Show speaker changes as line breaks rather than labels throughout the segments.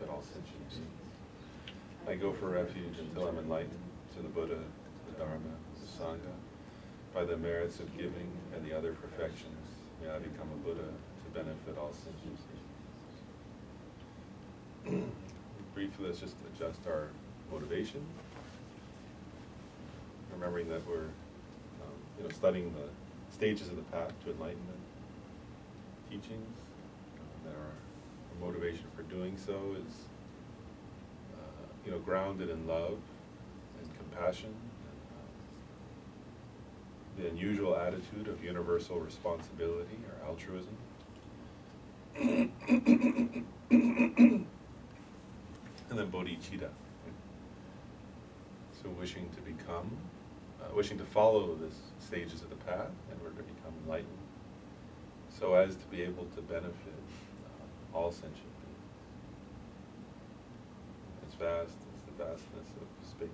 benefit all sentient beings. I go for refuge until I'm enlightened to the Buddha, the Dharma, the Sangha. By the merits of giving and the other perfections, may I become a Buddha to benefit all sentient beings. Briefly, let's just adjust our motivation, remembering that we're studying the stages of the path to enlightenment, teachings, that our motivation for doing so is grounded in love and compassion, and the unusual attitude of universal responsibility or altruism. And then bodhicitta. So wishing to follow the stages of the path in order to become enlightened, so as to be able to benefit all sentient beings. It's vast, it's the vastness of space.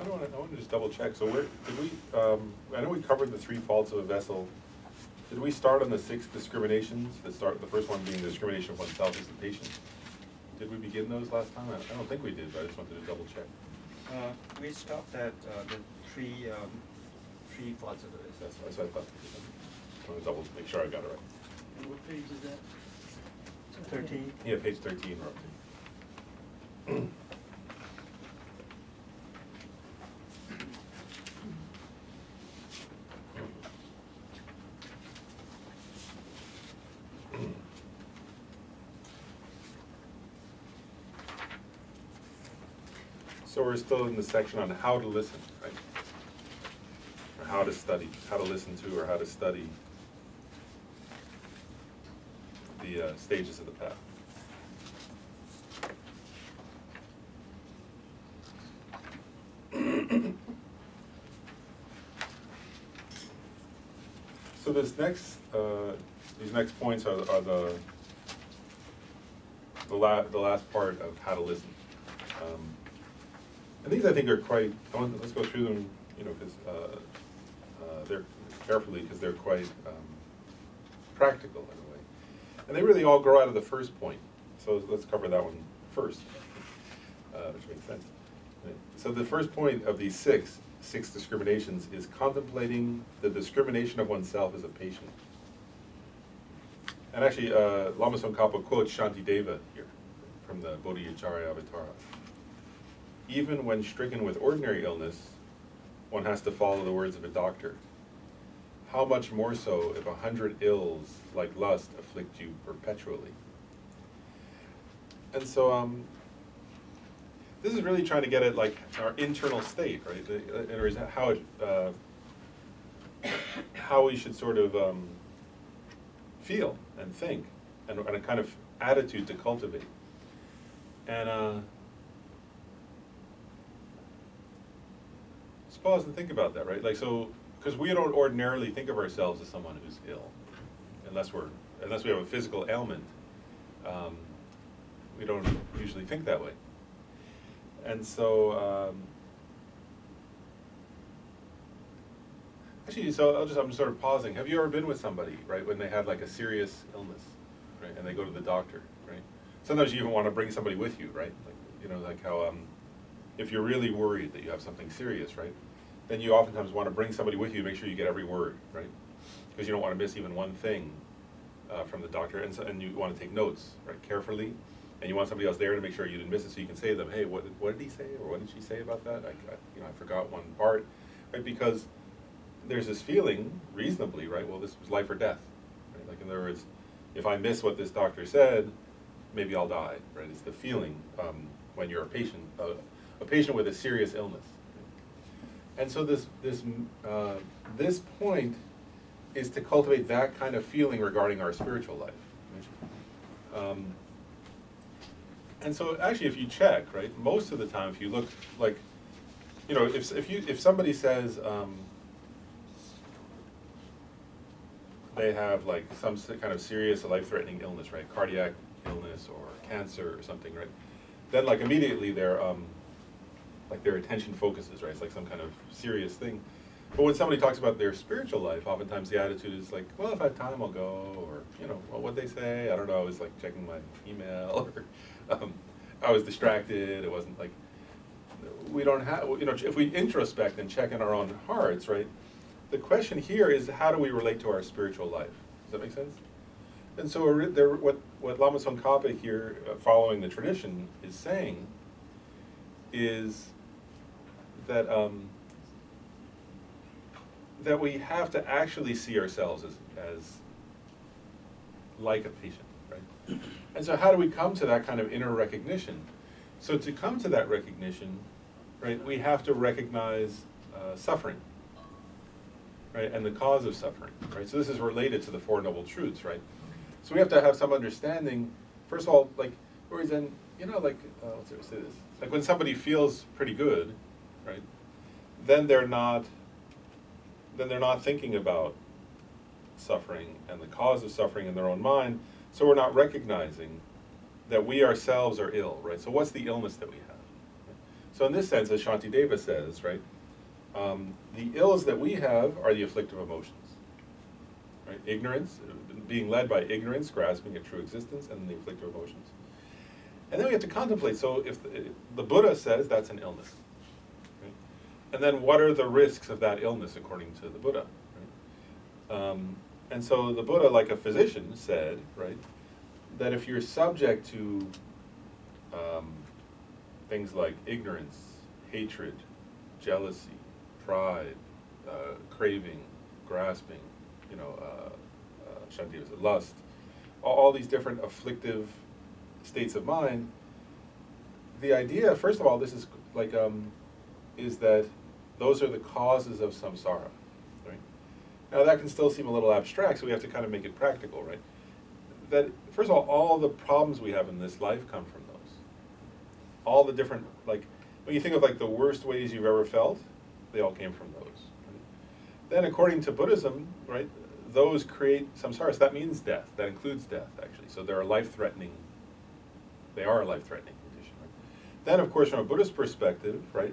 I want to just double check. So where did we? I know we covered the 3 faults of a vessel. Did we start on the 6 discriminations? The first one being the discrimination of oneself as the patient. Did we begin those last time? I don't think we did, but I just wanted to double check.
We stopped at the three faults of the vessel.
That's what I thought. I want to double make sure I got it right.
And what page is that?
13.
Yeah, page 13 we're up to. So we're still in the section on how to listen, right? Or how to study, how to listen to, or how to study the stages of the path. So this next, these next points are the last part of how to listen. And these I think are quite, let's go through them, because they're carefully, because they're quite practical in a way. And they really all grow out of the first point. So let's cover that one first, which makes sense. So the first point of these six discriminations is contemplating the discrimination of oneself as a patient. And actually, Lama Tsongkhapa quotes Shantideva here from the Bodhicharya Avatara. Even when stricken with ordinary illness, one has to follow the words of a doctor. How much more so if 100 ills like lust afflict you perpetually? And so this is really trying to get at like our internal state, right? In other words, how we should sort of feel and think, and a kind of attitude to cultivate. And just pause and think about that, right? Like, so, because we don't ordinarily think of ourselves as someone who's ill, unless we have a physical ailment. We don't usually think that way. And so, actually, so I'm just sort of pausing. Have you ever been with somebody, right, when they had like a serious illness, right, and they go to the doctor, right? Sometimes you even want to bring somebody with you, right? Like, like how if you're really worried that you have something serious, right, then you oftentimes want to bring somebody with you to make sure you get every word, right? Because you don't want to miss even one thing from the doctor, and you want to take notes, right, carefully. And you want somebody else there to make sure you didn't miss it, so you can say to them, hey, what did he say, or what did she say about that? I forgot one part, right? Because there's this feeling, reasonably, right? Well, this was life or death, right? Like, in other words, if I miss what this doctor said, maybe I'll die, right? It's the feeling when you're a patient with a serious illness. Right? And so this point is to cultivate that kind of feeling regarding our spiritual life. Right? And so actually, if you check, right, most of the time, if you look, like, if somebody says they have like some kind of serious life-threatening illness, right? Cardiac illness or cancer or something, right? Then like immediately their attention focuses, right? It's like some kind of serious thing. But when somebody talks about their spiritual life, oftentimes the attitude is like, well, if I have time, I'll go, or, you know, well, what'd they say? I don't know, I was like checking my email, or I was distracted, it wasn't like, we don't have, you know, if we introspect and check in our own hearts, right? The question here is, how do we relate to our spiritual life? Does that make sense? And so what Lama Tsongkhapa here, following the tradition, is saying is that that we have to actually see ourselves as like a patient, right? And so how do we come to that kind of inner recognition? So to come to that recognition, right, we have to recognize suffering, right, and the cause of suffering, right? So this is related to the Four Noble Truths, right? So we have to have some understanding, first of all, like, whereas then, you know, like, let's say this, like when somebody feels pretty good, right, then they're not thinking about suffering and the cause of suffering in their own mind, so we're not recognizing that we ourselves are ill, right? So what's the illness that we have? So in this sense, as Shantideva says, right, the ills that we have are the afflictive emotions, right? Ignorance, being led by ignorance, grasping at true existence, and the afflictive emotions. And then we have to contemplate, so if the Buddha says that's an illness, right? And then what are the risks of that illness according to the Buddha, right? And so the Buddha, like a physician, said, right, that if you're subject to things like ignorance, hatred, jealousy, pride, craving, grasping, you know, Shantideva said, lust, all these different afflictive states of mind, the idea, first of all, this is like, is that those are the causes of samsara, right? Now that can still seem a little abstract, so we have to kind of make it practical, right? That, first of all the problems we have in this life come from those. All the different, like, when you think of like the worst ways you've ever felt, they all came from those. Right? Then according to Buddhism, right, those create samsara, so that means death, that includes death actually. So they are a life-threatening condition. Right? Then of course from a Buddhist perspective, right,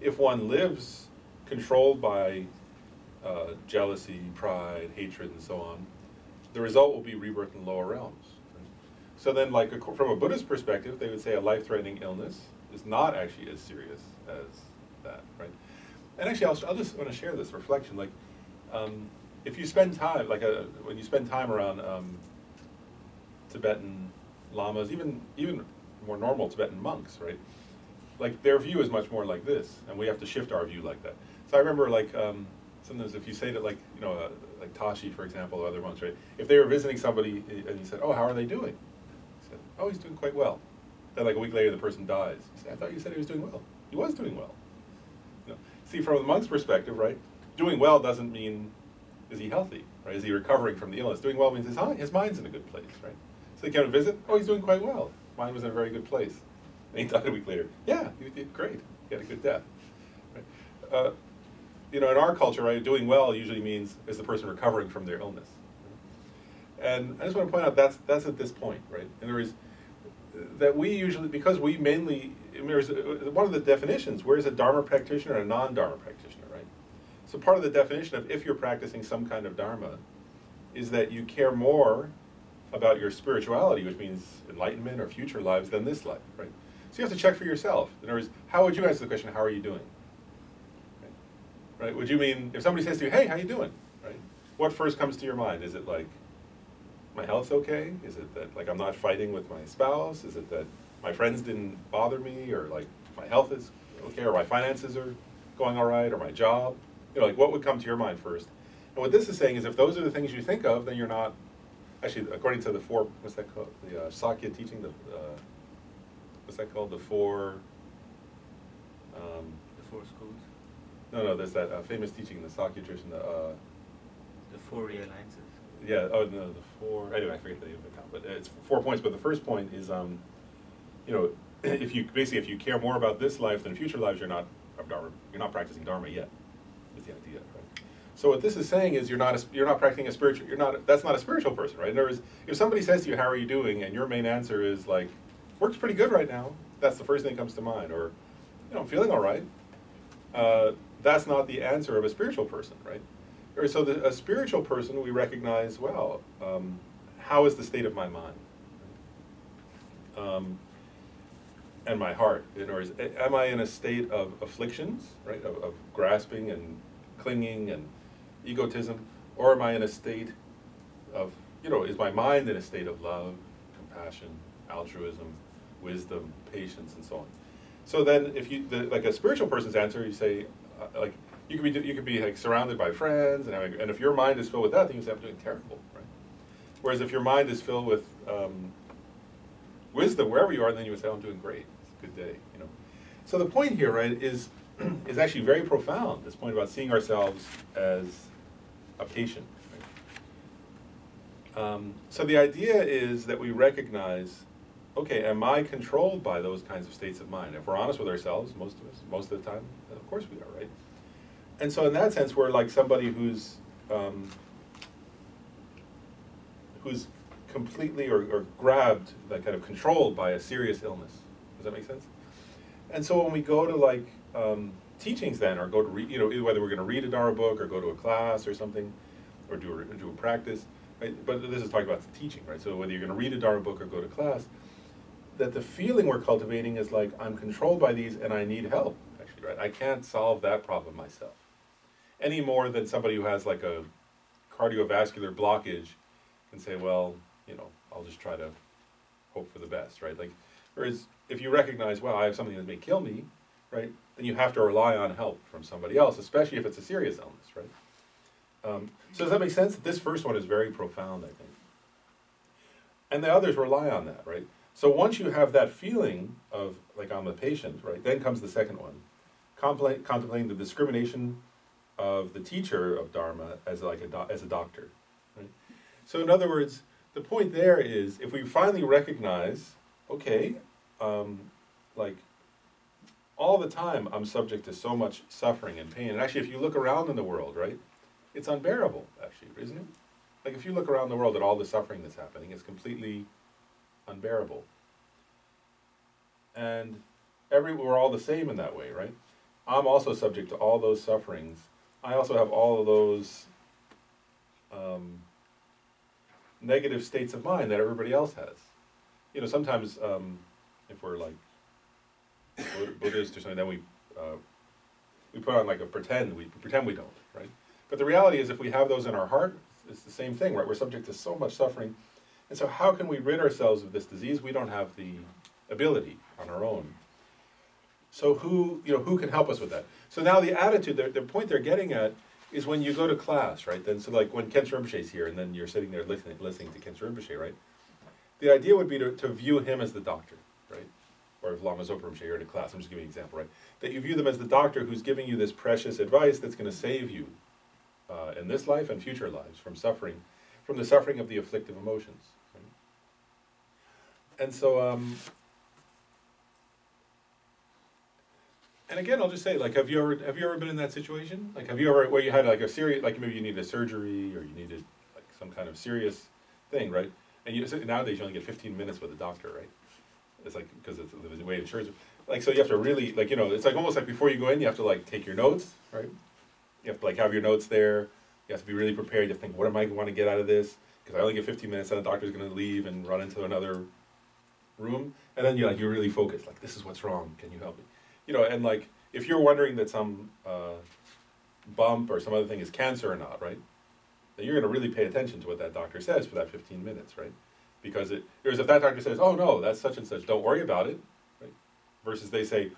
if one lives controlled by jealousy, pride, hatred, and so on, the result will be rebirth in lower realms. Right? So then, like, from a Buddhist perspective, they would say a life-threatening illness is not actually as serious as that, right? And actually, I'll just want to share this reflection. Like, if you spend time, like, when you spend time around Tibetan lamas, even more normal Tibetan monks, right? Like, their view is much more like this, and we have to shift our view like that. So I remember, like, sometimes if you say that, like, you know, like Tashi, for example, or other monks, right? If they were visiting somebody and you said, oh, how are they doing? He said, oh, he's doing quite well. Then like a week later, the person dies. You say, I thought you said he was doing well. He was doing well. You know, see, from the monk's perspective, right? Doing well doesn't mean, is he healthy, right? Is he recovering from the illness? Doing well means his mind's in a good place, right? So they came to visit, oh, he's doing quite well. Mind was in a very good place. And he died a week later. Yeah, he did great. He had a good death. Right? You know, in our culture, right, doing well usually means is the person recovering from their illness. And I just want to point out that's at this point, right? In other words, that we usually, because we mainly, I mean, there's one of the definitions, where is a Dharma practitioner and a non-Dharma practitioner, right? So part of the definition of if you're practicing some kind of Dharma is that you care more about your spirituality, which means enlightenment or future lives, than this life, right? So you have to check for yourself. In other words, how would you answer the question, how are you doing? Right? Would you mean, if somebody says to you, hey, how you doing? Right? What first comes to your mind? Is it like, my health's okay? Is it that, like, I'm not fighting with my spouse? Is it that my friends didn't bother me? Or, like, my health is okay? Or my finances are going all right? Or my job? You know, like, what would come to your mind first? And what this is saying is if those are the things you think of, then you're not, actually, according to the four, what's that called? The Sakya teaching, what's that called? The four
schools?
No, there's that famous teaching in the Sakya tradition.
The four realizes.
Yeah. Oh no, the four. Anyway, I forget the name of it now. But it's 4 points. But the first point is, you know, if you care more about this life than future lives, you're not practicing Dharma yet. Is the idea, right? So what this is saying is you're not practicing a spiritual, that's not a spiritual person, right? In other words, if somebody says to you, how are you doing? And your main answer is like, works pretty good right now. That's the first thing that comes to mind. Or, I'm feeling all right. That's not the answer of a spiritual person, right? Or so a spiritual person, we recognize, well, how is the state of my mind? And my heart. In other words, am I in a state of afflictions, right? Of grasping and clinging and egotism, or am I in a state of, is my mind in a state of love, compassion, altruism, wisdom, patience, and so on? So then, if like a spiritual person's answer, you say, like, you could be like surrounded by friends, and if your mind is filled with that, then you say, I'm doing terrible, right? Whereas if your mind is filled with wisdom, wherever you are, then you would say, oh, I'm doing great. It's a good day, So the point here, right, is actually very profound, this point about seeing ourselves as a patient. Right? So the idea is that we recognize, okay, am I controlled by those kinds of states of mind? If we're honest with ourselves, most of us, most of the time, of course we are, right? And so in that sense, we're like somebody who's completely or grabbed, like kind of controlled by a serious illness. Does that make sense? And so when we go to like teachings then, or go to whether we're going to read a Dharma book or go to a class or something, or do a practice, right? But this is talking about teaching, right? So whether you're going to read a Dharma book or go to class, that the feeling we're cultivating is like, I'm controlled by these and I need help, actually, right? I can't solve that problem myself. Any more than somebody who has like a cardiovascular blockage can say, well, I'll just try to hope for the best, right? Like, whereas if you recognize, wow, I have something that may kill me, right? Then you have to rely on help from somebody else, especially if it's a serious illness, right? So does that make sense? This first one is very profound, I think. And the others rely on that, right? So once you have that feeling of, like, I'm a patient, right, then comes the second one, contemplating the discrimination of the teacher of Dharma as like as a doctor, right? So in other words, the point there is, if we finally recognize, okay, like, all the time I'm subject to so much suffering and pain, and actually if you look around in the world, right, it's unbearable, actually, isn't it? Like, if you look around the world at all the suffering that's happening, it's completely unbearable. And we're all the same in that way, right? I'm also subject to all those sufferings. I also have all of those negative states of mind that everybody else has. Sometimes if we're like Buddhist or something, then we put on like we pretend we don't, right? But the reality is, if we have those in our heart, it's the same thing, right? We're subject to so much suffering. And so how can we rid ourselves of this disease? We don't have the ability on our own. So who can help us with that? So now the attitude, the point they're getting at is when you go to class, right? Then so like when Khenchen Rinpoche's here and then you're sitting there listening to Khenchen Rinpoche, right? The idea would be to view him as the doctor, right? Or if Lama Zopa Rinpoche, you're in a class, I'm just giving you an example, right? That you view them as the doctor who's giving you this precious advice that's going to save you in this life and future lives from the suffering of the afflictive emotions. Right? And so, and again, I'll just say, like, have you ever been in that situation? Like, have you ever, where you had like a serious, like maybe you needed a surgery or you needed like some kind of serious thing, right? And nowadays you only get 15 minutes with a doctor, right? It's like, because it's the way insurance, like, so you have to really, like, it's like almost like before you go in, you have to like take your notes, right? You have to like have your notes there. You have to be really prepared. You have to think, what am I going to get out of this? Because I only get 15 minutes and the doctor's going to leave and run into another room. And then you're really focused, like, this is what's wrong. Can you help me? And like, if you're wondering that some bump or some other thing is cancer or not, right? Then you're going to really pay attention to what that doctor says for that 15 minutes, right? Because if that doctor says, oh no, that's such and such, don't worry about it, right? Versus they say,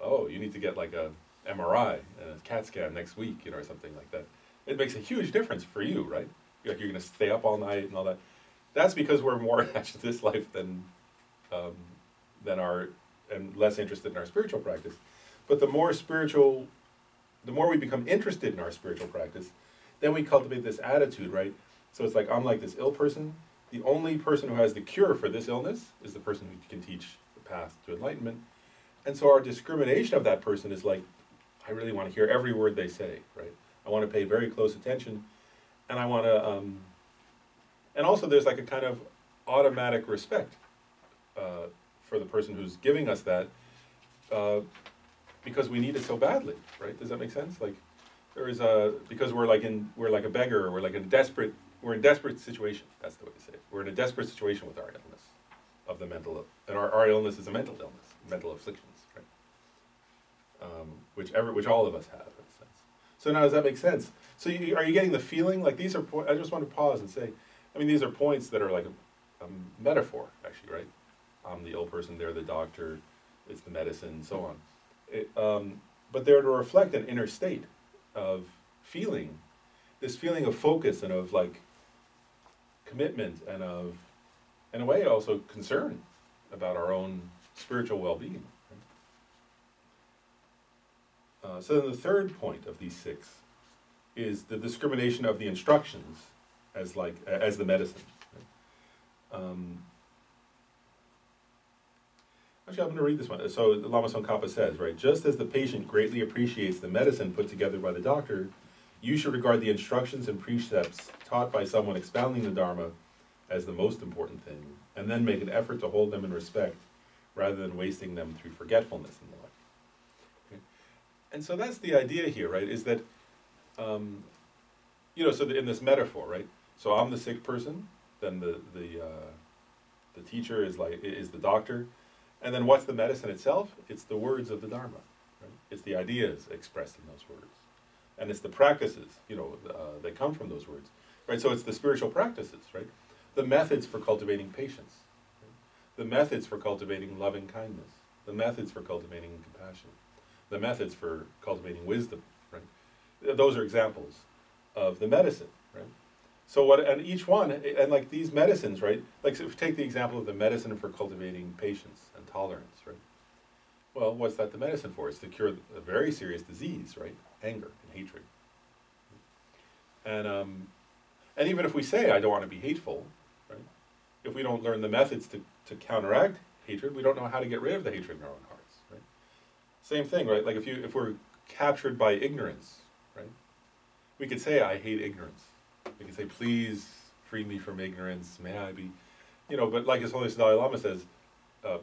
oh, you need to get like a MRI and a CAT scan next week, or something like that. It makes a huge difference for you, right? You're going to stay up all night and all that. That's because we're more attached to this life than and less interested in our spiritual practice. But the more we become interested in our spiritual practice, then we cultivate this attitude, right? So it's like, I'm like this ill person. The only person who has the cure for this illness is the person who can teach the path to enlightenment. And so our discrimination of that person is like, I really want to hear every word they say, right? I want to pay very close attention, and I want to, and also there's like a kind of automatic respect for the person who's giving us that, because we need it so badly, right? Does that make sense? Like, there is because we're like a beggar, or we're in a desperate situation. That's the way to say it. We're in a desperate situation with our illness of the mental, and our illness is a mental illness, mental afflictions, right? Which all of us have, in a sense. So now, does that make sense? So are you getting the feeling? Like, these are I just want to pause and say, I mean, these are points that are like a metaphor, actually, right? I'm the ill person, they're the doctor, it's the medicine, and so on. But they're to reflect an inner state of feeling, this feeling of focus and of like commitment and of, in a way, also concern about our own spiritual well-being. Right? So then the third point of these 6 is the discrimination of the instructions as the medicine. Right? Actually, I'm going to read this one. So Lama Tsongkhapa says, right, just as the patient greatly appreciates the medicine put together by the doctor, you should regard the instructions and precepts taught by someone expounding the Dharma as the most important thing, and then make an effort to hold them in respect, rather than wasting them through forgetfulness and the like. Okay? And so that's the idea here, right, is that, so in this metaphor, right, so I'm the sick person, then the teacher is the doctor, and then what's the medicine itself? It's the words of the Dharma, right? It's the ideas expressed in those words. And it's the practices, that come from those words, right? So it's the spiritual practices, right? The methods for cultivating patience, right? The methods for cultivating loving kindness, the methods for cultivating compassion, the methods for cultivating wisdom, right? Those are examples of the medicine, right? So and each one, and like these medicines, right? Like, so if you take the example of the medicine for cultivating patience and tolerance, right? Well, what's that the medicine for? It's to cure a very serious disease, right? Anger and hatred. And even if we say, I don't want to be hateful, right? If we don't learn the methods to counteract hatred, we don't know how to get rid of the hatred in our own hearts, right? Same thing, right? Like if we're captured by ignorance, right? We could say, I hate ignorance. We can say, please free me from ignorance, may I be, but like His Holiness Dalai Lama says,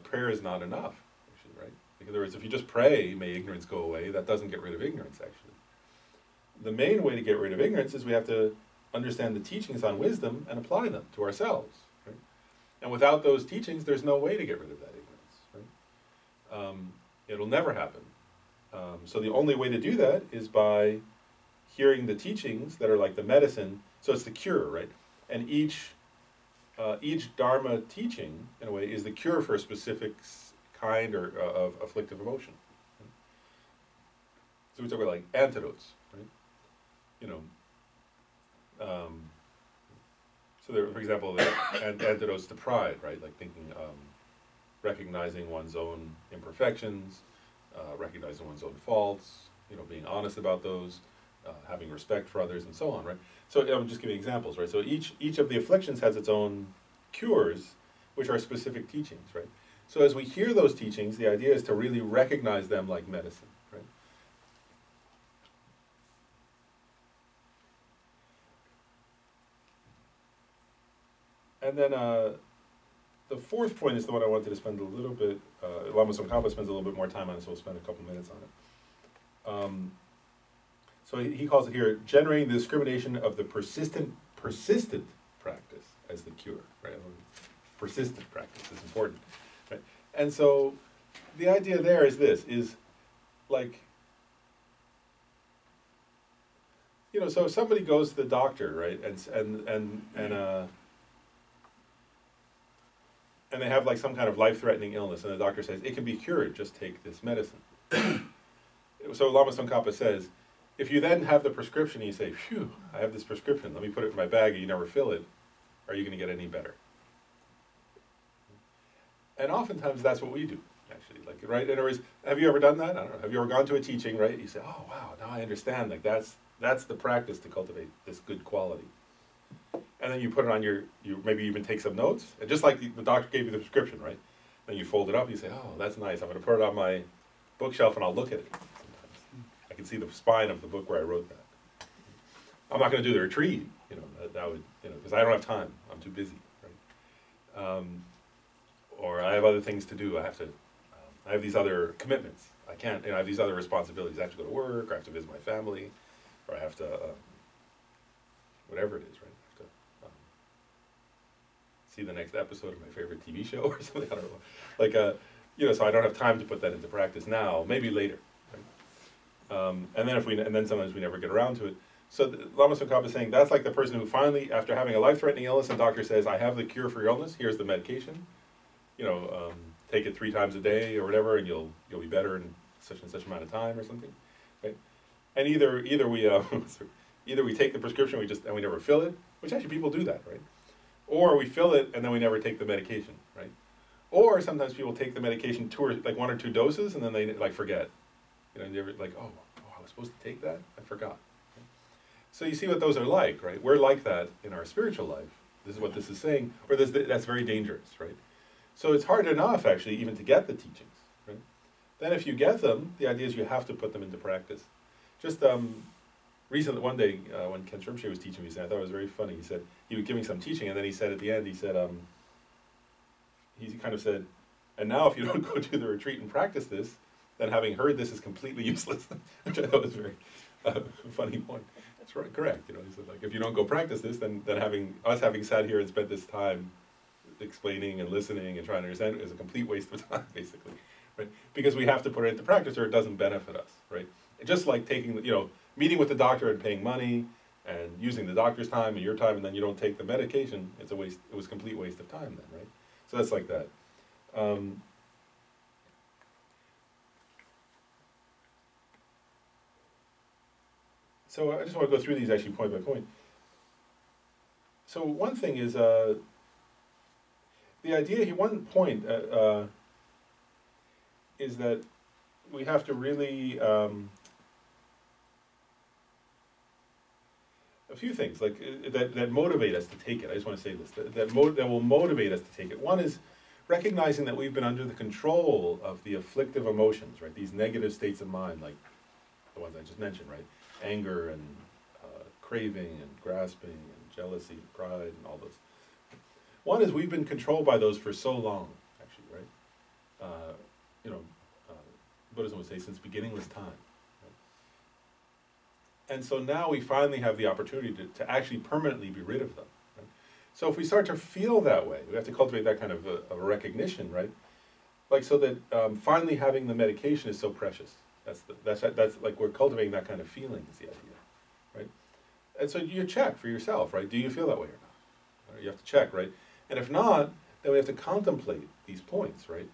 prayer is not enough, actually, right? In other words, if you just pray, may ignorance go away, that doesn't get rid of ignorance, actually. The main way to get rid of ignorance is we have to understand the teachings on wisdom and apply them to ourselves, right? And without those teachings, there's no way to get rid of that ignorance, right? It'll never happen. So the only way to do that is by hearing the teachings that are like the medicine. So it's the cure, right? And each Dharma teaching, in a way, is the cure for a specific kind of afflictive emotion. Right? So we talk about like antidotes, right? So there, for example, there are antidotes to pride, right? Like recognizing one's own imperfections, recognizing one's own faults, being honest about those, having respect for others, and so on, right? So I'm just giving examples, right? So each of the afflictions has its own cures, which are specific teachings, right? So as we hear those teachings, the idea is to really recognize them like medicine, right? And then the fourth point is the one I wanted to spend a little bit, Lama Tsongkhapa spends a little bit more time on it, so we'll spend a couple minutes on it. So he calls it here, generating the discrimination of the persistent practice as the cure, right? Persistent practice is important, right? And so the idea there is this, is like, so if somebody goes to the doctor, right, and they have like some kind of life-threatening illness, and the doctor says, it can be cured, just take this medicine. So Lama Tsongkhapa says, if you then have the prescription and you say, phew, I have this prescription, let me put it in my bag, and you never fill it, are you going to get any better? And oftentimes that's what we do, actually. Like, right? In other words, have you ever done that? I don't know. Have you ever gone to a teaching, right? You say, oh, wow, now I understand. Like, that's the practice to cultivate this good quality. And then you put it on you maybe even take some notes, and just like the doctor gave you the prescription, right? Then you fold it up and you say, oh, that's nice. I'm going to put it on my bookshelf and I'll look at it sometimes. I can see the spine of the book where I wrote that. I'm not going to do the retreat, that would, because I don't have time. I'm too busy, right? Or I have other things to do. I have these other commitments. I can't, I have these other responsibilities. I have to go to work, or I have to visit my family, or I have to, whatever it is, right? I have to see the next episode of my favorite TV show or something. I don't know. Like, so I don't have time to put that into practice now. Maybe later. Right? And then sometimes we never get around to it. So Lama Tsongkhapa is saying that's like the person who finally, after having a life-threatening illness, and doctor says, "I have the cure for your illness. Here's the medication. Take it 3 times a day or whatever, and you'll be better in such and such amount of time or something." Right? And either we take the prescription and we never fill it, which actually people do that, right? Or we fill it and then we never take the medication, right? Or sometimes people take the medication 1 or 2 doses and then they forget. They're like, oh, I was supposed to take that? I forgot. So you see what those are like, right? We're like that in our spiritual life. This is what this is saying, or that's very dangerous, right? So it's hard enough, actually, even to get the teachings, right? Then if you get them, the idea is you have to put them into practice. Just recently, one day, when Ken Rinpoche was teaching me, I thought it was very funny. He said, he was giving some teaching, and then he said at the end, he kind of said, and now if you don't go to the retreat and practice this, then having heard this is completely useless, which I thought was a very funny point. That's right, correct. He said, if you don't go practice this, then having sat here and spent this time explaining and listening and trying to understand it is a complete waste of time, basically, right? Because we have to put it into practice, or it doesn't benefit us, right? Just like taking, meeting with the doctor and paying money and using the doctor's time and your time, and then you don't take the medication, it's a waste. It was a complete waste of time then, right? So that's like that. So I just want to go through these actually point by point. So one thing is the idea here. One point is that we have to really a few things that motivate us to take it. I just want to say this that will motivate us to take it. One is recognizing that we've been under the control of the afflictive emotions, right? These negative states of mind, like the ones I just mentioned, right? Anger and craving and grasping and jealousy and pride and all those. One is we've been controlled by those for so long, actually, right? Buddhism would say since beginningless time. Right? And so now we finally have the opportunity to actually permanently be rid of them. Right? So if we start to feel that way, we have to cultivate that kind of a recognition, right? So that finally having the medication is so precious. That's like we're cultivating that kind of feeling is the idea, right? And so you check for yourself, right? Do you feel that way or not? Right? You have to check, right? And if not, then we have to contemplate these points, right?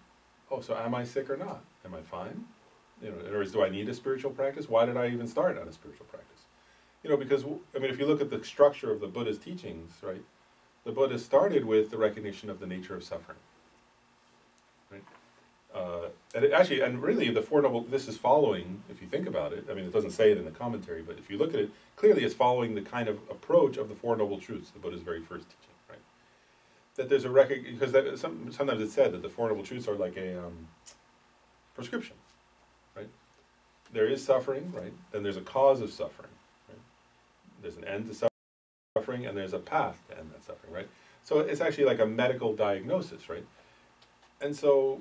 Oh, so am I sick or not? Am I fine? In other words, do I need a spiritual practice? Why did I even start on a spiritual practice? Because if you look at the structure of the Buddha's teachings, right? The Buddha started with the recognition of the nature of suffering, right? And really, the Four Noble, this is following, if you think about it, it doesn't say it in the commentary, but if you look at it, clearly it's following the kind of approach of the Four Noble Truths, the Buddha's very first teaching, right? That there's because sometimes it's said that the Four Noble Truths are like a prescription, right? There is suffering, right? Then there's a cause of suffering, right? There's an end to suffering, and there's a path to end that suffering, right? So it's actually like a medical diagnosis, right? And so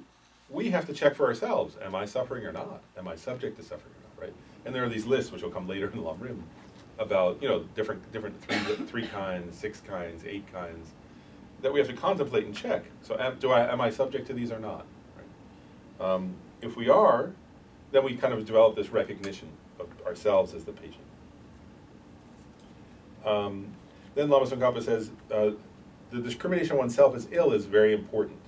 we have to check for ourselves, am I suffering or not? Am I subject to suffering or not, right? And there are these lists, which will come later in the Lam Rim, about, different 3 kinds, 6 kinds, 8 kinds, that we have to contemplate and check. So am I subject to these or not? Right? If we are, then we kind of develop this recognition of ourselves as the patient. Then Lama Tsongkhapa says, the discrimination of oneself as ill is very important.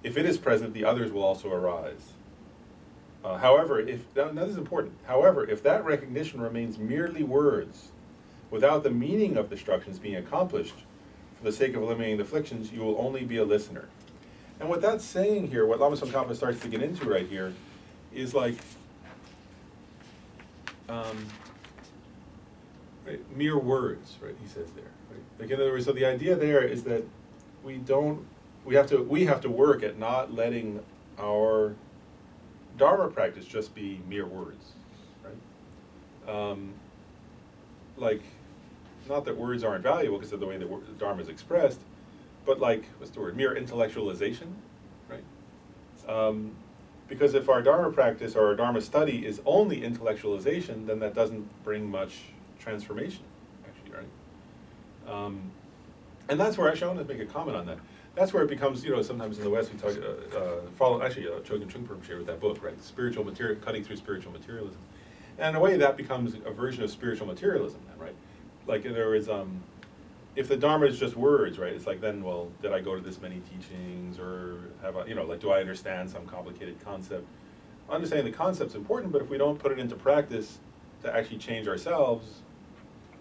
If it is present, the others will also arise. However, now this is important. However, if that recognition remains merely words, without the meaning of destructions being accomplished, for the sake of eliminating the afflictions, you will only be a listener. And what that's saying here, what Lama Tsongkhapa starts to get into right here, is like mere words, right? He says there. Right? Like in other words, so the idea there is that we have to work at not letting our Dharma practice just be mere words, right? not that words aren't valuable because of the way the Dharma is expressed, but like, what's the word, mere intellectualization, right? Because if our Dharma practice or our Dharma study is only intellectualization, then that doesn't bring much transformation, actually, right? And that's where, actually, I want to make a comment on that. That's where it becomes, sometimes in the West we talk, Chogyam Trungpa shared with that book, right? Spiritual material, cutting through spiritual materialism. And in a way that becomes a version of spiritual materialism then, right? Like there is, if the Dharma is just words, right? It's like then, well, did I go to this many teachings, or have I, like, do I understand some complicated concept? Understanding the concept's important, but if we don't put it into practice to actually change ourselves,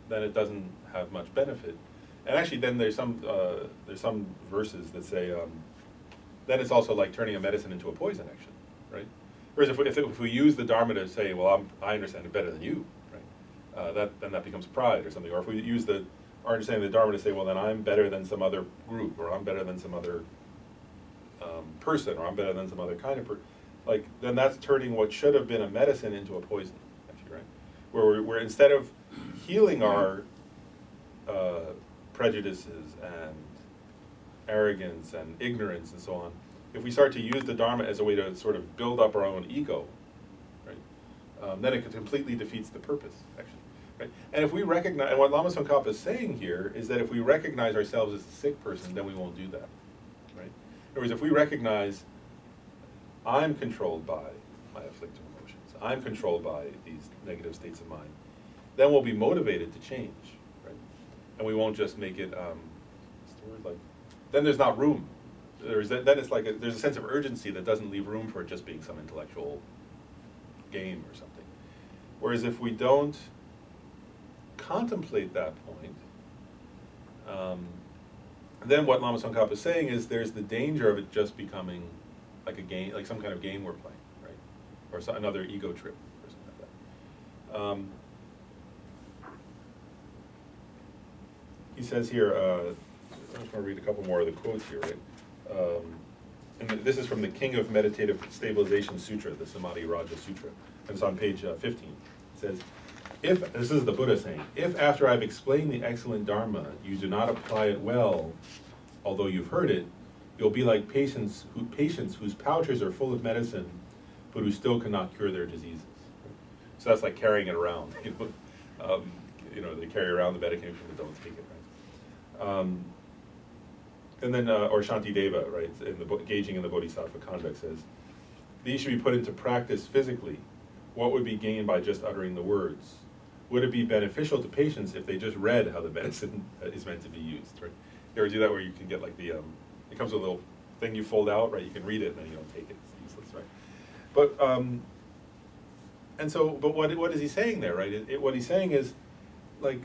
then it doesn't have much benefit. And actually, then there's some verses that say, then it's also like turning a medicine into a poison, actually, right? Whereas if we use the Dharma to say, well, I understand it better than you, right? Then that becomes pride or something. Or if we use our understanding of the Dharma to say, well, then I'm better than some other group, or I'm better than some other person, or I'm better than some other kind of person, like, then that's turning what should have been a medicine into a poison, actually, right? Where we're instead of healing our prejudices and arrogance and ignorance and so on, if we start to use the Dharma as a way to sort of build up our own ego, right, then it completely defeats the purpose, actually. Right? And if we recognize, and what Lama Tsongkhapa is saying here is that if we recognize ourselves as a sick person, then we won't do that, right? In other words, if we recognize I'm controlled by my afflictive emotions, I'm controlled by these negative states of mind, then we'll be motivated to change, right? And we won't just make it, what's the word, like, then there's not room. Then it's like there's a sense of urgency that doesn't leave room for it just being some intellectual game or something. Whereas if we don't contemplate that point, then what Lama Tsongkhapa is saying is there's the danger of it just becoming like a game, like some kind of game we're playing, right? Or another ego trip or something like that. He says here, I just want to read a couple more of the quotes here, right? And this is from the King of Meditative Stabilization Sutra, the Samadhi Raja Sutra. And it's on page 15. It says, this is the Buddha saying, if after I've explained the excellent Dharma, you do not apply it well, although you've heard it, you'll be like patients whose pouches are full of medicine, but who still cannot cure their diseases. So that's like carrying it around. They carry around the medication but don't take it, right? And then, or Shantideva, right, in the Gauging in the Bodhisattva Conduct says, these should be put into practice physically. What would be gained by just uttering the words? Would it be beneficial to patients if they just read how the medicine is meant to be used, right? You ever do that where you can get like the, it comes with a little thing you fold out, right? You can read it and then you don't take it, it's useless, right? But what is he saying there, right? What he's saying is, like,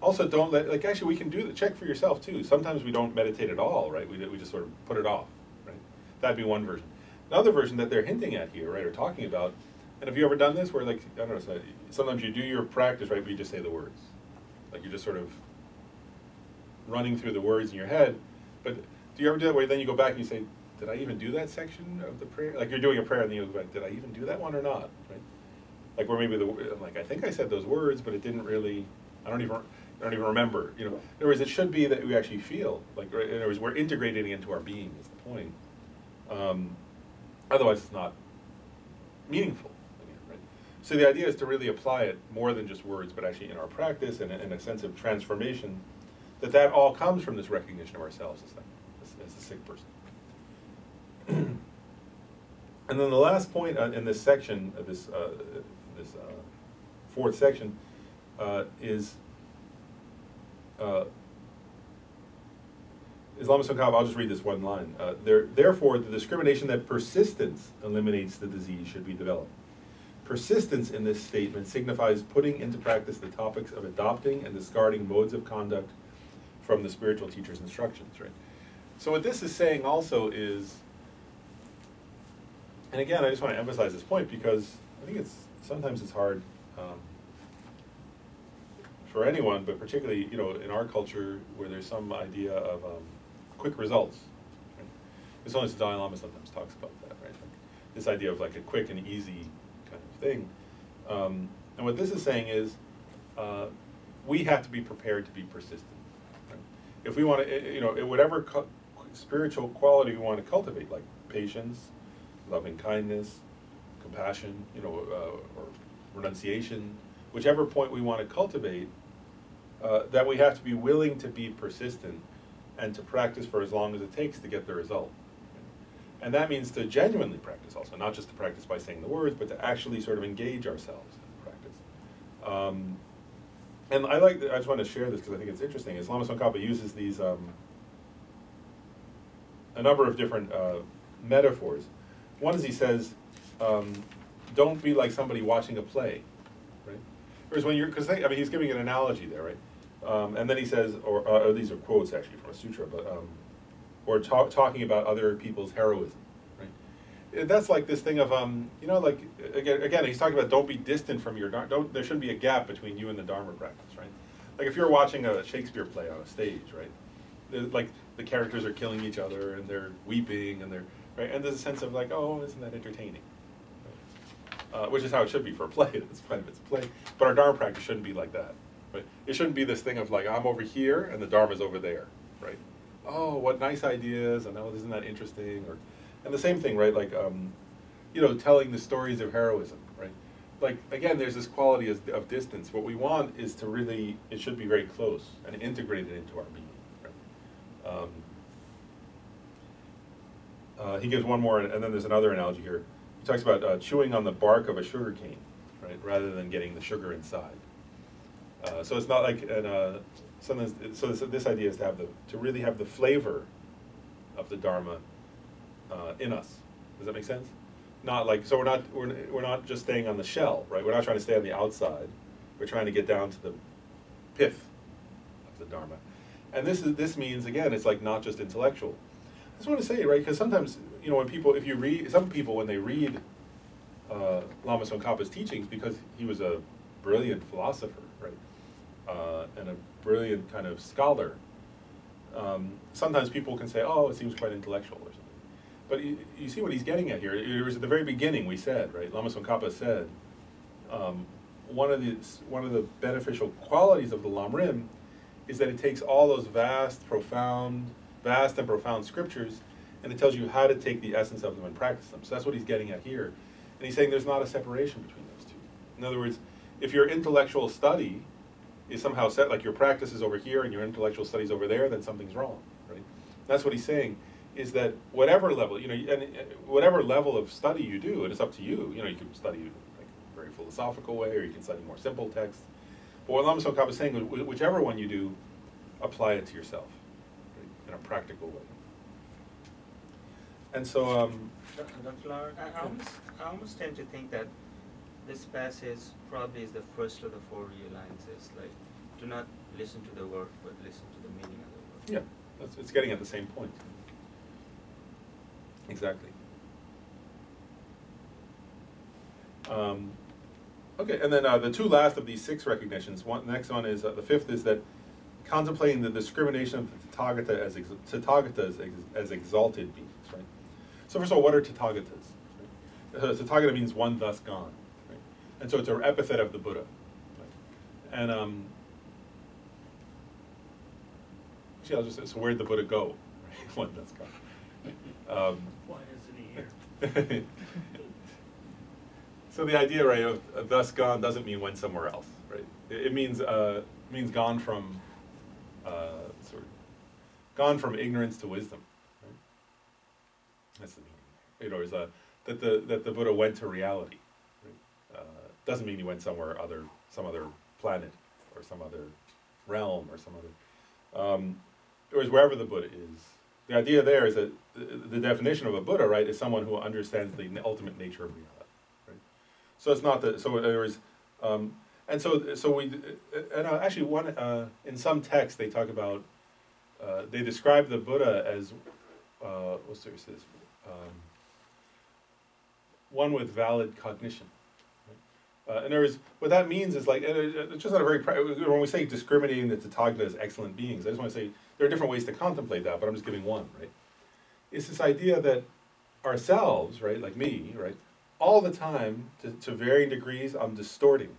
also don't let, like, actually we can do the check for yourself too. Sometimes we don't meditate at all, right? We just sort of put it off, right? That'd be one version. Another version that they're hinting at here, right, or talking about, and have you ever done this where, like, I don't know, sometimes you do your practice, right, but you just say the words. Like you're just sort of running through the words in your head, but do you ever do that where then you go back and you say, did I even do that section of the prayer? Like you're doing a prayer and then you go back, did I even do that one or not, right? Like where maybe I'm like, I think I said those words, but it didn't really, I don't even remember, In other words, it should be that we actually feel, like, in other words, we're integrating it into our being is the point. Otherwise it's not meaningful. Right? So the idea is to really apply it more than just words, but actually in our practice and in a sense of transformation, that all comes from this recognition of ourselves as a sick person. And then the last point in this section, this fourth section, is Lama Tsongkhapa, I'll just read this one line. Therefore, the discrimination that persistence eliminates the disease should be developed. Persistence in this statement signifies putting into practice the topics of adopting and discarding modes of conduct from the spiritual teacher's instructions, right? So what this is saying also is, and again, I just want to emphasize this point because I think sometimes it's hard for anyone, but particularly, in our culture where there's some idea of quick results. Right? It's only the Dalai Lama sometimes talks about that, right? Like this idea of like a quick and easy kind of thing. And what this is saying is, we have to be prepared to be persistent. Right? If we want to, whatever spiritual quality we want to cultivate, like patience, loving kindness, compassion, or renunciation, whichever point we want to cultivate, that we have to be willing to be persistent and to practice for as long as it takes to get the result. And that means to genuinely practice also, not just to practice by saying the words, but to actually sort of engage ourselves in practice. And I just want to share this because I think it's interesting, is Lama Tsongkhapa uses these, a number of different metaphors. One is he says, don't be like somebody watching a play, right? Whereas when because he's giving an analogy there, right? And then he says, or these are quotes actually from a sutra, but or talking about other people's heroism, right? That's like this thing of like again he's talking about don't be distant from your there shouldn't be a gap between you and the Dharma practice, right? Like if you're watching a Shakespeare play on a stage, right? Like the characters are killing each other and they're weeping and they're right, and there's a sense of like, oh, isn't that entertaining? Which is how it should be for a play. That's fine if it's a play, but our Dharma practice shouldn't be like that. Right? It shouldn't be this thing of like I'm over here and the Dharma's over there, right? Oh, what nice ideas, and oh, isn't that interesting? And the same thing, right? Like, telling the stories of heroism, right? Like, again, there's this quality of distance. What we want is to really, it should be very close and integrated into our being, right? He gives one more, and then there's another analogy here. He talks about chewing on the bark of a sugar cane, right? Rather than getting the sugar inside. So it's not like this idea is to really have the flavor of the Dharma in us. Does that make sense? Not like so we're not just staying on the shell, right? We're not trying to stay on the outside. We're trying to get down to the pith of the Dharma. And this means again, it's like not just intellectual. I just want to say, right? Because sometimes when some people when they read Lama Tsongkhapa's teachings, because he was a brilliant philosopher, right? And a brilliant kind of scholar. Sometimes people can say, oh, it seems quite intellectual or something. But you see what he's getting at here. It was at the very beginning we said, right? Lama Tsongkhapa said, one of the beneficial qualities of the Lamrim is that it takes all those vast and profound scriptures, and it tells you how to take the essence of them and practice them. So that's what he's getting at here. And he's saying there's not a separation between those two. In other words, if your intellectual study is somehow set, like your practice is over here and your intellectual study is over there, then something's wrong, right? That's what he's saying, is that whatever level, and whatever level of study you do, and it's up to you, you can study like a very philosophical way, or you can study more simple texts. But what Lama Tsongkhapa is saying, whichever one you do, apply it to yourself, right, in a practical way. And so,
Dr. Lar, I almost tend to think that this passage probably is the first of the 4 realizes, like, do not listen to the word, but listen to the meaning of the word.
Yeah, it's getting at the same point. Exactly. Okay, and then the two last of these 6 recognitions. The next one is, the 5th is that contemplating the discrimination of the Tathagatas as exalted beings, right? So first of all, what are Tathagatas? Right? Tathagata means one thus gone, right? And so it's an epithet of the Buddha. Right? And actually, I'll just say, so where'd the Buddha go? Right? One thus gone.
Why isn't he here?
So the idea, right, of thus gone doesn't mean went somewhere else, right? It means gone from gone from ignorance to wisdom. Right? That's the meaning. Is that the Buddha went to reality. Right? Doesn't mean he went some other planet or some other realm or some other. Whereas wherever the Buddha is, the idea there is that the definition of a Buddha, right, is someone who understands the ultimate nature of reality. So it's not that. So there is, actually one in some texts they talk about they describe the Buddha as one with valid cognition. Right? And there is what that means is like it's just not a very when we say discriminating the Tathagata as excellent beings. I just want to say there are different ways to contemplate that, but I'm just giving one. Right? It's this idea that ourselves, right, like me, right. All the time, to varying degrees, I'm distorting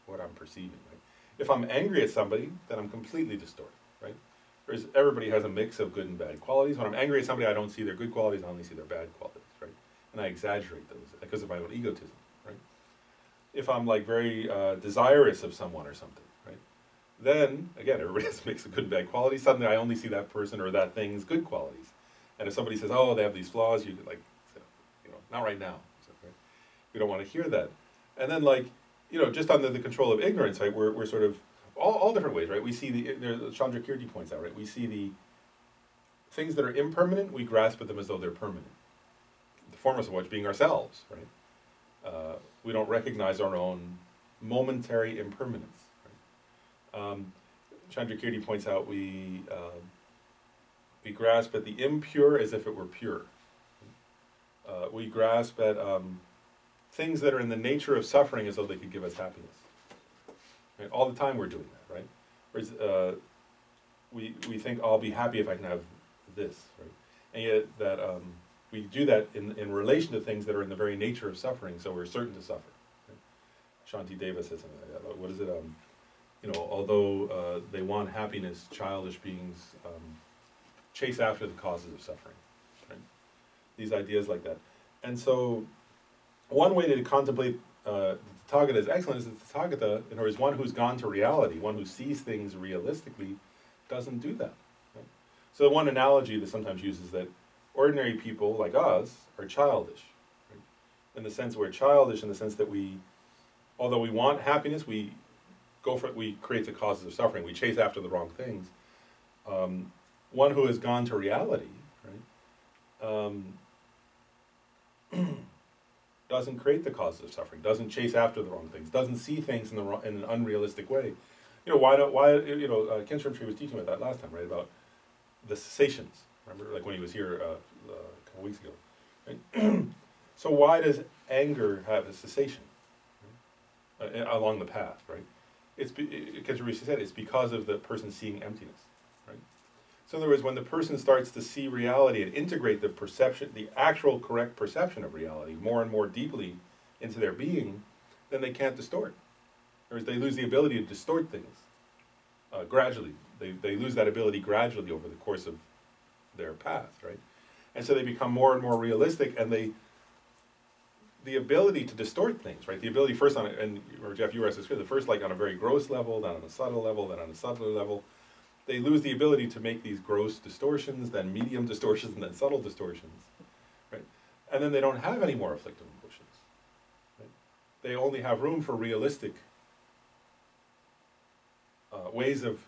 what I'm perceiving. Right? If I'm angry at somebody, then I'm completely distorted, right? Whereas everybody has a mix of good and bad qualities. When I'm angry at somebody, I don't see their good qualities, I only see their bad qualities, right? And I exaggerate those because of my own egotism, right? If I'm like very desirous of someone or something, right? Then, again, everybody has a mix of good and bad qualities. Suddenly I only see that person or that thing's good qualities. And if somebody says, oh, they have these flaws, you could like, say, you know, not right now. So, right? We don't want to hear that. And then like, you know, just under the control of ignorance, right, we're sort of, all different ways, right? We see Chandra Kirti points out, right? We see the things that are impermanent, we grasp at them as though they're permanent. The foremost of which being ourselves, right? We don't recognize our own momentary impermanence. Right? Chandra Kirti points out we grasp at the impure as if it were pure. We grasp at things that are in the nature of suffering as though they could give us happiness. Right? All the time we're doing that, right? Whereas we think, I'll be happy if I can have this, right? And yet that we do that in relation to things that are in the very nature of suffering, so we're certain to suffer. Right? Shanti Deva says something like that. What is it? You know, although they want happiness, childish beings chase after the causes of suffering. Right? These ideas like that. And so one way to contemplate the Tathagata is excellent is the Tathagata, in other words, one who's gone to reality, one who sees things realistically, doesn't do that. Right? So one analogy that sometimes uses that ordinary people like us are childish. Right? In the sense we're childish in the sense that although we want happiness, we create the causes of suffering. We chase after the wrong things. One who has gone to reality, right, doesn't create the causes of suffering, doesn't chase after the wrong things, doesn't see things in an unrealistic way. You know, Kenshin Tree was teaching about that last time, right, about the cessations. Remember, like when he was here a couple weeks ago. Right? So why does anger have a cessation along the path, right? Kenshin Tree said it's because of the person seeing emptiness, right? So in other words, when the person starts to see reality and integrate the perception, the actual correct perception of reality more and more deeply into their being, then they can't distort. Or they lose the ability to distort things gradually. They lose that ability gradually over the course of their path, right? And so they become more and more realistic, and the ability to distort things, right? The ability first or Jeff, you were asking, the first like on a very gross level, then on a subtle level, then on a subtler level. They lose the ability to make these gross distortions, then medium distortions, and then subtle distortions, right? And then they don't have any more afflictive emotions. Right? They only have room for realistic ways of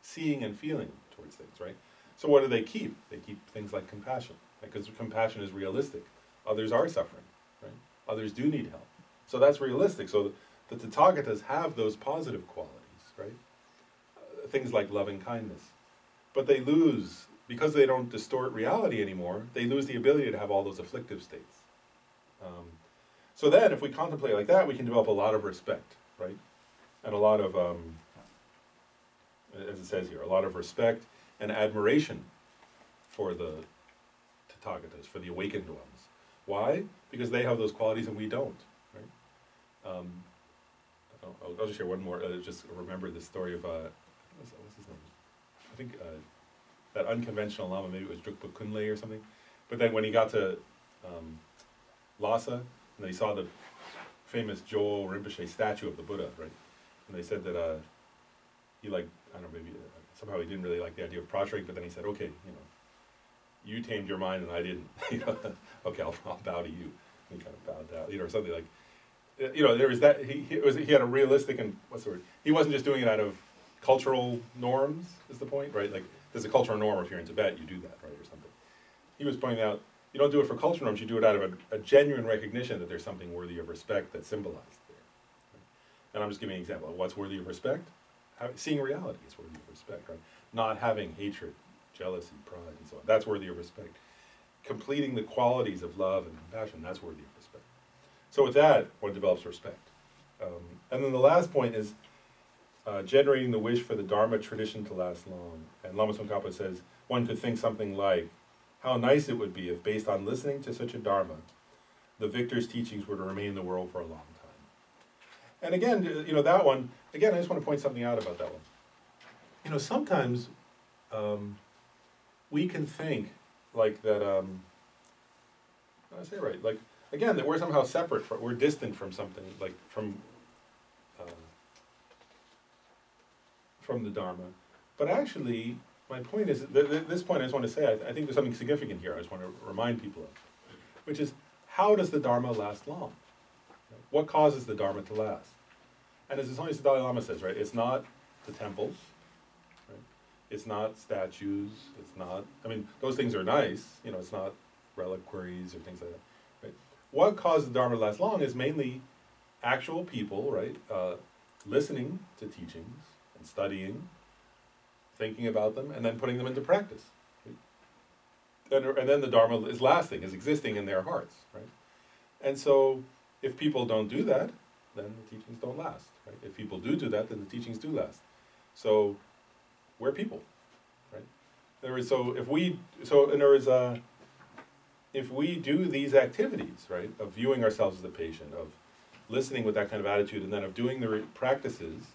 seeing and feeling towards things, right? So what do they keep? They keep things like compassion, because compassion is realistic. Others are suffering, right? Others do need help. So that's realistic. So the Tathagatas have those positive qualities, right? Things like loving kindness. But they lose, because they don't distort reality anymore, they lose the ability to have all those afflictive states. So then, if we contemplate like that, we can develop a lot of respect, right? And a lot of, as it says here, a lot of respect and admiration for the Tathagatas, for the awakened ones. Why? Because they have those qualities and we don't, right? I'll just share one more, just remember the story of, what's his name? I think that unconventional Lama, maybe it was Drukpa Kunle or something. But then when he got to Lhasa, and he saw the famous Joel Rinpoche statue of the Buddha, right? And they said that he like, I don't know, maybe somehow he didn't really like the idea of prostrate, but then he said, okay, you know, you tamed your mind and I didn't. You know, okay, I'll bow to you. And he kind of bowed down, you know, or something like, you know, there was that, he had a realistic, and what's the word? He wasn't just doing it out of cultural norms, is the point, right? Like, there's a cultural norm if you're in Tibet, you do that, right, or something. He was pointing out, you don't do it for cultural norms, you do it out of a genuine recognition that there's something worthy of respect that's symbolized there. Right? And I'm just giving an example of what's worthy of respect. Seeing reality is worthy of respect, right? Not having hatred, jealousy, pride, and so on. That's worthy of respect. Completing the qualities of love and compassion, that's worthy of respect. So with that, one develops respect. And then the last point is generating the wish for the Dharma tradition to last long. And Lama Tsongkhapa says, one could think something like, how nice it would be if, based on listening to such a Dharma, the victor's teachings were to remain in the world for a long time. And again, you know, that one, again, I just want to point something out about that one. You know, sometimes we can think like that, I say right, like, again, that we're somehow separate, we're distant from something, like from the Dharma. But actually, my point is, this point I just want to say, I think there's something significant here I just want to remind people of, which is, how does the Dharma last long? What causes the Dharma to last? And as the Dalai Lama says, right, it's not the temples, right? It's not statues, it's not, I mean, those things are nice, you know, it's not reliquaries or things like that, right? What causes the Dharma to last long is mainly actual people, right, listening to teachings and studying, thinking about them, and then putting them into practice. Right? And then the Dharma is lasting, is existing in their hearts, right? And so, if people don't do that, then the teachings don't last. Right? If people do that, then the teachings do last. So, we're people, right? In other words, if we do these activities, right, of viewing ourselves as the patient, of listening with that kind of attitude, and then of doing the practices,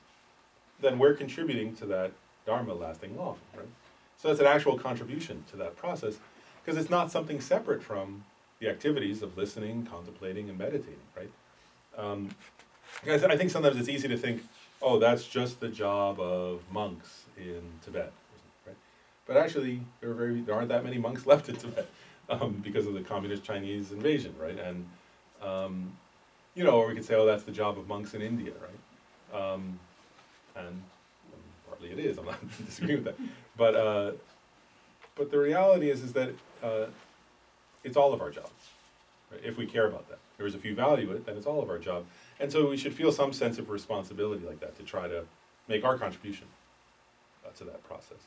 then we're contributing to that Dharma lasting long, right? So that's an actual contribution to that process, because it's not something separate from the activities of listening, contemplating, and meditating, right? I think sometimes it's easy to think, oh, that's just the job of monks in Tibet, right? But actually, there aren't that many monks left in Tibet because of the communist Chinese invasion, right? And you know, or we could say, oh, that's the job of monks in India, right? And partly it is. I'm not disagreeing with that, but the reality is that it's all of our jobs, right? If we care about that. Whereas if you value it, then it's all of our job. And so we should feel some sense of responsibility like that to try to make our contribution to that process.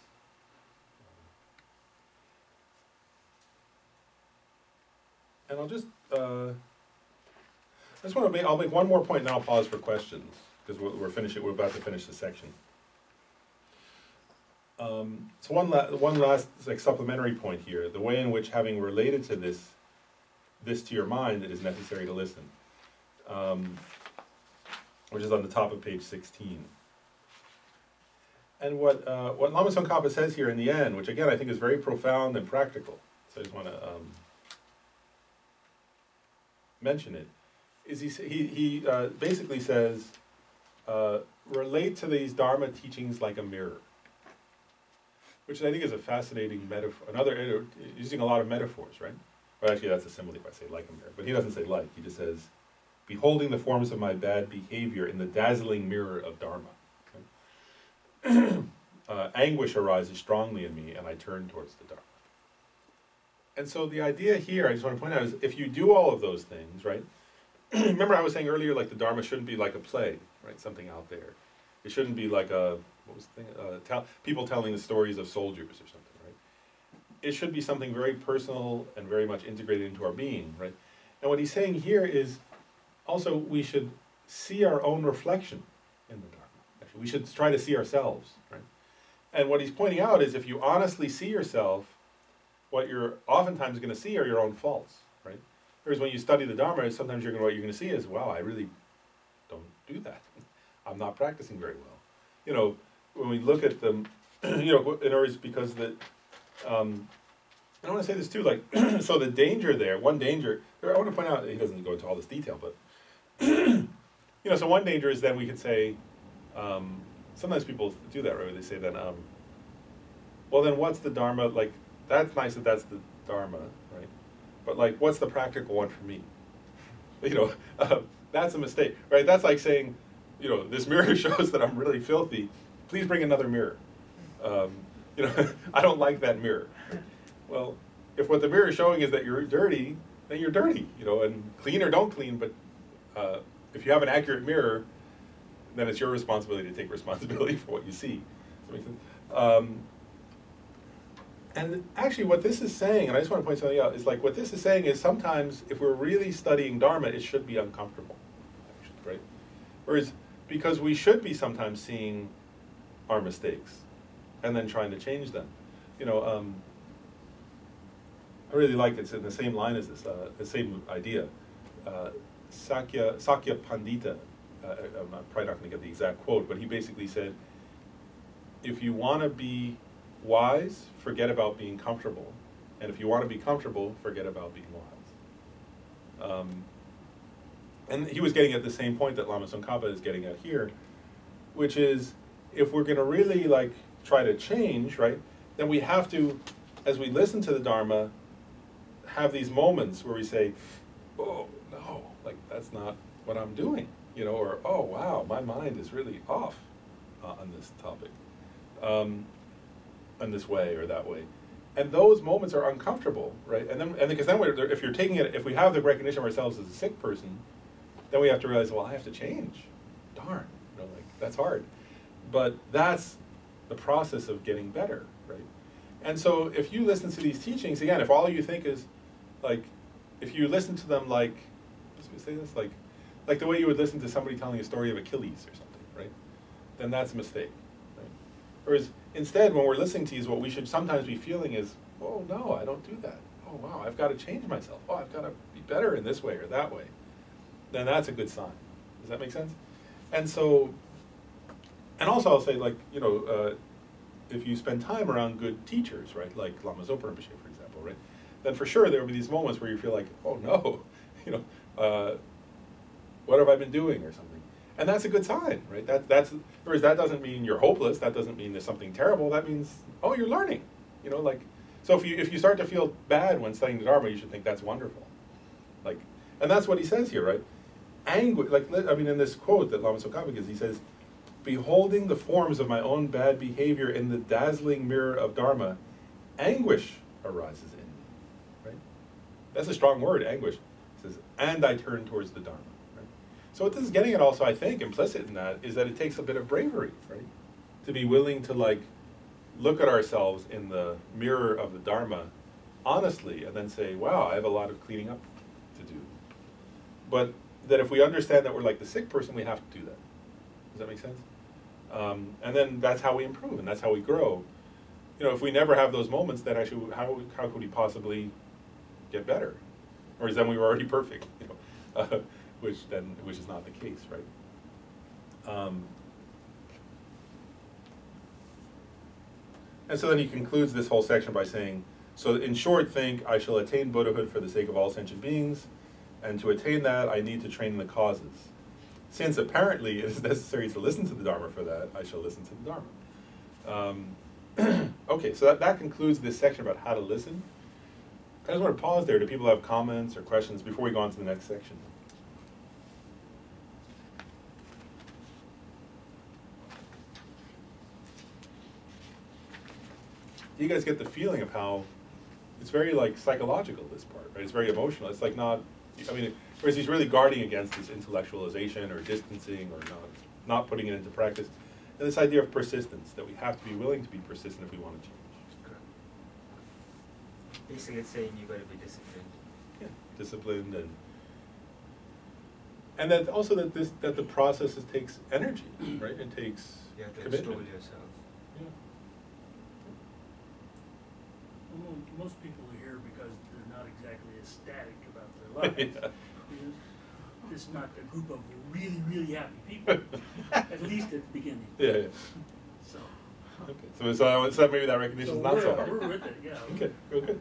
And I'll just want to I'll make one more point and then I'll pause for questions, because we're about to finish the section. So one last like supplementary point here, the way in which having related to this to your mind, it is necessary to listen, which is on the top of page 16. And what Lama Tsongkhapa says here in the end, which again I think is very profound and practical, so I just want to mention it, is he basically says, relate to these Dharma teachings like a mirror, which I think is a fascinating metaphor, using a lot of metaphors, right? Well, actually that's a simile if I say like a mirror, but he doesn't say like, he just says, beholding the forms of my bad behavior in the dazzling mirror of Dharma. Okay? Anguish arises strongly in me and I turn towards the Dharma. And so the idea here, I just want to point out, is if you do all of those things, right? Remember I was saying earlier, like the Dharma shouldn't be like a play, right? Something out there. It shouldn't be like people telling the stories of soldiers or something, right? It should be something very personal and very much integrated into our being, right? And what he's saying here is also we should see our own reflection in the Dharma. Actually, we should try to see ourselves, right? And what he's pointing out is if you honestly see yourself, what you're oftentimes going to see are your own faults, right? Whereas when you study the Dharma, sometimes what you're going to see is, wow, I really don't do that. I'm not practicing very well. You know, when we look at them, you know, in other words, because I want to say this too, like, so the danger there, I want to point out, he doesn't go into all this detail, but, you know, so one danger is then we could say, sometimes people do that, right? They say then, well then what's the Dharma, like, that's nice that that's the Dharma, right? But like, what's the practical one for me? You know, that's a mistake, right? That's like saying, you know, this mirror shows that I'm really filthy. Please bring another mirror. You know, I don't like that mirror. Well, if what the mirror is showing is that you're dirty, then you're dirty, you know, and clean or don't clean, but if you have an accurate mirror, then it's your responsibility to take responsibility for what you see. Does that make sense? And actually what this is saying, and I just want to point something out, is like what this is saying is sometimes if we're really studying Dharma, it should be uncomfortable, actually, right? Whereas, because we should be sometimes seeing our mistakes and then trying to change them. You know, I really like it's in the same line as this, the same idea. Sakya Pandita I'm probably not going to get the exact quote, but he basically said, if you want to be wise, forget about being comfortable. And if you want to be comfortable, forget about being wise. And he was getting at the same point that Lama Tsongkhapa is getting at here, which is, if we're going to really like try to change, right, then we have to, as we listen to the Dharma, have these moments where we say, oh, no, like that's not what I'm doing, you know, or, oh, wow, my mind is really off on this topic, in this way or that way. And those moments are uncomfortable, right? And because then if you're taking it, if we have the recognition of ourselves as a sick person, then we have to realize, well, I have to change. Darn, you know, like that's hard. But that's the process of getting better, right? And so if you listen to these teachings, again, if all you think is, like, if you listen to them like, let's say this, like the way you would listen to somebody telling a story of Achilles or something, right? Then that's a mistake, right? Whereas instead, when we're listening to these, what we should sometimes be feeling is, oh no, I don't do that. Oh wow, I've got to change myself. Oh, I've got to be better in this way or that way. Then that's a good sign. Does that make sense? And so, and also I'll say, like, you know, if you spend time around good teachers, right, like Lama Zopa Rinpoche, for example, right, then for sure there will be these moments where you feel like, oh no, you know, what have I been doing or something? And that's a good sign, right? Whereas that doesn't mean you're hopeless. That doesn't mean there's something terrible. That means, oh, you're learning, you know, like, so if you start to feel bad when studying the Dharma, you should think that's wonderful, like, and that's what he says here, right? Anguish, like, I mean, in this quote that Lama Tsongkhapa gives, he says, beholding the forms of my own bad behavior in the dazzling mirror of Dharma, anguish arises in me, right? That's a strong word, anguish. It says, and I turn towards the Dharma, right? So what this is getting at also, I think, implicit in that, is that it takes a bit of bravery, right? To be willing to, like, look at ourselves in the mirror of the Dharma honestly, and then say, wow, I have a lot of cleaning up to do. But that if we understand that we're like the sick person, we have to do that. Does that make sense? And then that's how we improve, and that's how we grow. You know, if we never have those moments, then actually, how could we possibly get better? Or is then we were already perfect, you know, which is not the case, right? And so then he concludes this whole section by saying, so in short, think, I shall attain Buddhahood for the sake of all sentient beings, and to attain that, I need to train in the causes. Since apparently it is necessary to listen to the Dharma for that, I shall listen to the Dharma. Okay, so that concludes this section about how to listen. I just want to pause there. Do people have comments or questions before we go on to the next section? You guys get the feeling of how it's very, like, psychological, this part, right? It's very emotional. It's like not, I mean, whereas he's really guarding against this intellectualization or distancing or not putting it into practice. And this idea of persistence, that we have to be willing to be persistent if we want to change.
Basically, it's saying you got to be disciplined.
Yeah, disciplined, and that also that the process takes energy, right? It takes
You have to
commitment.
install yourself.
Yeah.
Well, most people are here because they're not exactly ecstatic about their lives.
Yeah.
It's not a group of really, really happy people, at least at the beginning.
Yeah, yeah.
So,
Okay, so maybe that recognition is not so hard.
We're with it, yeah.
Okay, real good.
In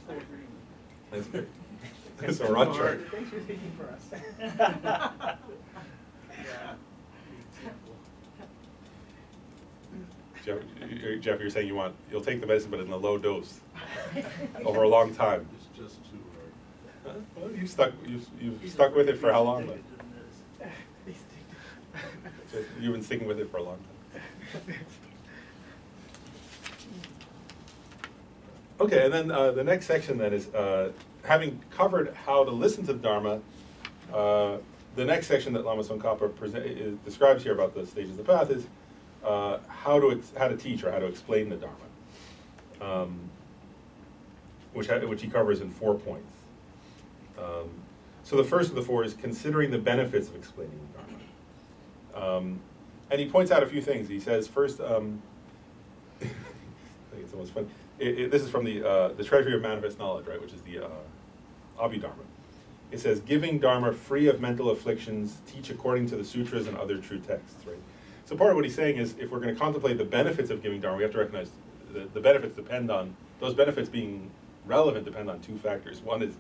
full agreement.
That's great. So we're on track.
Thanks for speaking for us.
Yeah. The example.
Jeff, you're saying you'll take the medicine, but in a low dose over a long time.
It's just too hard.
Well, you've stuck with it for how long, though? You've been sticking with it for a long time. Okay, and then the next section then is, having covered how to listen to the Dharma, the next section that Lama Tsongkhapa describes here about the stages of the path is how to teach or how to explain the Dharma, which he covers in 4 points. So the first of the 4 is considering the benefits of explaining the Dharma. And he points out a few things. He says, first, I think it's almost fun. This is from the Treasury of Manifest Knowledge, right, which is the Abhidharma. it says, giving Dharma free of mental afflictions, teach according to the sutras and other true texts, right? So part of what he's saying is, if we're going to contemplate the benefits of giving Dharma, we have to recognize the benefits depend on, those benefits being relevant depend on two factors. One is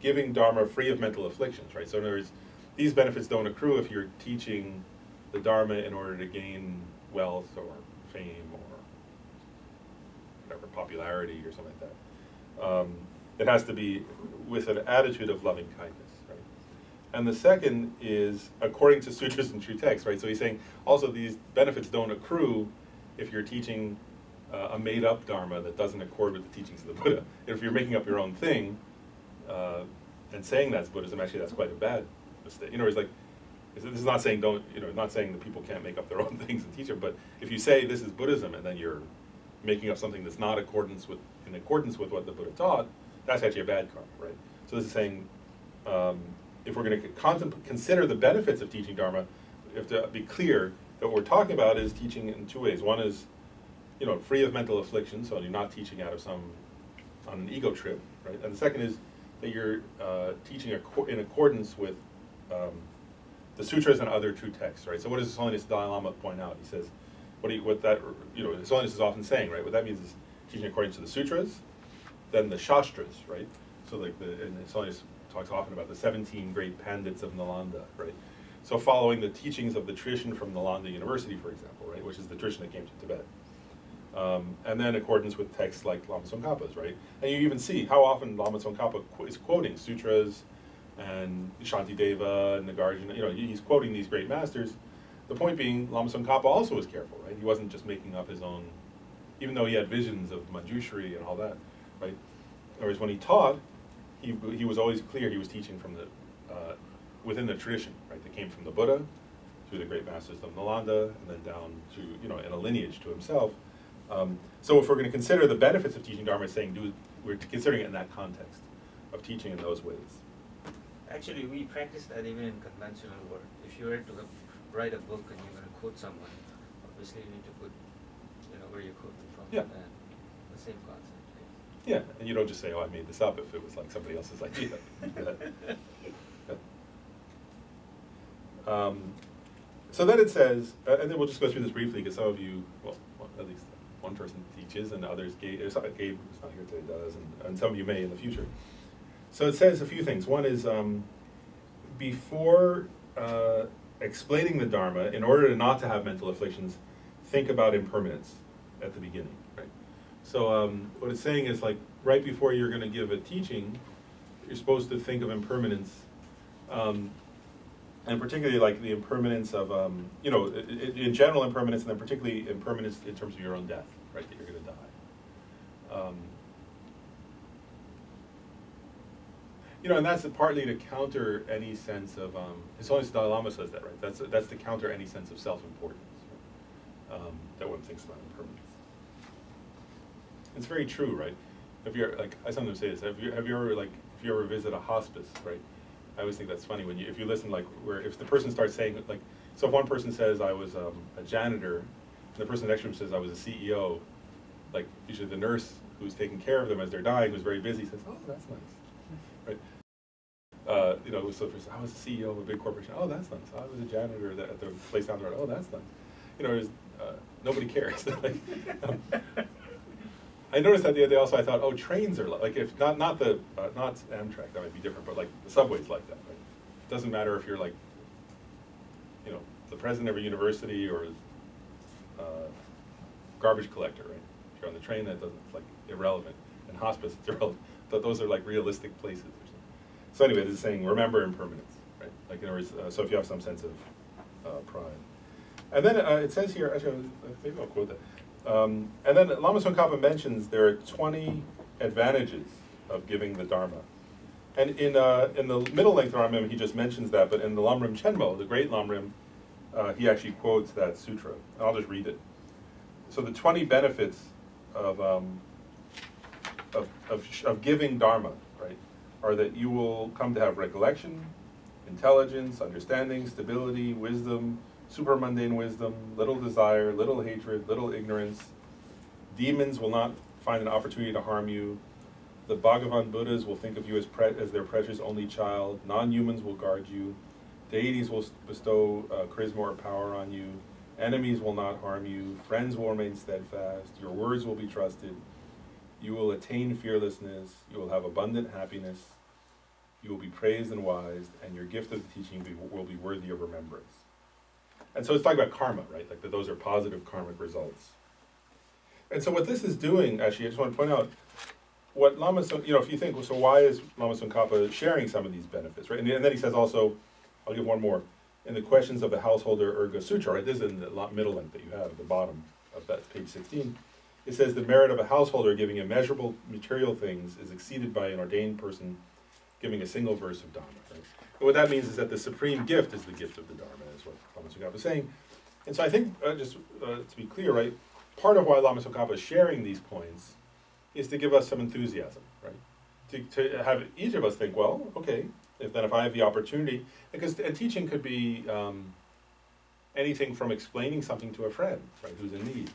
giving Dharma free of mental afflictions, right? So in other words, these benefits don't accrue if you're teaching the Dharma in order to gain wealth or fame or whatever, popularity or something like that. It has to be with an attitude of loving kindness, right? And the second is according to sutras and true texts, right? So he's saying also these benefits don't accrue if you're teaching a made-up Dharma that doesn't accord with the teachings of the Buddha. If you're making up your own thing and saying that's Buddhism, actually that's quite a bad mistake. You know, it's like, this is not saying not saying that people can't make up their own things and teach them, but if you say this is Buddhism and then you're making up something that's not in accordance with what the Buddha taught, that's actually a bad karma, right? So this is saying, if we're going to consider the benefits of teaching Dharma, we have to be clear that what we're talking about is teaching in two ways. One is, free of mental affliction, so you're not teaching out of on an ego trip, right? And the second is that you're teaching in accordance with the sutras and other true texts, right? So what does His Holiness Dalai Lama point out? He says, His Holiness is often saying, right? What that means is teaching according to the sutras, then the shastras, right? So and His Holiness talks often about the 17 great pandits of Nalanda, right? So following the teachings of the tradition from Nalanda University, for example, right? Which is the tradition that came to Tibet. And then in accordance with texts like Lama Tsongkhapa's, right? And you even see how often Lama Tsongkhapa is quoting sutras and Shantideva and Nagarjuna. He's quoting these great masters. The point being, Lama Tsongkhapa also was careful, right? He wasn't just making up his own, even though he had visions of Manjushri and all that, right? Whereas when he taught, he was always clear he was teaching from within the tradition, right? That came from the Buddha, through the great masters of Nalanda, and then down to, in a lineage to himself. So if we're going to consider the benefits of teaching Dharma, we're considering it in that context of teaching in those ways.
Actually, we practice that even in conventional work. If you were to write a book and you're going to quote someone, obviously you need to put, where you're quoting from.
Yeah.
And the same concept.
Yeah, and you don't just say, "Oh, I made this up," if it was like somebody else's idea. So then it says, and then we'll just go through this briefly because some of you, well, at least one person teaches, and others, Gabe, who's not here today, does, and some of you may in the future. So it says a few things. One is, before explaining the Dharma, in order not to have mental afflictions, think about impermanence at the beginning, right? So what it's saying is, like, right before you're going to give a teaching, you're supposed to think of impermanence, and particularly like the impermanence of, in general impermanence, and then particularly impermanence in terms of your own death, right, that you're going to die. And that's partly to counter any sense of, His Holiness Dalai Lama says that, right? That's to counter any sense of self-importance, right? That one thinks about impermanence. It's very true, right? If you're, like, I sometimes say this, if you ever visit a hospice, right? I always think that's funny when if you listen, like, if the person starts saying, like, so if one person says I was a janitor, and the person next to him says I was a CEO, like, usually the nurse who's taking care of them as they're dying, who's very busy, says, "Oh, that's nice," right? So if I was a CEO of a big corporation, "Oh, that's nice." I was a janitor at the place down the road. "Oh, that's nice." Nobody cares. I noticed that the other day also. I thought, oh, trains are like if not Amtrak, that might be different, but like the subway's like that, right? It doesn't matter if you're like, the president of a university or garbage collector, right? If you're on the train, it's like irrelevant. And hospice, it's irrelevant. Those are like realistic places. Or something. So anyway, this is saying remember impermanence, right? Like in other words, so if you have some sense of pride. And then it says here, actually, maybe I'll quote that. And then Lama Tsongkhapa mentions there are 20 advantages of giving the Dharma. And in the middle length Ramim, he just mentions that, but in the Lamrim Chenmo, the great Lamrim, he actually quotes that sutra. And I'll just read it. So the 20 benefits of giving Dharma, right, are that you will come to have recollection, intelligence, understanding, stability, wisdom, supermundane wisdom, little desire, little hatred, little ignorance. Demons will not find an opportunity to harm you. The Bhagavan Buddhas will think of you as their precious only child. Non-humans will guard you. Deities will bestow charisma or power on you. Enemies will not harm you. Friends will remain steadfast. Your words will be trusted. You will attain fearlessness. You will have abundant happiness. You will be praised and wise, and your gift of the teaching will be worthy of remembrance. And so it's talking about karma, right? Like that those are positive karmic results. And so what this is doing, actually, I just want to point out, what Lama, if you think, so why is Lama Tsongkhapa sharing some of these benefits, right? And then he says also, I'll give one more, in the questions of the Householder Urga Sutra, right? This is in the middle link that you have at the bottom of that, page 16. It says, the merit of a householder giving immeasurable material things is exceeded by an ordained person giving a single verse of Dharma, right? And what that means is that the supreme gift is the gift of the Dharma, is what Lama Tsongkhapa is saying. And so I think, to be clear, right, part of why Lama Tsongkhapa is sharing these points is to give us some enthusiasm, right? To have each of us think, well, okay, if I have the opportunity, because teaching could be anything from explaining something to a friend, right, who's in need.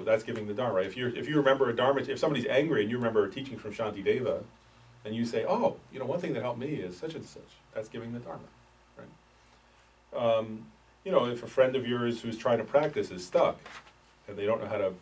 That's giving the Dharma, right? If you remember a Dharma, if somebody's angry and you remember a teaching from Shantideva, and you say, oh, one thing that helped me is such and such, that's giving the Dharma, right? If a friend of yours who's trying to practice is stuck, and they don't know how to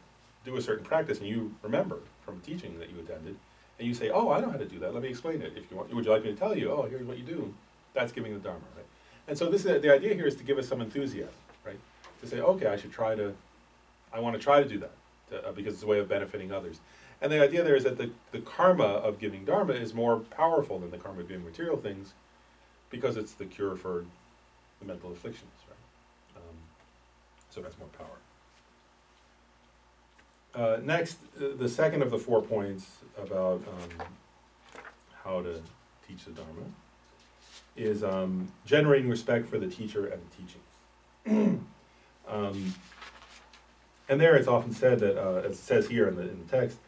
do a certain practice, and you remember from teaching that you attended, and you say, oh, I know how to do that, let me explain it. If you want, would you like me to tell you? Oh, here's what you do. That's giving the Dharma, right? And so the idea here is to give us some enthusiasm, right? To say, okay, I want to try to do that, because it's a way of benefiting others. And the idea there is that the karma of giving Dharma is more powerful than the karma of giving material things, because it's the cure for the mental afflictions, right? So that's more power. Next, the second of the 4 points about how to teach the Dharma is generating respect for the teacher and the teachings. And there it's often said that, as it says here in the text,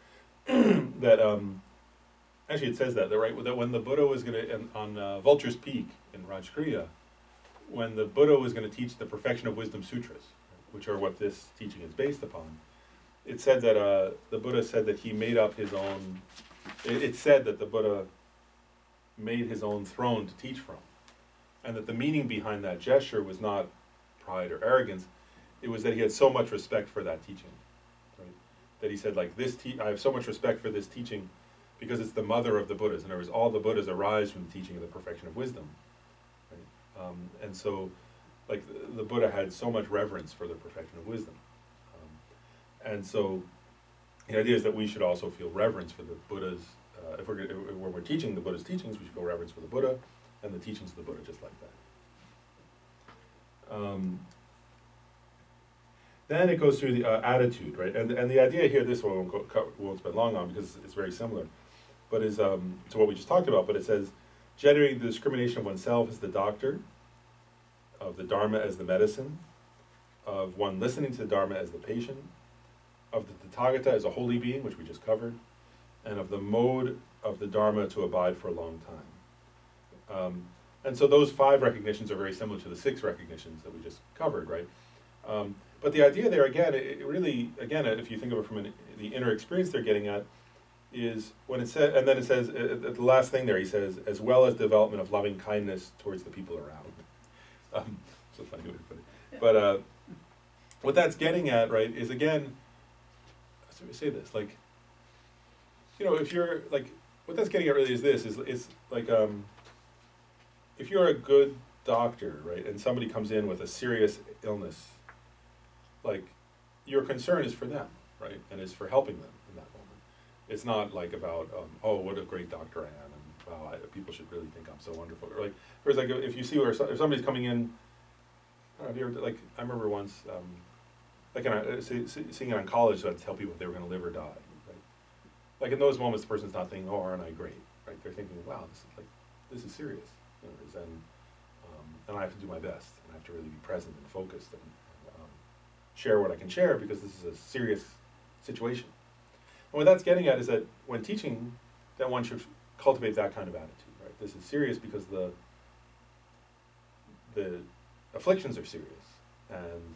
that actually it says that when the Buddha was going to, on Vulture's Peak in Rajkriya, when the Buddha was going to teach the Perfection of Wisdom Sutras, which are what this teaching is based upon, it said that the Buddha said that he made up his own, it said that the Buddha made his own throne to teach from, and that the meaning behind that gesture was not pride or arrogance, it was that he had so much respect for that teaching, right? That he said, like, I have so much respect for this teaching because it's the mother of the Buddhas. In other words, all the Buddhas arise from the teaching of the perfection of wisdom, right? And so, like, the Buddha had so much reverence for the perfection of wisdom. And so the idea is that we should also feel reverence for the Buddha's, when we're teaching the Buddha's teachings, we should feel reverence for the Buddha and the teachings of the Buddha just like that. Then it goes through the attitude, right? And the idea here, this one won't spend long on because it's very similar, but is to what we just talked about, but it says, generating the discrimination of oneself as the doctor, of the Dharma as the medicine, of one listening to the Dharma as the patient, of the Tathagata as a holy being, which we just covered, and of the mode of the Dharma to abide for a long time. And so those 5 recognitions are very similar to the 6 recognitions that we just covered, right? But the idea there, again, it really, again, if you think of it from the inner experience they're getting at, is when it says, and then it says, at the last thing there, he says, as well as development of loving kindness towards the people around. It's a funny way to put it. But what that's getting at, right, is again, so we say this, like, if you're, like, what that's getting at really is this, is like, if you're a good doctor, right, and somebody comes in with a serious illness, like, your concern is for them, right, and is for helping them in that moment. It's not like about, oh, what a great doctor I am, and wow, people should really think I'm so wonderful. Or like, whereas like if you see where if somebody's coming in, I don't know, if you ever, like, I remember once, like seeing it on college, so I'd tell people if they were going to live or die, right? Like in those moments, the person's not thinking, oh, aren't I great, right? They're thinking, wow, this is serious, and I have to do my best, and I have to really be present and focused and share what I can share because this is a serious situation. And what that's getting at is that when teaching, that one should cultivate that kind of attitude, right? This is serious because the afflictions are serious, and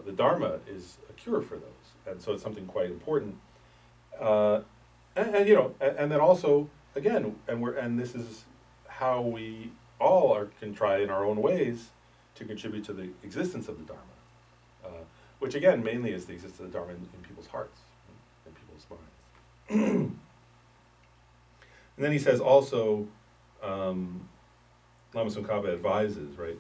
the Dharma is a cure for those, and so it's something quite important. And And you know, and then also again, and this is how we all can try in our own ways to contribute to the existence of the Dharma, which again mainly is the existence of the Dharma in people's hearts, in people's minds. And then he says also, Lama Tsongkhapa advises, right?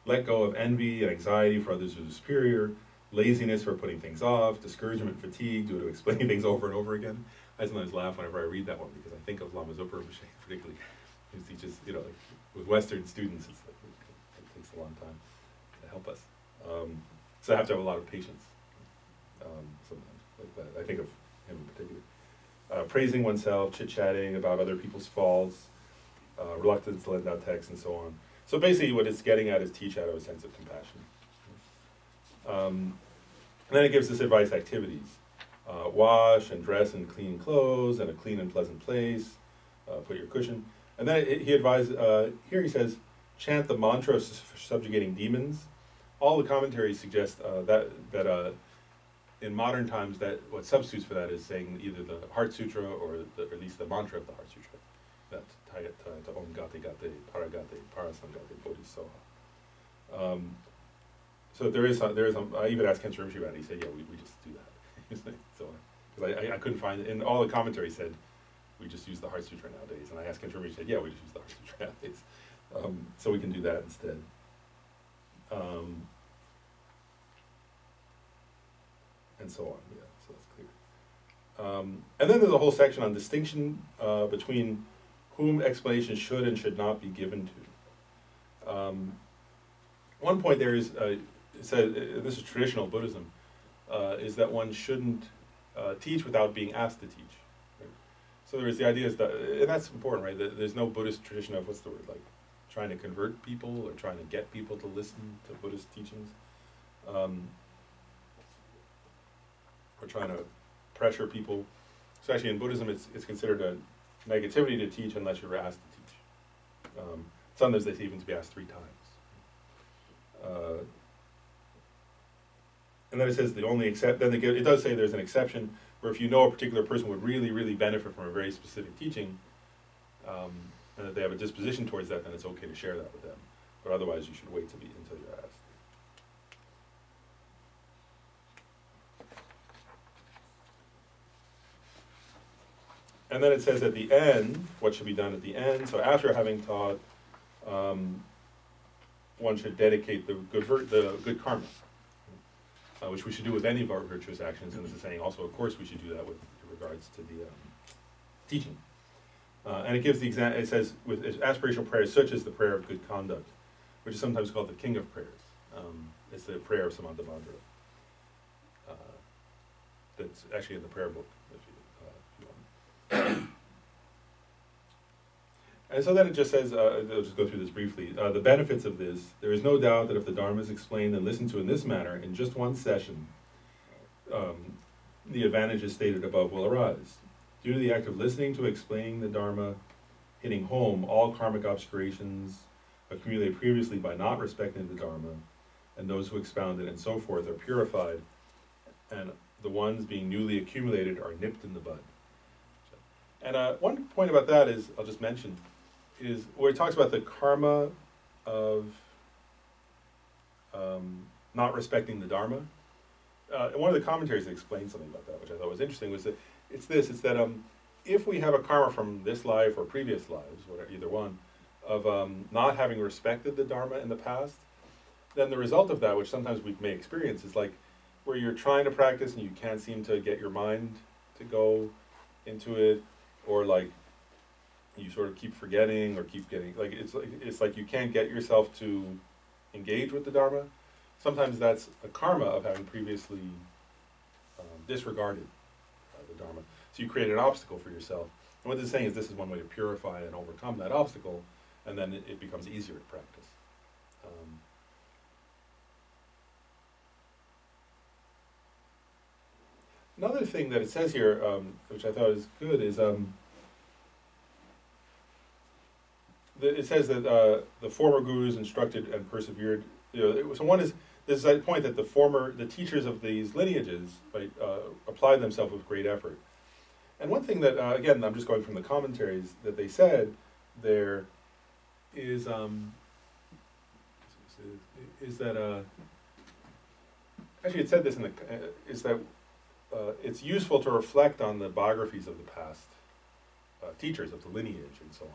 Let go of envy and anxiety for others who are superior, laziness for putting things off, discouragement, fatigue due to explaining things over and over again. I sometimes laugh whenever I read that one because I think of Lama Zopa Rinpoche particularly. He teaches, you know, like with Western students, it's like, it takes a long time to help us. So I have to have a lot of patience sometimes like that. I think of him in particular. Praising oneself, chit-chatting about other people's faults, reluctance to lend out texts, and so on. So basically what it's getting at is teach out of a sense of compassion. And then it gives us advice activities. Wash and dress in clean clothes and a clean and pleasant place. Put your cushion. And then he advised, here he says, chant the mantra for subjugating demons. All the commentaries suggest that in modern times, that what substitutes for that is saying either the Heart Sutra or at least the mantra of the Heart Sutra. That Tayat to Om Gate Gate, Paragate, Parasangate, Bodhisattva. So there is I even asked Kensho Rinpoche about it. He said, yeah, we just do that. So, because I couldn't find it. And all the commentaries said, we just use the Heart Sutra nowadays. And I asked Kensho Rinpoche, he said, yeah, we just use the Heart Sutra nowadays. So we can do that instead. And so on, yeah, so that's clear. And then there's a whole section on distinction between whom explanation should and should not be given to. One point there is, it says, this is traditional Buddhism, is that one shouldn't teach without being asked to teach. Right? So there is the idea is that, and that's important, right? There's no Buddhist tradition of, what's the word, like trying to convert people or trying to get people to listen to Buddhist teachings. Or trying to pressure people. So actually in Buddhism it's considered a negativity to teach unless you're asked to teach. Sometimes they say even to be asked 3 times. And then it says the only it does say there's an exception where if you know a particular person would really, really benefit from a very specific teaching, and that they have a disposition towards that, then it's okay to share that with them. But otherwise you should wait until you're asked. And then it says at the end, what should be done at the end. So after having taught, one should dedicate the good karma, which we should do with any of our virtuous actions. And this is saying also, of course, we should do that with regards to the teaching. And it gives the example. It says with aspirational prayers such as the prayer of good conduct, which is sometimes called the king of prayers. It's the prayer of Samantabhadra. That's actually in the prayer book. And so then it just says, I'll just go through this briefly, the benefits of this. There is no doubt that if the Dharma is explained and listened to in this manner, in just one session, the advantages stated above will arise. Due to the act of listening to explaining the Dharma, hitting home, all karmic obscurations accumulated previously by not respecting the Dharma, and those who expound it and so forth are purified, and the ones being newly accumulated are nipped in the bud. And one point about that is, I'll just mention, is where it talks about the karma of not respecting the Dharma. And one of the commentaries that explained something about that, which I thought was interesting, was that it's that if we have a karma from this life or previous lives, whatever, either one, of not having respected the Dharma in the past, then the result of that, which sometimes we may experience, is like where you're trying to practice and you can't seem to get your mind to go into it, or like you sort of keep forgetting or keep getting, like it's like you can't get yourself to engage with the Dharma. Sometimes that's a karma of having previously disregarded the Dharma. So you create an obstacle for yourself. And what this is saying is this is one way to purify and overcome that obstacle, and then it becomes easier to practice. Another thing that it says here, which I thought is good, is it says that the former gurus instructed and persevered. So one is there's that point that the teachers of these lineages, right, applied themselves with great effort. And one thing that, again, I'm just going from the commentaries, that they said there is that, actually it said this in the, is that it's useful to reflect on the biographies of the past teachers of the lineage and so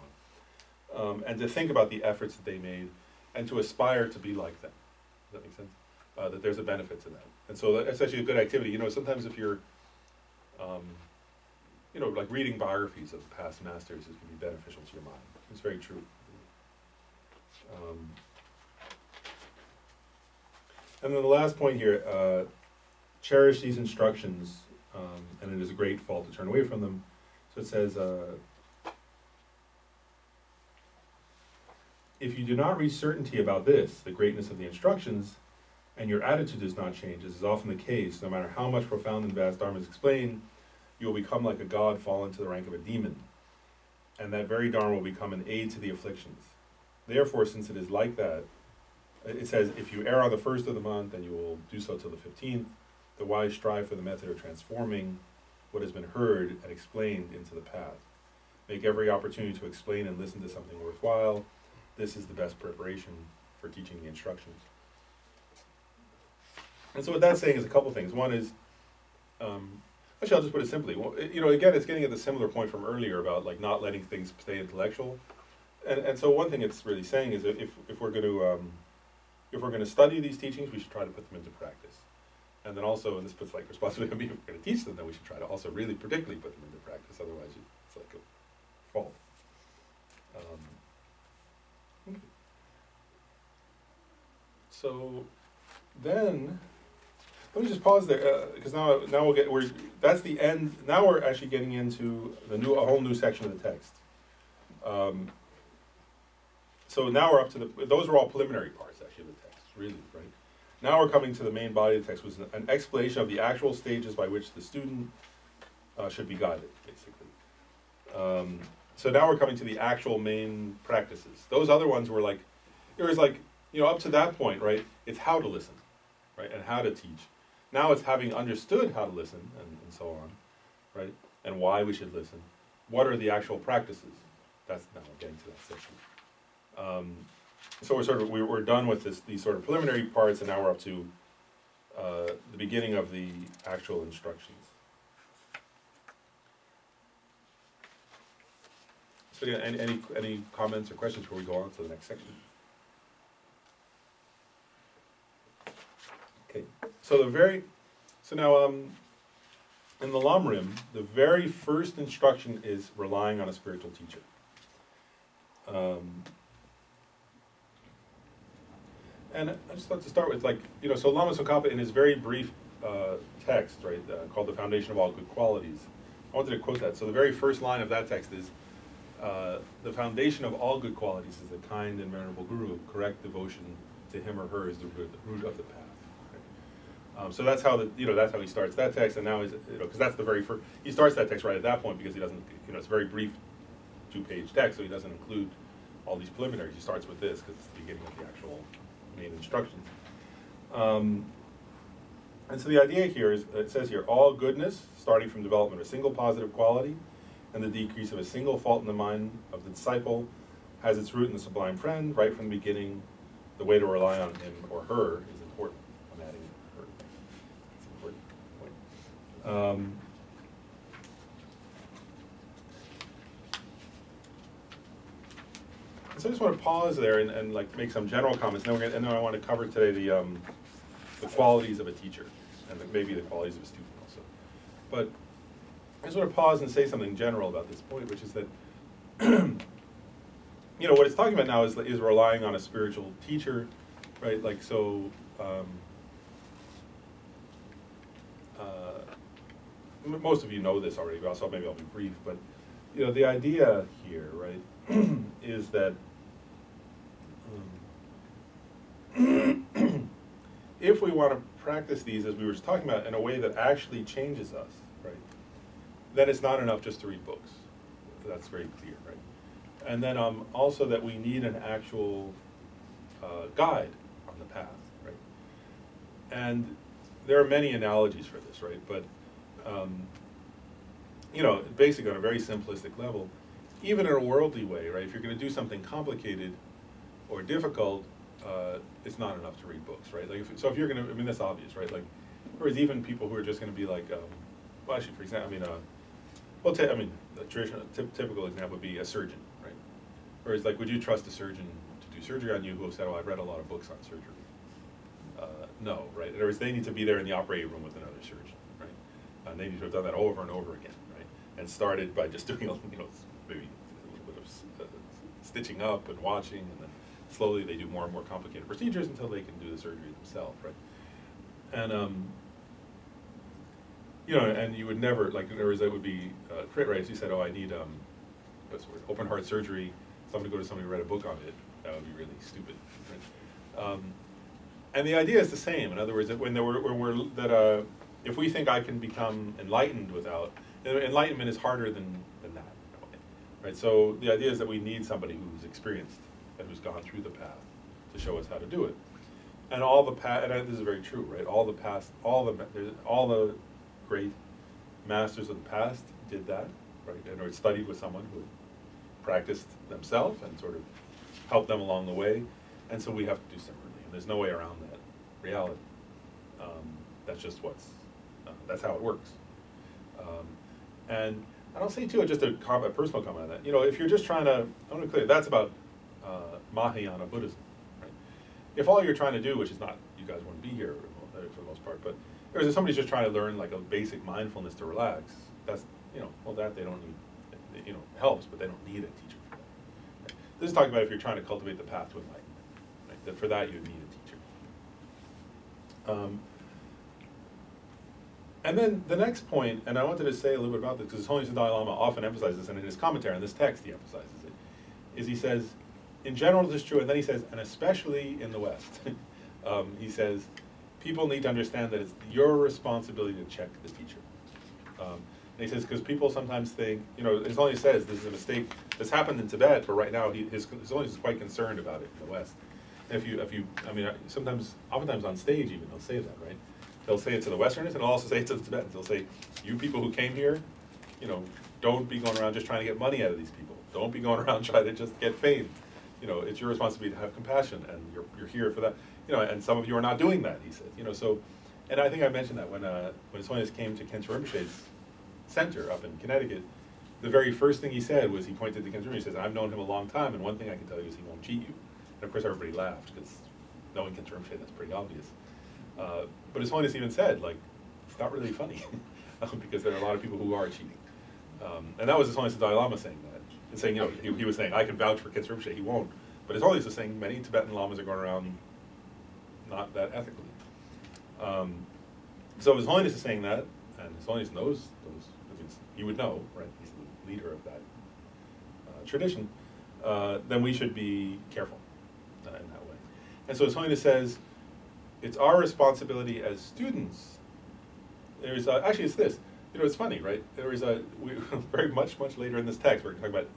on. And to think about the efforts that they made and to aspire to be like them. Does that make sense? That there's a benefit to that. And so that's actually a good activity. You know, sometimes if you're, you know, like reading biographies of past masters is going to be beneficial to your mind. It's very true. And then the last point here, cherish these instructions, and it is a great fault to turn away from them. So it says, if you do not reach certainty about this, the greatness of the instructions, and your attitude does not change, as is often the case, no matter how much profound and vast Dharma is explained, you will become like a god fallen to the rank of a demon, and that very Dharma will become an aid to the afflictions. Therefore, since it is like that, it says, if you err on the 1st of the month, then you will do so till the 15th. The wise strive for the method of transforming what has been heard and explained into the path. Make every opportunity to explain and listen to something worthwhile. This is the best preparation for teaching the instructions. And so what that's saying is a couple things. One is, actually I'll just put it simply. Well, you know, again, it's getting at the similar point from earlier about like not letting things stay intellectual. And so one thing it's really saying is that if we're going to study these teachings, we should try to put them into practice. And then also, and this puts like responsibility on me, if we're going to teach them, then we should try to also really particularly put them into practice. Otherwise, it's like a fault. Okay. So then, let me just pause there because now that's the end. Now we're actually getting into a whole new section of the text. So now we're up to those are all preliminary parts actually of the text, really, right? Now we're coming to the main body of the text, which is an explanation of the actual stages by which the student should be guided, basically. So now we're coming to the actual main practices. Those other ones were like, there was like, you know, up to that point, right, it's how to listen, right, and how to teach. Now it's having understood how to listen and so on, right, and why we should listen. What are the actual practices? That's now we're getting to that section. So we're done with these sort of preliminary parts, and now we're up to the beginning of the actual instructions. So yeah, any comments or questions before we go on to the next section? Okay. So now in the Lamrim, the very first instruction is relying on a spiritual teacher. And I just thought to start with, like, you know, so Lama Tsongkhapa in his very brief text, right, called The Foundation of All Good Qualities, I wanted to quote that. So the very first line of that text is, the foundation of all good qualities is the kind and venerable Guru. Correct devotion to him or her is the root of the path. Right? So that's how that's how he starts that text, and now he's, you know, because that's the very first, he starts that text right at that point because he doesn't, you know, it's a very brief 2-page text, so he doesn't include all these preliminaries. He starts with this because it's the beginning of the actual main instructions. And so the idea here is, it says here, all goodness, starting from development of a single positive quality and the decrease of a single fault in the mind of the disciple, has its root in the sublime friend. Right from the beginning, the way to rely on him or her is important. I'm adding her. It's an important point. So I just want to pause there and like make some general comments, and then I want to cover today the qualities of a teacher, and maybe the qualities of a student also. But I just want to pause and say something general about this point, which is that you know, what it's talking about now is relying on a spiritual teacher, right? Like, so most of you know this already, but also maybe I'll be brief. But you know, the idea here, right, is that if we want to practice these, as we were just talking about, in a way that actually changes us, right, then it's not enough just to read books. That's very clear, right? And then also that we need an actual guide on the path, right? And there are many analogies for this, right? But, you know, basically on a very simplistic level, even in a worldly way, right? If you're going to do something complicated or difficult, it's not enough to read books, right? Like, so if you're going to, I mean, that's obvious, right? Like, whereas even people who are just going to be like, well, actually, for example, I mean, well, I mean, a traditional, typical example would be a surgeon, right? Whereas, like, would you trust a surgeon to do surgery on you who said, "Oh, I've read a lot of books on surgery"? No, right? In other words, they need to be there in the operating room with another surgeon, right? And they need to have done that over and over again, right? And started by just doing, you know, maybe a little bit of stitching up and watching, and then slowly they do more and more complicated procedures until they can do the surgery themselves, right? And you know, and you would never, like, in other words, that would be right? If you said, "Oh, I need what's the word, open heart surgery," somebody go to somebody who read a book on it, that would be really stupid, right? And the idea is the same. In other words, that if we think I can become enlightened without, enlightenment is harder than that, right? So the idea is that we need somebody who's experienced and who's gone through the path to show us how to do it. And all the past, and this is very true, right? All the great masters of the past did that, right? And or studied with someone who practiced themselves and sort of helped them along the way. And so we have to do similarly. And there's no way around that reality. That's just that's how it works. And I'll say too, just a personal comment on that. You know, if you're just trying to, I want to be clear, that's about Mahayana Buddhism, right? If all you're trying to do, which is not, you guys wouldn't be here for the most part, but if somebody's just trying to learn like a basic mindfulness to relax, that's, you know, well, that they don't need, you know, helps, but they don't need a teacher for that. Right? This is talking about if you're trying to cultivate the path to enlightenment. That for that you need a teacher. And then the next point, and I wanted to say a little bit about this because His Holiness the Dalai Lama often emphasizes this, and in his commentary on this text he emphasizes it, is he says, in general this is true, and then he says, and especially in the West, he says, people need to understand that it's your responsibility to check the teacher. And he says, because people sometimes think, you know, His Holiness says this is a mistake, this happened in Tibet, but right now His Holiness is quite concerned about it in the West. If you, I mean, oftentimes on stage even, they'll say that, right? They'll say it to the Westerners, and they'll also say it to the Tibetans. They'll say, you people who came here, you know, don't be going around just trying to get money out of these people. Don't be going around trying to just get fame. You know, it's your responsibility to have compassion, and you're here for that. You know, and some of you are not doing that, he says. You know, so, and I think I mentioned that when His Holiness came to Khenchen Rinpoche's center up in Connecticut, the very first thing he said was he pointed to Khenchen Rinpoche. He says, I've known him a long time, and one thing I can tell you is he won't cheat you. And of course everybody laughed, because knowing Khenchen Rinpoche, that's pretty obvious. But His Holiness even said, like, it's not really funny, because there are a lot of people who are cheating. And that was His Holiness the Dalai Lama saying that. And saying, you know, he was saying, I can vouch for Khenchen Rinpoche, he won't. But His Holiness is saying many Tibetan lamas are going around not that ethically. So His Holiness is saying that, and His Holiness knows those, he would know, right? He's the leader of that tradition. Then we should be careful in that way. And so His Holiness says, it's our responsibility as students. There's actually it's this. You know, it's funny, right? There is very much later in this text we're talking about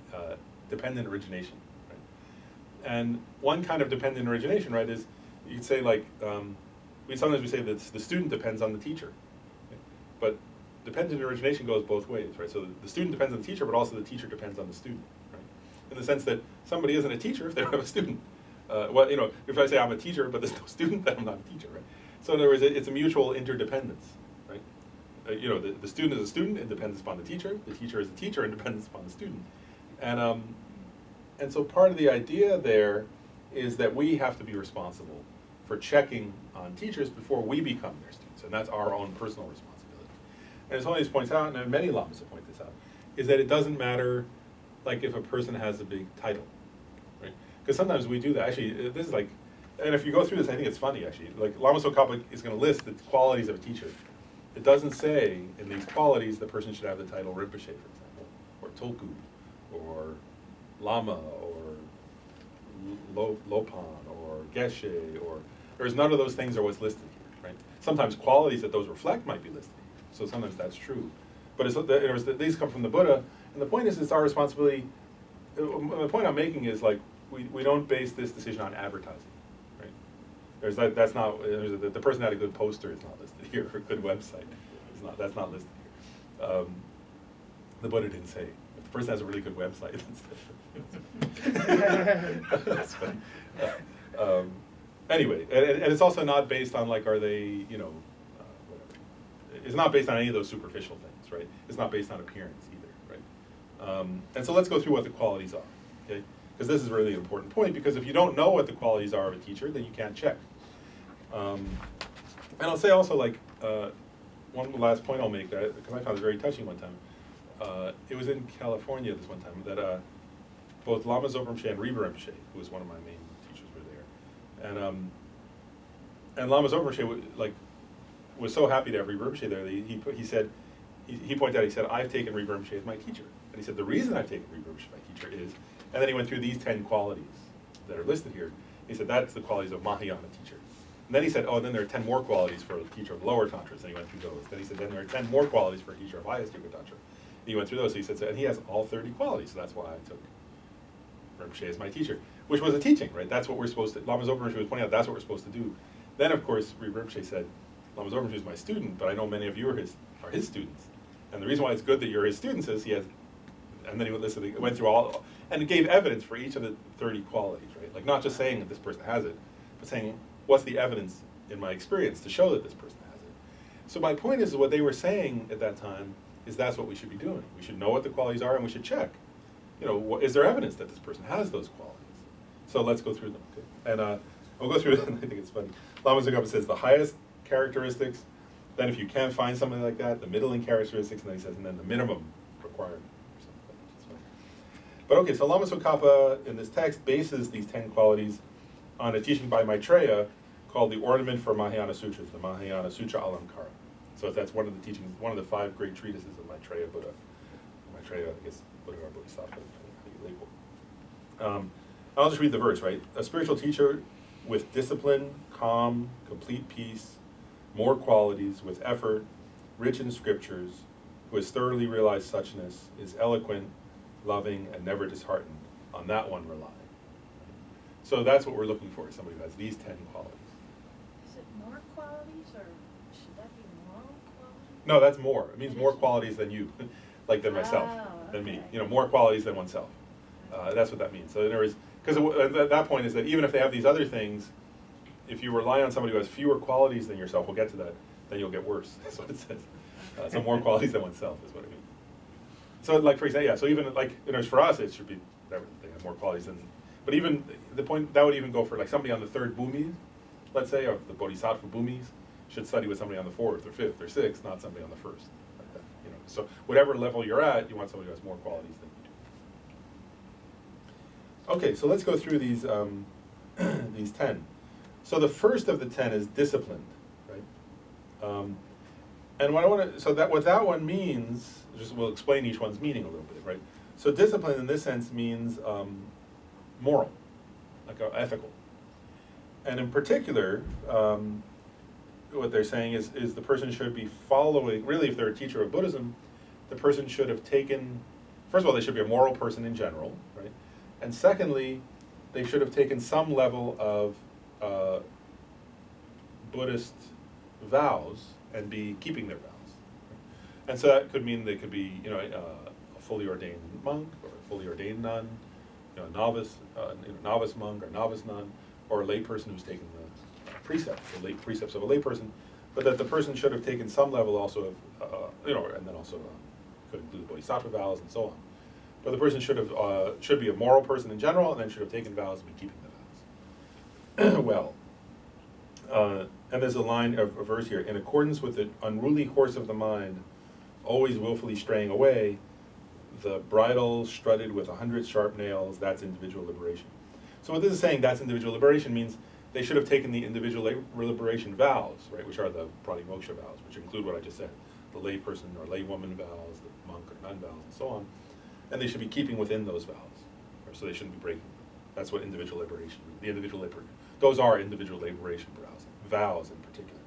dependent origination, right? And one kind of dependent origination, right, is you could say like sometimes we say that the student depends on the teacher, right? But dependent origination goes both ways, right? So the student depends on the teacher, but also the teacher depends on the student, right? In the sense that somebody isn't a teacher if they don't have a student. Well, you know, if I say I'm a teacher, but there's no student, then I'm not a teacher, right? So in other words, it's a mutual interdependence, right? You know, the student is a student and depends upon the teacher is a teacher and depends upon the student. And so part of the idea there is that we have to be responsible for checking on teachers before we become their students, and that's our own personal responsibility. And as Holiness points out, and many lamas have pointed this out, is that it doesn't matter, like, if a person has a big title, right? Because sometimes we do that. Actually, this is like, and if you go through this, I think it's funny, actually. Like, Lama Tsongkhapa is going to list the qualities of a teacher. It doesn't say in these qualities the person should have the title Rinpoche, for example, or Tulku, or Lama, or Lopan, or Geshe, or there's none of those things are what's listed here, right? Sometimes qualities that those reflect might be listed, so sometimes that's true. But these come from the Buddha, and the point is it's our responsibility. The point I'm making is, like, we don't base this decision on advertising, right? That's not, the person had a good poster is not listed here, or a good website. That's not listed here. The Buddha didn't say. If the person has a really good website, that's funny. Anyway, and it's also not based on like, are they, whatever. It's not based on any of those superficial things, right? It's not based on appearance either, right? And so let's go through what the qualities are, okay? Because this is a really important point, because if you don't know what the qualities are of a teacher, then you can't check. And I'll say also, like, one last point I'll make, that because I found it very touching one time. It was in California this one time that both Lama Zopa and Rinpa Rinpoche, who was one of my main teachers, were there, and Lama Zopa was so happy to have Rinpa Rinpoche there. He said, he pointed out, he said, I've taken Rinpa Rinpoche as my teacher, and he said the reason I've taken Rinpa Rinpoche as my teacher is, and then he went through these 10 qualities that are listed here. He said that's the qualities of Mahayana teacher. And then he said, oh, then there are 10 more qualities for a teacher of lower tantras, and he went through those. Then he said, then there are 10 more qualities for a teacher of highest yoga tantra. And he went through those, so he said, and he has all 30 qualities, so that's why I took Rinpoche as my teacher, which was a teaching, right? That's what we're supposed to, Lama Zopa Rinpoche was pointing out, that's what we're supposed to do. Then, of course, Rinpa Rinpoche said, Lama Zopa Rinpoche is my student, but I know many of you are his students. And the reason why it's good that you're his students is he has, and then he went through all, and it gave evidence for each of the 30 qualities, right? Like not just saying that this person has it, but saying, what's the evidence in my experience to show that this person has it? So my point is, what they were saying at that time is that's what we should be doing. We should know what the qualities are, and we should check. Is there evidence that this person has those qualities? So let's go through them, okay? And I'll go through them. I think it's funny. Lama Tsongkhapa says the highest characteristics, then if you can't find something like that, the middling characteristics, and then he says, and then the minimum requirement. Or something like that. But okay, so Lama Tsongkhapa in this text bases these 10 qualities on a teaching by Maitreya called the Ornament for Mahayana Sutras, the Mahayana Sutra Alamkara. So that's one of the teachings, one of the 5 great treatises of Maitreya Buddha. Maitreya, I guess, Buddha or Bodhisattva, how you label. I'll just read the verse, right? A spiritual teacher with discipline, calm, complete peace, more qualities, with effort, rich in scriptures, who has thoroughly realized suchness, is eloquent, loving, and never disheartened. On that one rely. So that's what we're looking for, somebody who has these 10 qualities.
Is it more qualities, or should that be moral qualities?
No, that's more. It means more qualities than you, like than myself, than me. More qualities than oneself. That's what that means. So in other words, because at that point is that even if they have these other things, if you rely on somebody who has fewer qualities than yourself, we'll get to that, then you'll get worse. That's what it says. So more qualities than oneself is what I mean. So like, for example, yeah, so even like, for us, it should be, they have more qualities than, but even, the point, that would even go for like somebody on the 3rd bhumi, let's say, of the bodhisattva bhumis, should study with somebody on the 4th or 5th or 6th, not somebody on the 1st. Like that, So whatever level you're at, you want somebody who has more qualities than you do. Okay, so let's go through these, these 10. So the first of the 10 is disciplined, right? And what I want to, so that what that one means, just we'll explain each one's meaning a little bit, right? So discipline in this sense means moral, like ethical. And in particular, what they're saying is the person should be following, really if they're a teacher of Buddhism, the person should have taken, first of all, they should be a moral person in general, right? And secondly, they should have taken some level of Buddhist vows and be keeping their vows. And so that could mean they could be, a fully ordained monk or a fully ordained nun, a novice, novice monk or novice nun, or a lay person who's taken the precepts, the lay precepts of a lay person, but that the person should have taken some level also of, and then also could include bodhisattva vows and so on. But the person should be a moral person in general, and then should have taken vows and be keeping the vows. Well, and there's a line of a verse here: in accordance with the unruly horse of the mind, always willfully straying away, the bridle strutted with 100 sharp nails, that's individual liberation. So what this is saying, that's individual liberation, means they should have taken the individual liberation vows, right, which are the pratimoksha vows, which include what I just said, the lay person or lay woman vows, the monk or nun vows, and so on. And they should be keeping within those vows, or so they shouldn't be breaking them. That's what individual liberation means. The individual those are individual liberation vows in particular.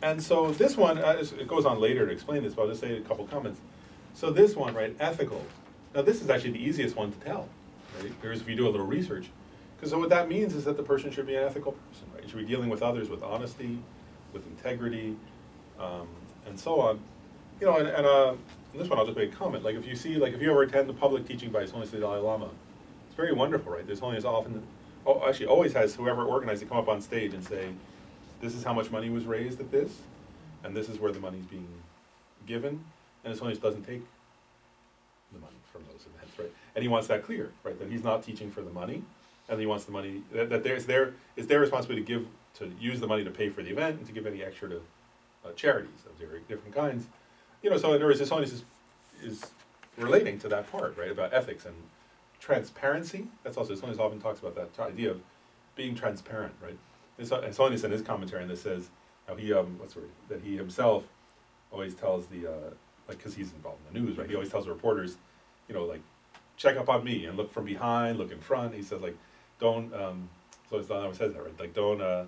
And so this one, it goes on later to explain this, but I'll just say a couple comments. So this one, right, ethical. Now this is actually the easiest one to tell, right? Because if you do a little research, Because what that means is that the person should be an ethical person, right? You should be dealing with others with honesty, with integrity, and so on. You know, and this one I'll just make a comment. Like if you see, like if you ever attend the public teaching by His Holiness the Dalai Lama, it's very wonderful, right? His Holiness often, actually always has whoever organized it come up on stage and say, this is how much money was raised at this, and this is where the money's being given, and His Holiness doesn't take the money from those events, right? And he wants that clear, right? That he's not teaching for the money, and he wants the money, that it's their responsibility to use the money to pay for the event and to give any extra to charities of very different kinds. You know, so in other words, His Holiness is relating to that part, right, about ethics and transparency. That's also, His Holiness often talks about that idea of being transparent, right? His Holiness in his commentary on this says how he, that he himself always tells the, like, because he's involved in the news, right, he always tells the reporters, you know, like, check up on me and look from behind, look in front. He says, like, don't, so his Dalai Lama says that, right, like, don't,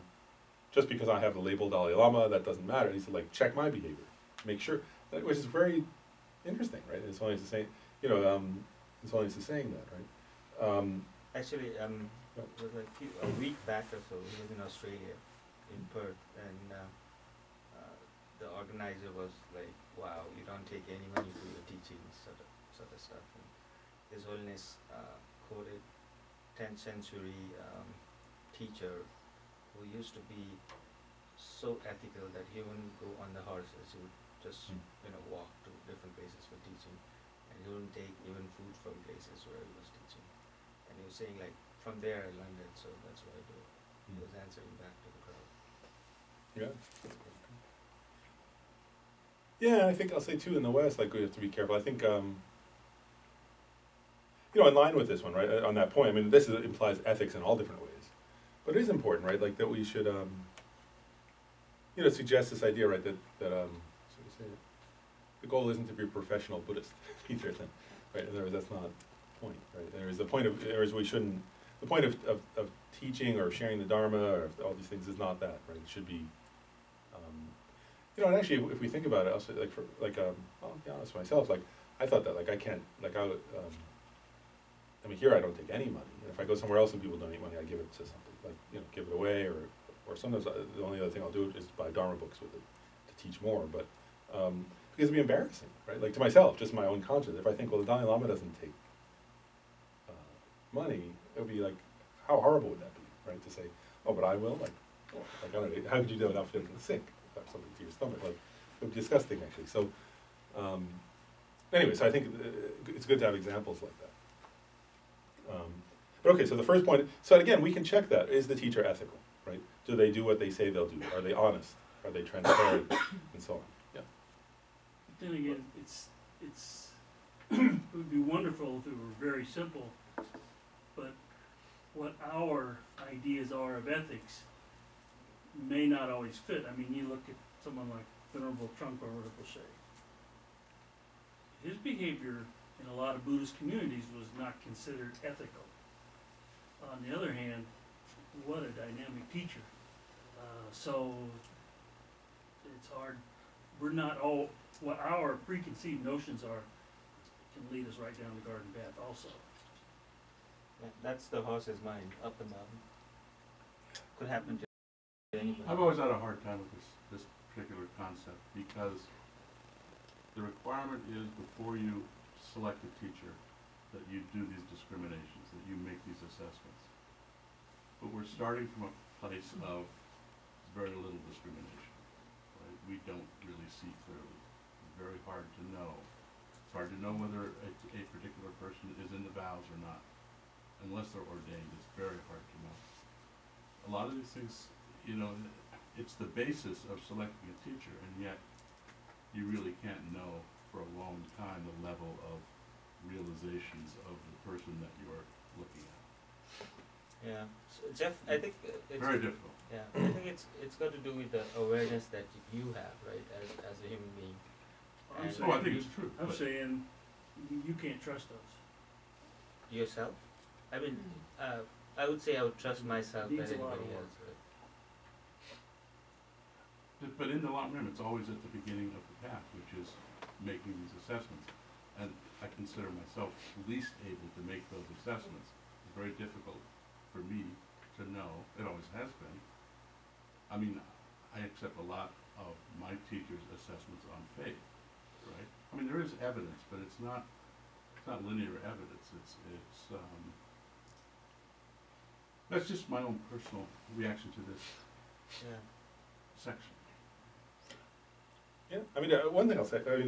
just because I have the label Dalai Lama, that doesn't matter. He said, like, check my behavior, make sure, which is very interesting, right? His Holiness is saying, you know, His Holiness is saying that, right?
Actually, it was like a week back or so, he was in Australia, in Perth, and the organizer was like, wow, you don't take any money for your teaching, sort of stuff. And His Holiness quoted 10th century teacher who used to be so ethical that he wouldn't go on the horses, he would just walk to different places for teaching, and he wouldn't take even food from places where he was teaching. And he was saying, like, from there I learned it, so that's what I do. He was answering back to the crowd.
Yeah. Yeah, I think I'll say too in the West, like, we have to be careful. I think, you know, in line with this one, right, on that point, I mean, this implies ethics in all different ways. But it is important, right, like, that we should, you know, suggest this idea, right, that the goal isn't to be a professional Buddhist either, right? In other words, that's not the point, right? There is the point of, we shouldn't, the point of teaching or sharing the Dharma or all these things is not that, right? It should be, you know, and actually, if we think about it, I'll say, like, I'll be honest with myself, like, I thought that, like, I can't, like, I mean, here I don't take any money. And if I go somewhere else and people donate money, I give it to something, like, you know, give it away, or sometimes the only other thing I'll do is buy Dharma books with it to teach more, but, because it'd be embarrassing, right? Like, to myself, just my own conscience. If I think, well, the Dalai Lama doesn't take money, it would be like, how horrible would that be, right? To say, oh, but I will? Like, I don't know, how could you do it without feeling sick? Or something to your stomach? Like, it would be disgusting, actually. So, anyway, so I think it's good to have examples like that. But okay, so the first point, so again, we can check that. Is the teacher ethical, right? Do they do what they say they'll do? Are they honest? Are they transparent? And so on. Yeah.
But then again, it's it would be wonderful if it were very simple, but what our ideas are of ethics may not always fit. I mean, you look at someone like Venerable Trungpa Rinpoche. His behavior in a lot of Buddhist communities was not considered ethical. On the other hand, what a dynamic teacher. So it's hard. We're not all, what our preconceived notions are can lead us right down the garden path also.
Yeah, that's the horse's mind, up and down. Could happen to anybody.
I've always had a hard time with this particular concept because the requirement is before you select a teacher that you do these discriminations, that you make these assessments. But we're starting from a place of very little discrimination, right? We don't really see clearly. It's very hard to know. It's hard to know whether a particular person is in the vows or not. Unless they're ordained, it's very hard to know. A lot of these things, you know, it's the basis of selecting a teacher, and yet you really can't know for a long time the level of realizations of the person that you're looking at.
Yeah, so Jeff, I think it's
Very difficult.
Yeah, I think it's got to do with the awareness that you have, right, as a human being.
I'm
And
saying,
I think it's true.
I'm
but
saying you can't trust us.
yourself. I mean, I would say I would trust myself than
Needs a lot of
anybody
work.
else. Right?
But in the long run, it's always at the beginning of the path, which is making these assessments. And I consider myself least able to make those assessments. It's very difficult for me to know, it always has been. I mean, I accept a lot of my teachers' assessments on faith, right? I mean, there is evidence, but it's not linear evidence. It's that's just my own personal reaction to this
Yeah.
section.
Yeah, I mean, one thing I'll say, I mean,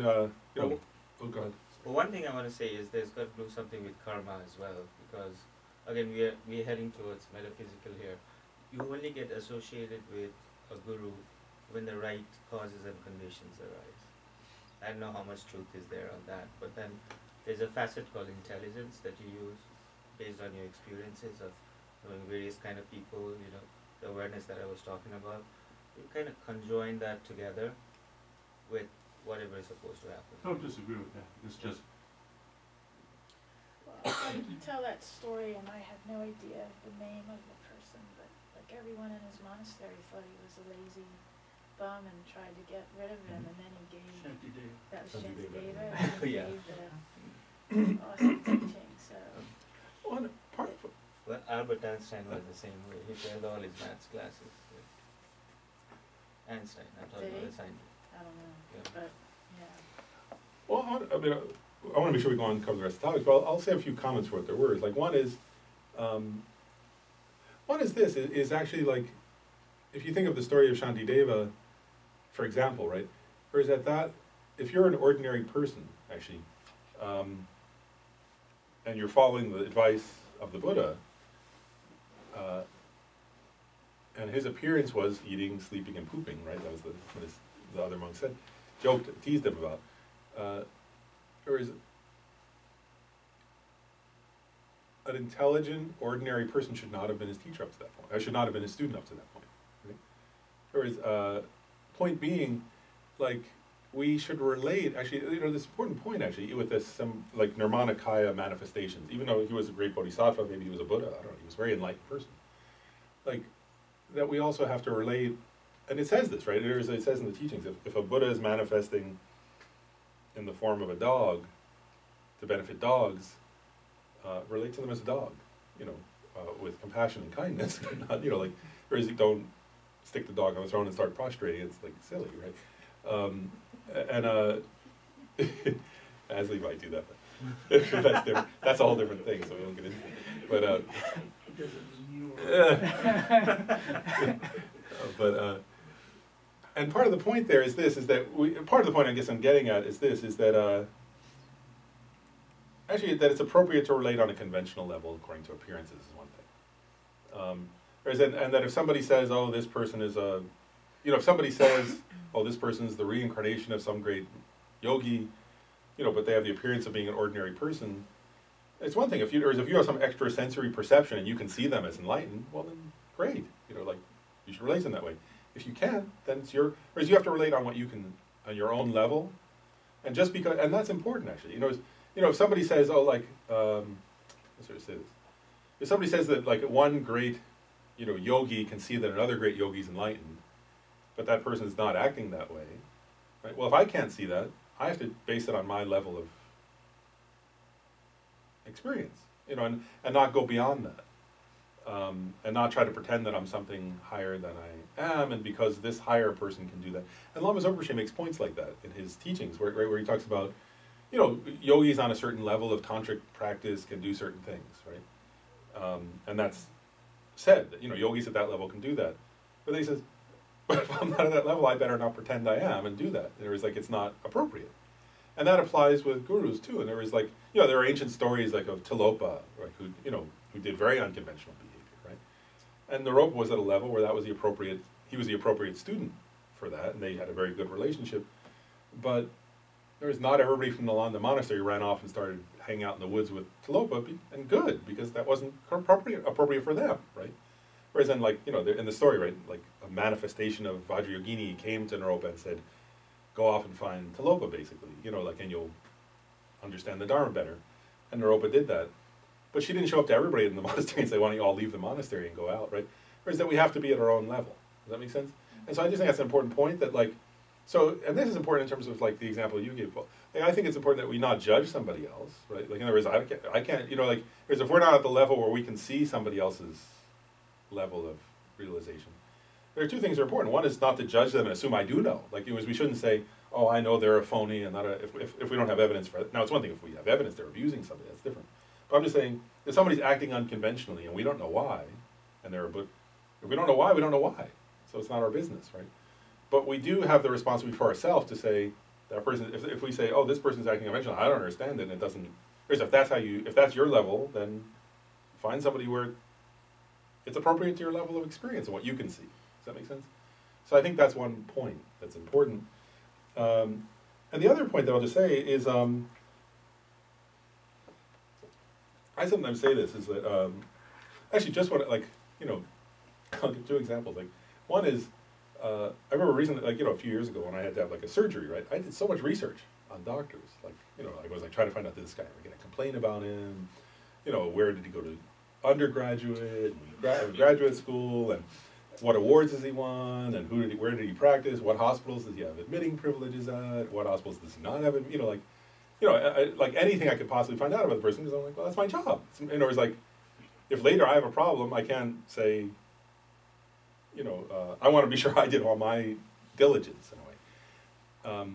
you know, oh, go ahead.
Well, one thing I want to say is there's got to do something with karma as well, because again we're heading towards metaphysical here. You only get associated with a guru when the right causes and conditions arise. I don't know how much truth is there on that, but then there's a facet called intelligence that you use based on your experiences of knowing various kind of people, you know, the awareness that I was talking about. You kind of conjoin that together with whatever is supposed to happen.
I don't disagree with that. It's just,
Well, I can tell that story and I had no idea the name of the person, but like everyone in his monastery thought he was a lazy bum and tried to get rid of him, and then he gave,
Shantideva.
that was
Shantideva.
Shantideva, and he
Yeah.
gave the awesome teaching, so.
Well, and part of,
Well, Albert Einstein was the same way. He failed all his maths classes. Einstein, I'm talking about the scientist.
I don't know,
Yeah.
but, yeah.
well, I mean, I want to make sure we go on and cover the rest of the topics, but I'll say a few comments for what there were. Like, one is this, is actually like, if you think of the story of Shantideva, for example, right, or is that if you're an ordinary person, actually, and you're following the advice of the Buddha, and his appearance was eating, sleeping, and pooping, right? That was what the other monk said, teased him about. Or is an intelligent, ordinary person should not have been his teacher up to that point. I should not have been his student up to that point. Right? Whereas, point being, like, we should relate, actually, you know, this important point, actually, with this, some, like, Nirmanakaya manifestations, even though he was a great bodhisattva, maybe he was a Buddha, I don't know, he was a very enlightened person. Like, that we also have to relate, and it says this, right? It says in the teachings, if a Buddha is manifesting in the form of a dog to benefit dogs, relate to them as a dog, you know, with compassion and kindness, not, you know, like, or is it don't stick the dog on the throne and start prostrating, it's like silly, right? Asley might do that, but that's different. That's a whole different thing, so we don't get into it. But
Because it was New York.
and part of the point there is this, is that part of the point I guess I'm getting at is this, is that actually that it's appropriate to relate on a conventional level according to appearances is one thing. And that if somebody says, oh, this person is a, you know, if somebody says, oh, this person is the reincarnation of some great yogi, you know, but they have the appearance of being an ordinary person, it's one thing. If you have some extrasensory perception and you can see them as enlightened, well then great. You know, like, you should relate them that way. If you can't, then it's whereas you have to relate on what you can, on your own level. And just because, and that's important actually. You know, if somebody says, oh, like, let's sort of say this. If somebody says that, like, one great, you know, yogi can see that another great yogi is enlightened, but that person is not acting that way, right? Well, if I can't see that, I have to base it on my level of experience, you know, and not go beyond that, and not try to pretend that I'm something higher than I am, and because this higher person can do that. And Lama Zopa makes points like that in his teachings, where he talks about, you know, yogis on a certain level of tantric practice can do certain things, right? And that's said that, you know, yogis at that level can do that. But then he says, but if I'm not at that level, I better not pretend I am and do that. And it was like, it's not appropriate. And that applies with gurus too. And there was like, you know, there are ancient stories like of Tilopa, right, who did very unconventional behavior, right? And Naropa was at a level where that was he was the appropriate student for that, and they had a very good relationship. But there was not everybody from the Nalanda monastery ran off and started hanging out in the woods with Tilopa, and good, because that wasn't appropriate for them, right? Whereas then, like, you know, in the story, right, like a manifestation of Vajrayogini came to Naropa and said, go off and find Tilopa, basically, you know, like, and you'll understand the Dharma better. And Naropa did that. But she didn't show up to everybody in the monastery and say, why don't you all leave the monastery and go out, right? Whereas that we have to be at our own level. Does that make sense? And so I just think that's an important point that, like, so, and this is important in terms of, like, the example you gave, Paul. Like, I think it's important that we not judge somebody else, right? Like, in other words, I can't, you know, like, because if we're not at the level where we can see somebody else's level of realization. There are two things that are important. One is not to judge them and assume I do know. Like, we shouldn't say, oh, I know they're a phony, and not a, if we don't have evidence for it. Now, it's one thing if we have evidence they're abusing somebody, that's different. But I'm just saying, if somebody's acting unconventionally and we don't know why, and if we don't know why, we don't know why. So it's not our business, right? But we do have the responsibility for ourselves to say, that person, if we say, oh, this person's acting unconventional, I don't understand it, and it doesn't, if that's your level, then find somebody where it's appropriate to your level of experience and what you can see. Does that make sense? So I think that's one point that's important. And the other point that I'll just say is, I sometimes say this, is that, actually just what, like, I'll give two examples. Like, one is, I remember recently, like, a few years ago when I had to have like a surgery, right? I did so much research on doctors. Like, I was like trying to find out, did this guy ever get a complaint about him? Where did he go to undergraduate, and graduate school, and what awards has he won, and where did he practice? What hospitals does he have admitting privileges at? What hospitals does he not have? Like anything I could possibly find out about the person, because I'm like, well, that's my job. In other words, like, if later I have a problem, I can't say, I want to be sure I did all my diligence in a way.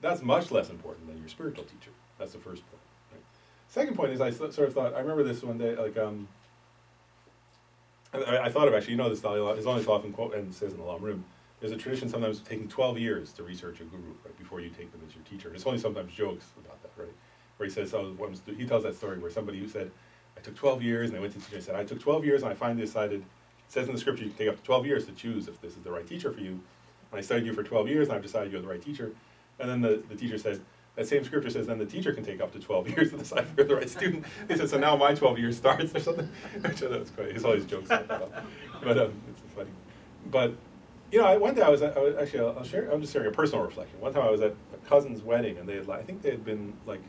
That's much less important than your spiritual teacher. That's the first point. Right? Second point is, I sort of thought, I remember this one day, like, I thought of, actually, this is only often quote and says in the Lama room, there's a tradition sometimes taking 12 years to research a guru, right, before you take them as your teacher. It's only sometimes jokes about that, right? Where he says, he tells that story where somebody who said, I took 12 years, and they went to the teacher and said, I took 12 years, and I finally decided, it says in the scripture, you can take up to 12 years to choose if this is the right teacher for you. And I studied you for 12 years, and I've decided you're the right teacher. And then the teacher said, that same scripture says, then the teacher can take up to 12 years to decide if you're the right student. He said, so now my 12 years starts, or something. Which I thought was quite, he's always jokes about that. But it's funny. But, one day I was actually, I'm just sharing a personal reflection. One time I was at a cousin's wedding, and I think they had been, like,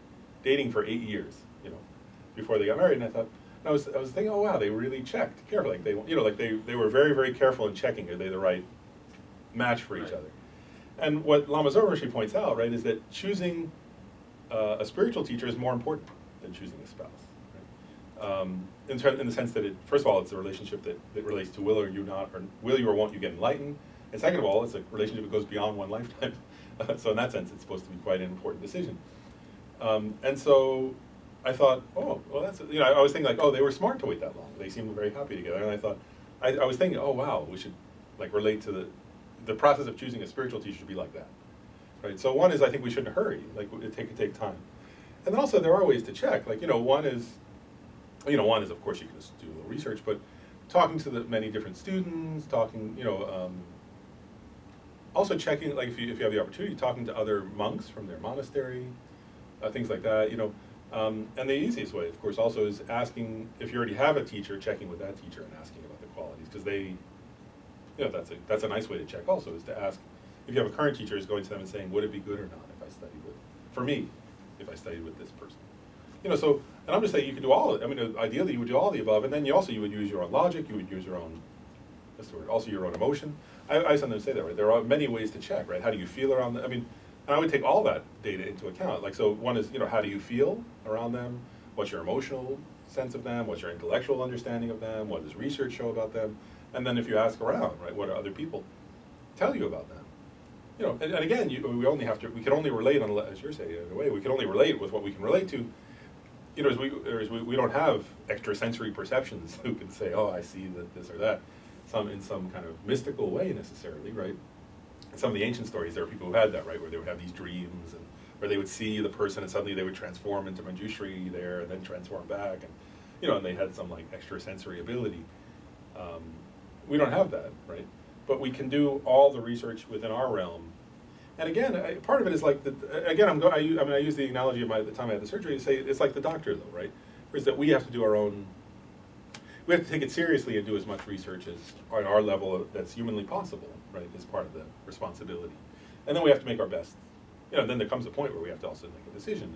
dating for 8 years, before they got married, and I thought, I was thinking, oh wow, they really checked carefully. Like they were very, very careful in checking, are they the right match for each other? And what Lama Zorashi points out, right, is that choosing a spiritual teacher is more important than choosing a spouse. Right? In the sense that first of all, it's a relationship that relates to will you or won't you get enlightened, and second of all, it's a relationship that goes beyond one lifetime. So in that sense, it's supposed to be quite an important decision. And so I thought, oh, well, that's, I was thinking like, oh, they were smart to wait that long. They seemed very happy together. And I thought, I was thinking, oh, wow, we should like relate to the process of choosing a spiritual teacher should be like that, right? So one is, I think we shouldn't hurry, like it take time. And then also there are ways to check, like, one is, of course you can just do a little research, but talking to the many different students, also checking, like if you have the opportunity, talking to other monks from their monastery, things like that, and the easiest way, of course, also is asking, if you already have a teacher, checking with that teacher and asking about the qualities, because they, that's a nice way to check also, is to ask, if you have a current teacher, is going to them and saying, would it be good or not if I studied if I studied with this person? So, and I'm just saying you could do all of it. I mean, ideally you would do all the above, and then you would use your own logic, you would use your own, also your own emotion. I sometimes say that, right? There are many ways to check, right? How do you feel around them? I mean, and I would take all that data into account. Like, so one is, how do you feel around them? What's your emotional sense of them? What's your intellectual understanding of them? What does research show about them? And then if you ask around, right, what do other people tell you about them? And again, we can only relate, as you're saying, in a way, we can only relate with what we can relate to. As we don't have extrasensory perceptions who can say, oh, I see that this or that, in some kind of mystical way necessarily, right? In some of the ancient stories, there are people who had that, right, where they would have these dreams, and where they would see the person, and suddenly they would transform into Manjushri there, and then transform back, and and they had some like extrasensory ability. We don't have that, right? But we can do all the research within our realm. And again, part of it is like, I use the analogy of the time I had the surgery to say it's like the doctor though, right? Whereas that we have to do our own, we have to take it seriously and do as much research as on our level that's humanly possible, right, as part of the responsibility. And then we have to make our best. Then there comes a point where we have to also make a decision.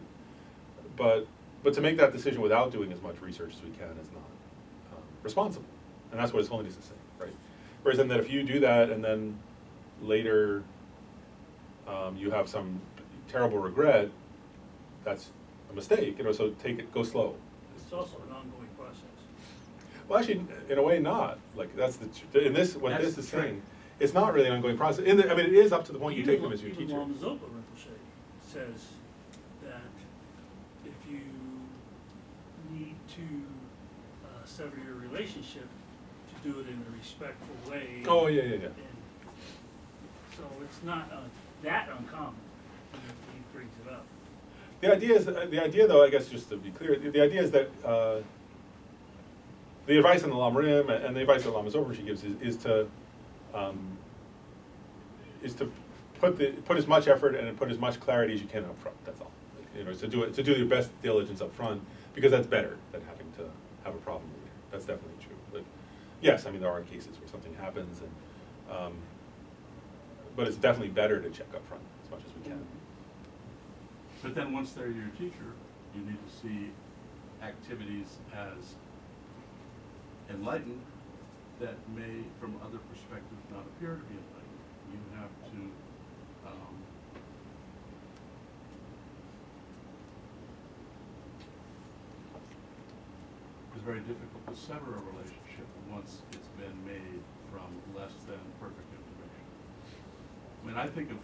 But to make that decision without doing as much research as we can is not responsible. And that's what His Holiness is saying, right? Whereas then that if you do that and then later you have some terrible regret, that's a mistake, so go slow.
It's also an ongoing process.
Well, actually, in a way, not. Like that's in this what
That's
this is
true.
saying. It's not really an ongoing process. I mean, it is up to the point you take them as your
Even
teacher.
Lama Zopa Rinpoche says that if you need to sever your relationship, to do it in a respectful way.
Oh, yeah.
And so it's not that uncommon. He brings it up.
The idea, though, I guess, just to be clear, the idea is that the advice in the Lam Rim and the advice that Lama Zopa Rinpoche gives is to put as much effort and put as much clarity as you can up front. That's all. To do your best diligence up front, because that's better than having to have a problem later. That's definitely true. But yes, I mean there are cases where something happens, and but it's definitely better to check up front as much as we can.
But then once they're your teacher, you need to see activities as enlightened that may, from other perspectives, not appear to be enlightened. You have to it's very difficult to sever a relationship once it's been made from less than perfect information. I mean, I think of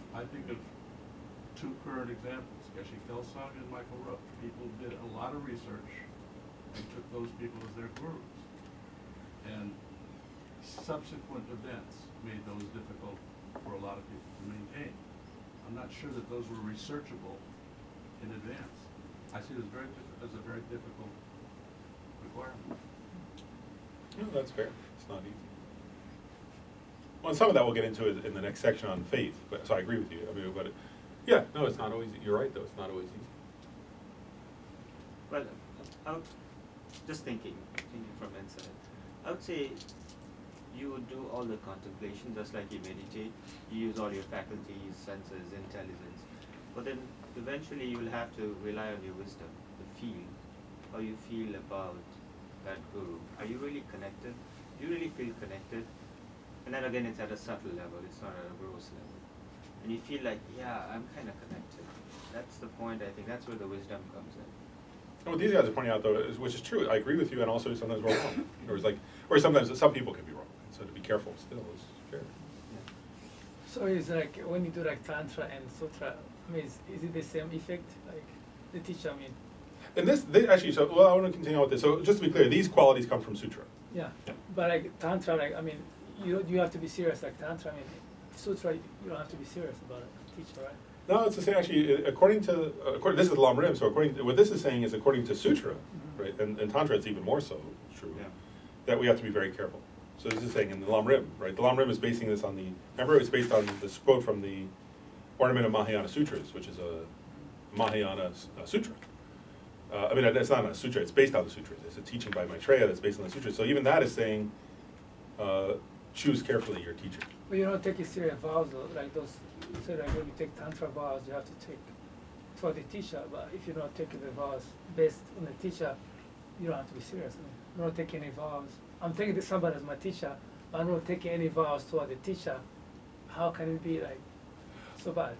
two current examples, Geshe Kelsang and Michael Roach. People did a lot of research and took those people as their gurus. And subsequent events made those difficult for a lot of people to maintain. I'm not sure that those were researchable in advance. I see it as a very difficult requirement.
No, that's fair. It's not easy. Well, and some of that we'll get into in the next section on faith. So I agree with you. I mean, but yeah, no, it's not always. You're right, though. It's not always easy.
Well, just thinking from inside, I would say you would do all the contemplation just like you meditate. You use all your faculties, senses, intelligence. But then eventually you will have to rely on your wisdom, the feel, how you feel about that guru. Are you really connected? Do you really feel connected? And then again, it's at a subtle level, it's not at a gross level. And you feel like, yeah, I'm kind of connected. That's the point, I think. That's where the wisdom comes in.
What these guys are pointing out, though, which is true. I agree with you, and also sometimes we're wrong. Or sometimes some people can be wrong. So to be careful still is fair.
So it's like when you do like Tantra and Sutra, I mean, is it the same effect? Like the teacher, I mean.
And actually, so well, I want to continue on with this. So just to be clear, these qualities come from Sutra.
Yeah, but like Tantra, like I mean, you have to be serious. Like Tantra, I mean, Sutra, you don't have to be serious about it. Teacher, right?
No, it's the same. Actually, according this is the Lam Rim. So according to what this is saying is according to Sutra, right? And Tantra, it's even more so true that we have to be very careful. So this is saying in the Lam Rim, right? The Lam Rim is basing this on remember it's based on this quote from the Ornament of Mahayana Sutras, which is a Mahayana sutra. I mean, it's not a sutra, it's based on the sutras. It's a teaching by Maitreya that's based on the sutras. So even that is saying, choose carefully your teacher.
But you don't take it serious vows, though, like those, so like when you take Tantra vows, you have to take for the teacher, but if you don't take the vows based on the teacher, you don't have to be serious. I mean, you don't take any vows. I'm taking somebody as my teacher, but I'm not taking any vows toward the teacher. How can it be like so bad?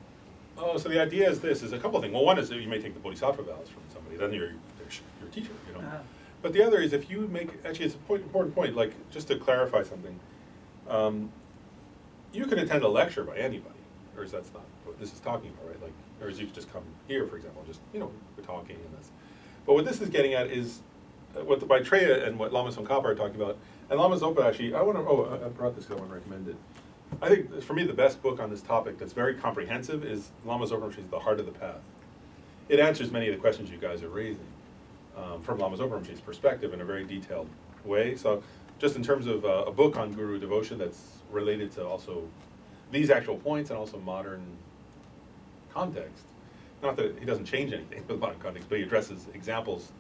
Oh, so the idea is this, is a couple of things. Well, one is that you may take the Bodhisattva vows from somebody, then you're your teacher, you know. But the other is if you actually it's an important point, like just to clarify something, you can attend a lecture by anybody, or that's not what this is talking about, right? Like, or as you could just come here, for example, just, we're talking and this. But what this is getting at is what the Maitreya and what Lama Tsongkhapa are talking about, and Lama Zopa actually, I brought this because I want to recommend it. I think, for me, the best book on this topic that's very comprehensive is Lama Zopa Rinpoche's The Heart of the Path. It answers many of the questions you guys are raising from Lama Zopa Rinpoche's perspective in a very detailed way. So just in terms of a book on guru devotion that's related to also these actual points and also modern context. Not that he doesn't change anything with modern context, but he addresses examples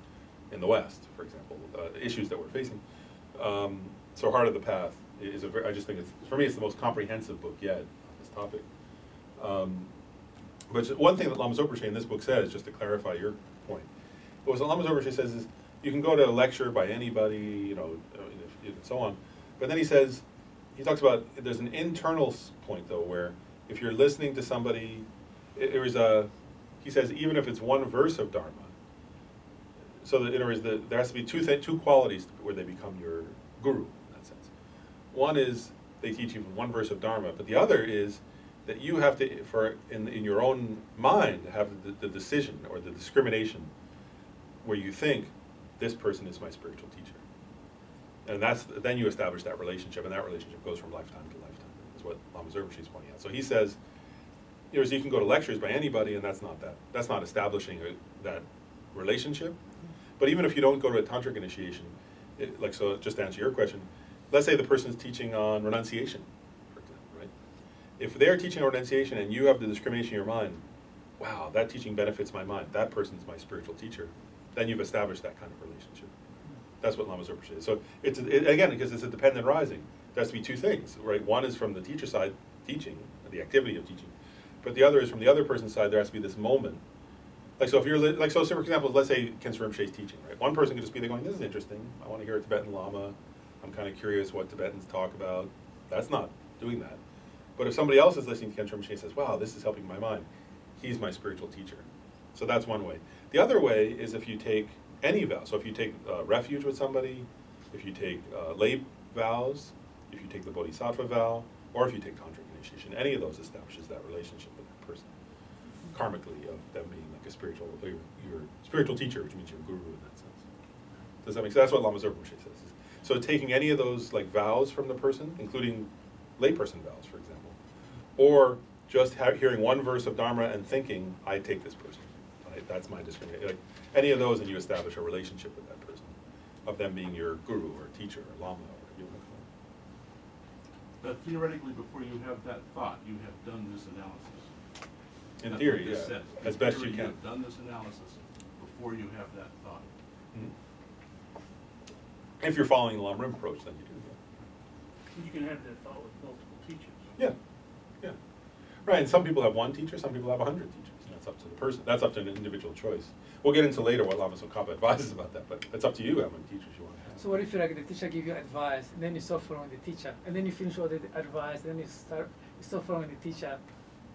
in the West, for example, issues that we're facing. So Heart of the Path is I just think for me, it's the most comprehensive book yet on this topic. But one thing that Lama Zopa Rinpoche in this book says, just to clarify your point, what Lama Zopa Rinpoche says is you can go to a lecture by anybody, and so on. But then he talks about there's an internal point though, where if you're listening to somebody, he says even if it's one verse of Dharma, so that, in other words, there has to be two qualities where they become your guru in that sense. One is they teach you one verse of Dharma, but the other is that you have to, in your own mind, have the decision or the discrimination where you think this person is my spiritual teacher, and then you establish that relationship, and that relationship goes from lifetime to lifetime. Is what Lama Rinpoche is pointing out. So he says, so you can go to lectures by anybody, and that's not establishing that relationship. But even if you don't go to a tantric initiation, so just to answer your question, let's say the person is teaching on renunciation, for example, right? If they're teaching on renunciation and you have the discrimination in your mind, wow, that teaching benefits my mind, that person's my spiritual teacher, then you've established that kind of relationship. That's what Lama Rinpoche is. So again, because it's a dependent rising, there has to be two things, right? One is from the teacher side, teaching, the activity of teaching, but the other is from the other person's side. There has to be this moment. So if you're so for example, let's say Khensa Rinpoche's teaching, right? One person could just be there going, "This is interesting. I want to hear a Tibetan Lama. I'm kind of curious what Tibetans talk about." That's not doing that. But if somebody else is listening to Khensa Rinpoche and says, "Wow, this is helping my mind. He's my spiritual teacher." So that's one way. The other way is if you take any vow. So if you take refuge with somebody, if you take lay vows, if you take the Bodhisattva vow, or if you take tantric initiation, any of those establishes that relationship with that person, karmically, of them being like a spiritual, your spiritual teacher, which means your guru in that sense. Does that make sense? That's what Lama Rinpoche says. So taking any of those like vows from the person, including layperson vows, for example, or just hearing one verse of Dharma and thinking, I take this person. Right? That's my discrimination. Like, any of those, and you establish a relationship with that person, of them being your guru or teacher or Lama, or whatever you want to call it.
But theoretically, before you have that thought, you have done this analysis.
In theory, yeah,
says.
as best
theory,
you can.
You've done this analysis before you have that thought.
Mm-hmm. If you're following the Lama Rim approach, then you do.
You can have that thought with multiple teachers.
Yeah, yeah, right. And some people have one teacher, some people have 100 teachers. And that's up to the person. That's up to an individual choice. We'll get into later what Lama Tsongkhapa advises about that, but it's up to you how many teachers you want to have.
So what if like the teacher give you advice, and then you stop following the teacher, and then you finish all the advice, and then you stop following the teacher,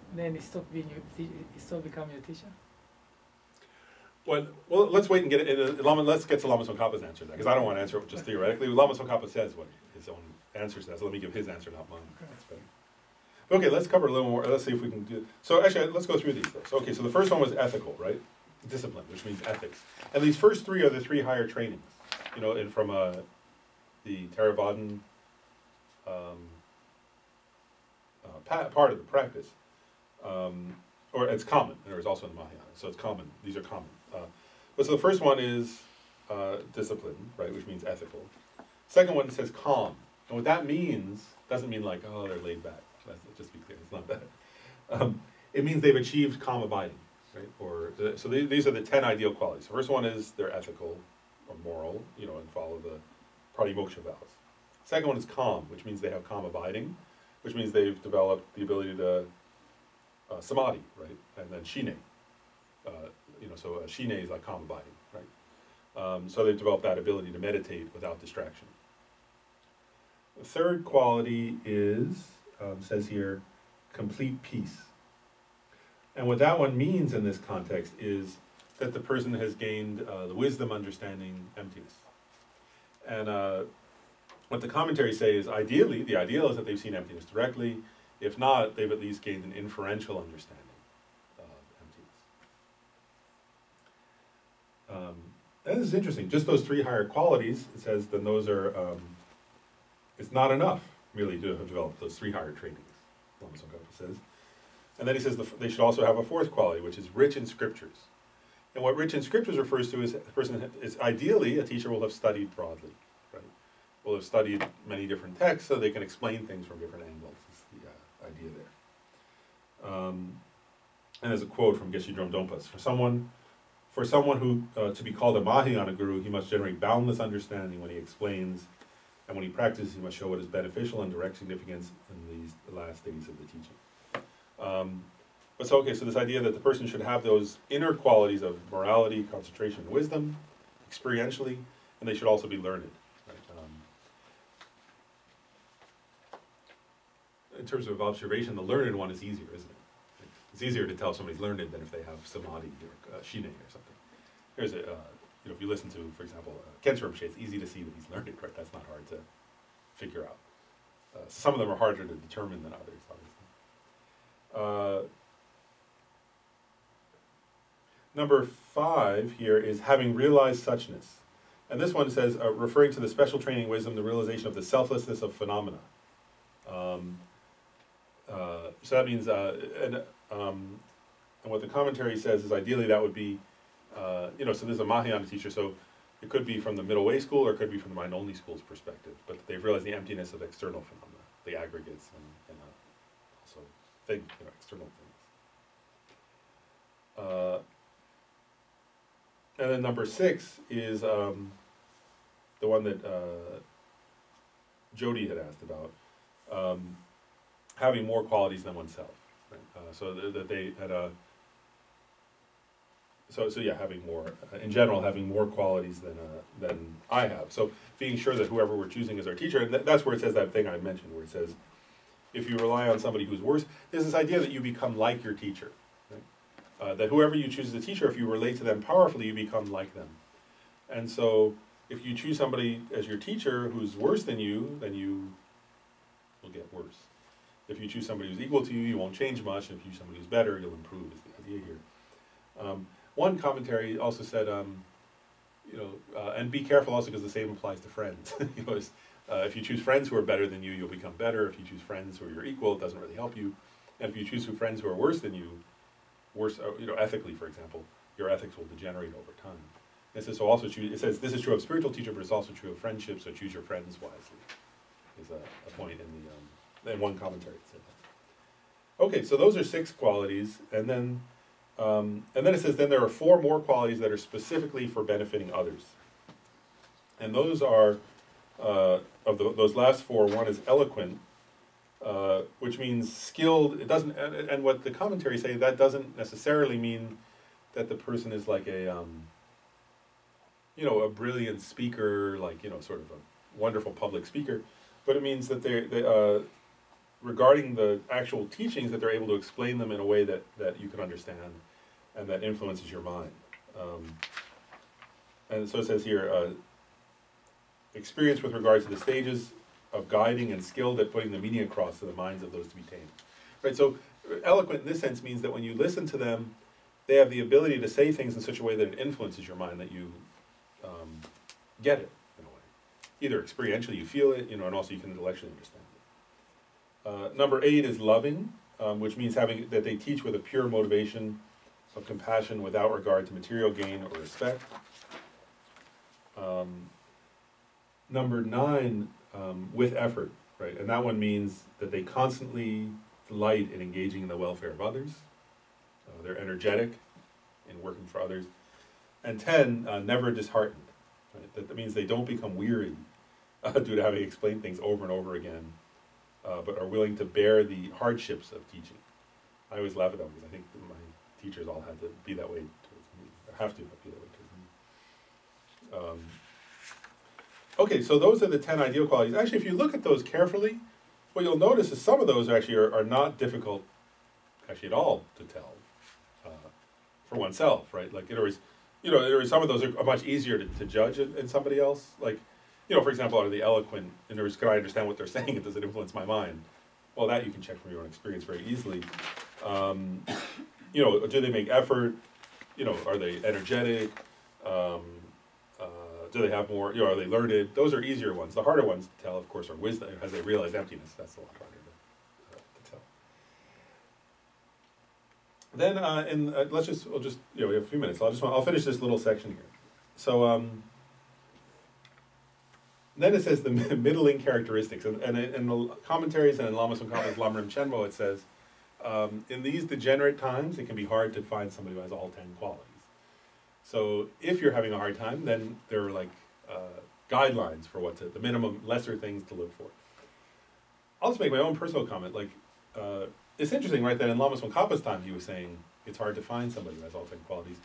and then you stop becoming your teacher?
Well, let's wait and get it. Let's get to Lama Tsongkhapa's answer there, because I don't want to answer it just theoretically. Lama Tsongkhapa says what his own answer says. So let me give his answer, not mine.
Okay.
That's better. Okay, let's cover a little more. Let's see if we can do. So actually, let's go through these. So, okay, so the first one was ethical, right? Discipline, which means ethics. And these first three are the three higher trainings. And from the Theravadan part of the practice, or it's common. There is also in the Mahayana, so it's common. These are common. But so the first one is discipline, right, which means ethical. Second one says calm, and what that means doesn't mean like, oh, they're laid back. Let's just be clear, it's not that. It means they've achieved calm abiding, right? So these are the 10 ideal qualities. The first one is they're ethical or moral, and follow the pratimoksha vows. Second one is calm, which means they have calm abiding, which means they've developed the ability to samadhi, right? And then shine. So shine is like calm abiding, right? So they've developed that ability to meditate without distraction. The third quality is, says here, complete peace. And what that one means in this context is that the person has gained the wisdom, understanding, emptiness. And what the commentaries say is ideally, the ideal is that they've seen emptiness directly. If not, they've at least gained an inferential understanding of emptiness. And this is interesting. Just those three higher qualities, it says, then those are, it's not enough, really, to have developed those three higher trainings, Lama Tsongkhapa says. And then he says they should also have a fourth quality, which is rich in scriptures. And what rich in scriptures refers to is a person is ideally a teacher will have studied broadly, right? Will have studied many different texts so they can explain things from different angles. Is the idea there. And there's a quote from Geshe Dröm Dompas: For someone who to be called a Mahayana guru, he must generate boundless understanding when he explains, and when he practices, he must show what is beneficial and direct significance in the last days of the teaching. So this idea that the person should have those inner qualities of morality, concentration, and wisdom, experientially, and they should also be learned. Right? In terms of observation, the learned one is easier, isn't it? It's easier to tell somebody's learned than if they have samadhi or shine or something. There's you know, if you listen to, for example, Kent's Rinpoche, it's easy to see that he's learned it, right? That's not hard to figure out. Some of them are harder to determine than others, obviously. Number 5 here is having realized suchness. And this one says, referring to the special training wisdom, the realization of the selflessness of phenomena. So that means, and what the commentary says is ideally that would be, you know, so there's a Mahayana teacher, so it could be from the middle way school or it could be from the mind-only school's perspective, but they've realized the emptiness of external phenomena, the aggregates and also external things. And then number 6 is the one that Jody had asked about, having more qualities than oneself. Right? So that they had a so yeah, having more in general, having more qualities than I have. So being sure that whoever we're choosing as our teacher, and that's where it says that thing I mentioned, where it says, if you rely on somebody who's worse, there's this idea that you become like your teacher. Right? That whoever you choose as a teacher, if you relate to them powerfully, you become like them. And so if you choose somebody as your teacher who's worse than you, then you will get worse. If you choose somebody who's equal to you, you won't change much. And if you choose somebody who's better, you'll improve, is the idea here. One commentary also said, and be careful also because the same applies to friends. If you choose friends who are better than you, you'll become better. If you choose friends who are your equal, it doesn't really help you. And if you choose friends who are worse than you, ethically, for example, your ethics will degenerate over time. It says, so also choose, it says this is true of spiritual teacher, but it's also true of friendship, so choose your friends wisely, is a point in one commentary that said that. Okay, so those are 6 qualities, and then it says, then there are 4 more qualities that are specifically for benefiting others. And those are, those last 4, one is eloquent, which means skilled. It doesn't, and what the commentaries say, that doesn't necessarily mean that the person is like a brilliant speaker, like, sort of a wonderful public speaker, but it means that they regarding the actual teachings, that they're able to explain them in a way that you can understand and that influences your mind. And so it says here, experience with regard to the stages of guiding and skilled at putting the meaning across to the minds of those to be tamed. Right, so eloquent in this sense means that when you listen to them, they have the ability to say things in such a way that it influences your mind, that you get it in a way. Either experientially you feel it, and also you can intellectually understand it. Number 8 is loving, which means that they teach with a pure motivation of compassion without regard to material gain or respect. Number 9, with effort, right? And that one means that they constantly delight in engaging in the welfare of others. They're energetic in working for others. And 10, never disheartened. Right? That means they don't become weary due to having explained things over and over again, but are willing to bear the hardships of teaching. I always laugh at them because I think my teachers all had to be that way towards me, or have to be that way towards me. Okay, so those are the 10 ideal qualities. Actually, if you look at those carefully, what you'll notice is some of those actually are not difficult, actually at all, to tell for oneself, right? Like, some of those are much easier to judge in somebody else. Like, for example, are they eloquent? In other words, can I understand what they're saying and does it influence my mind? Well, that you can check from your own experience very easily. Do they make effort? Are they energetic? Do they have more, are they learned? Those are easier ones. The harder ones to tell, of course, are wisdom, as they realize emptiness. That's a lot harder to tell. Then, we have a few minutes. I'll finish this little section here. So, then it says the middling characteristics, and in the commentaries and in Lama Tsongkhapa's Lamrim Chenmo, it says, in these degenerate times, it can be hard to find somebody who has all 10 qualities. So if you're having a hard time, then there are like guidelines for the minimum, lesser things to look for. I'll just make my own personal comment. Like, it's interesting, right, that in Lama Tsongkhapa's time, he was saying it's hard to find somebody who has all 10 qualities.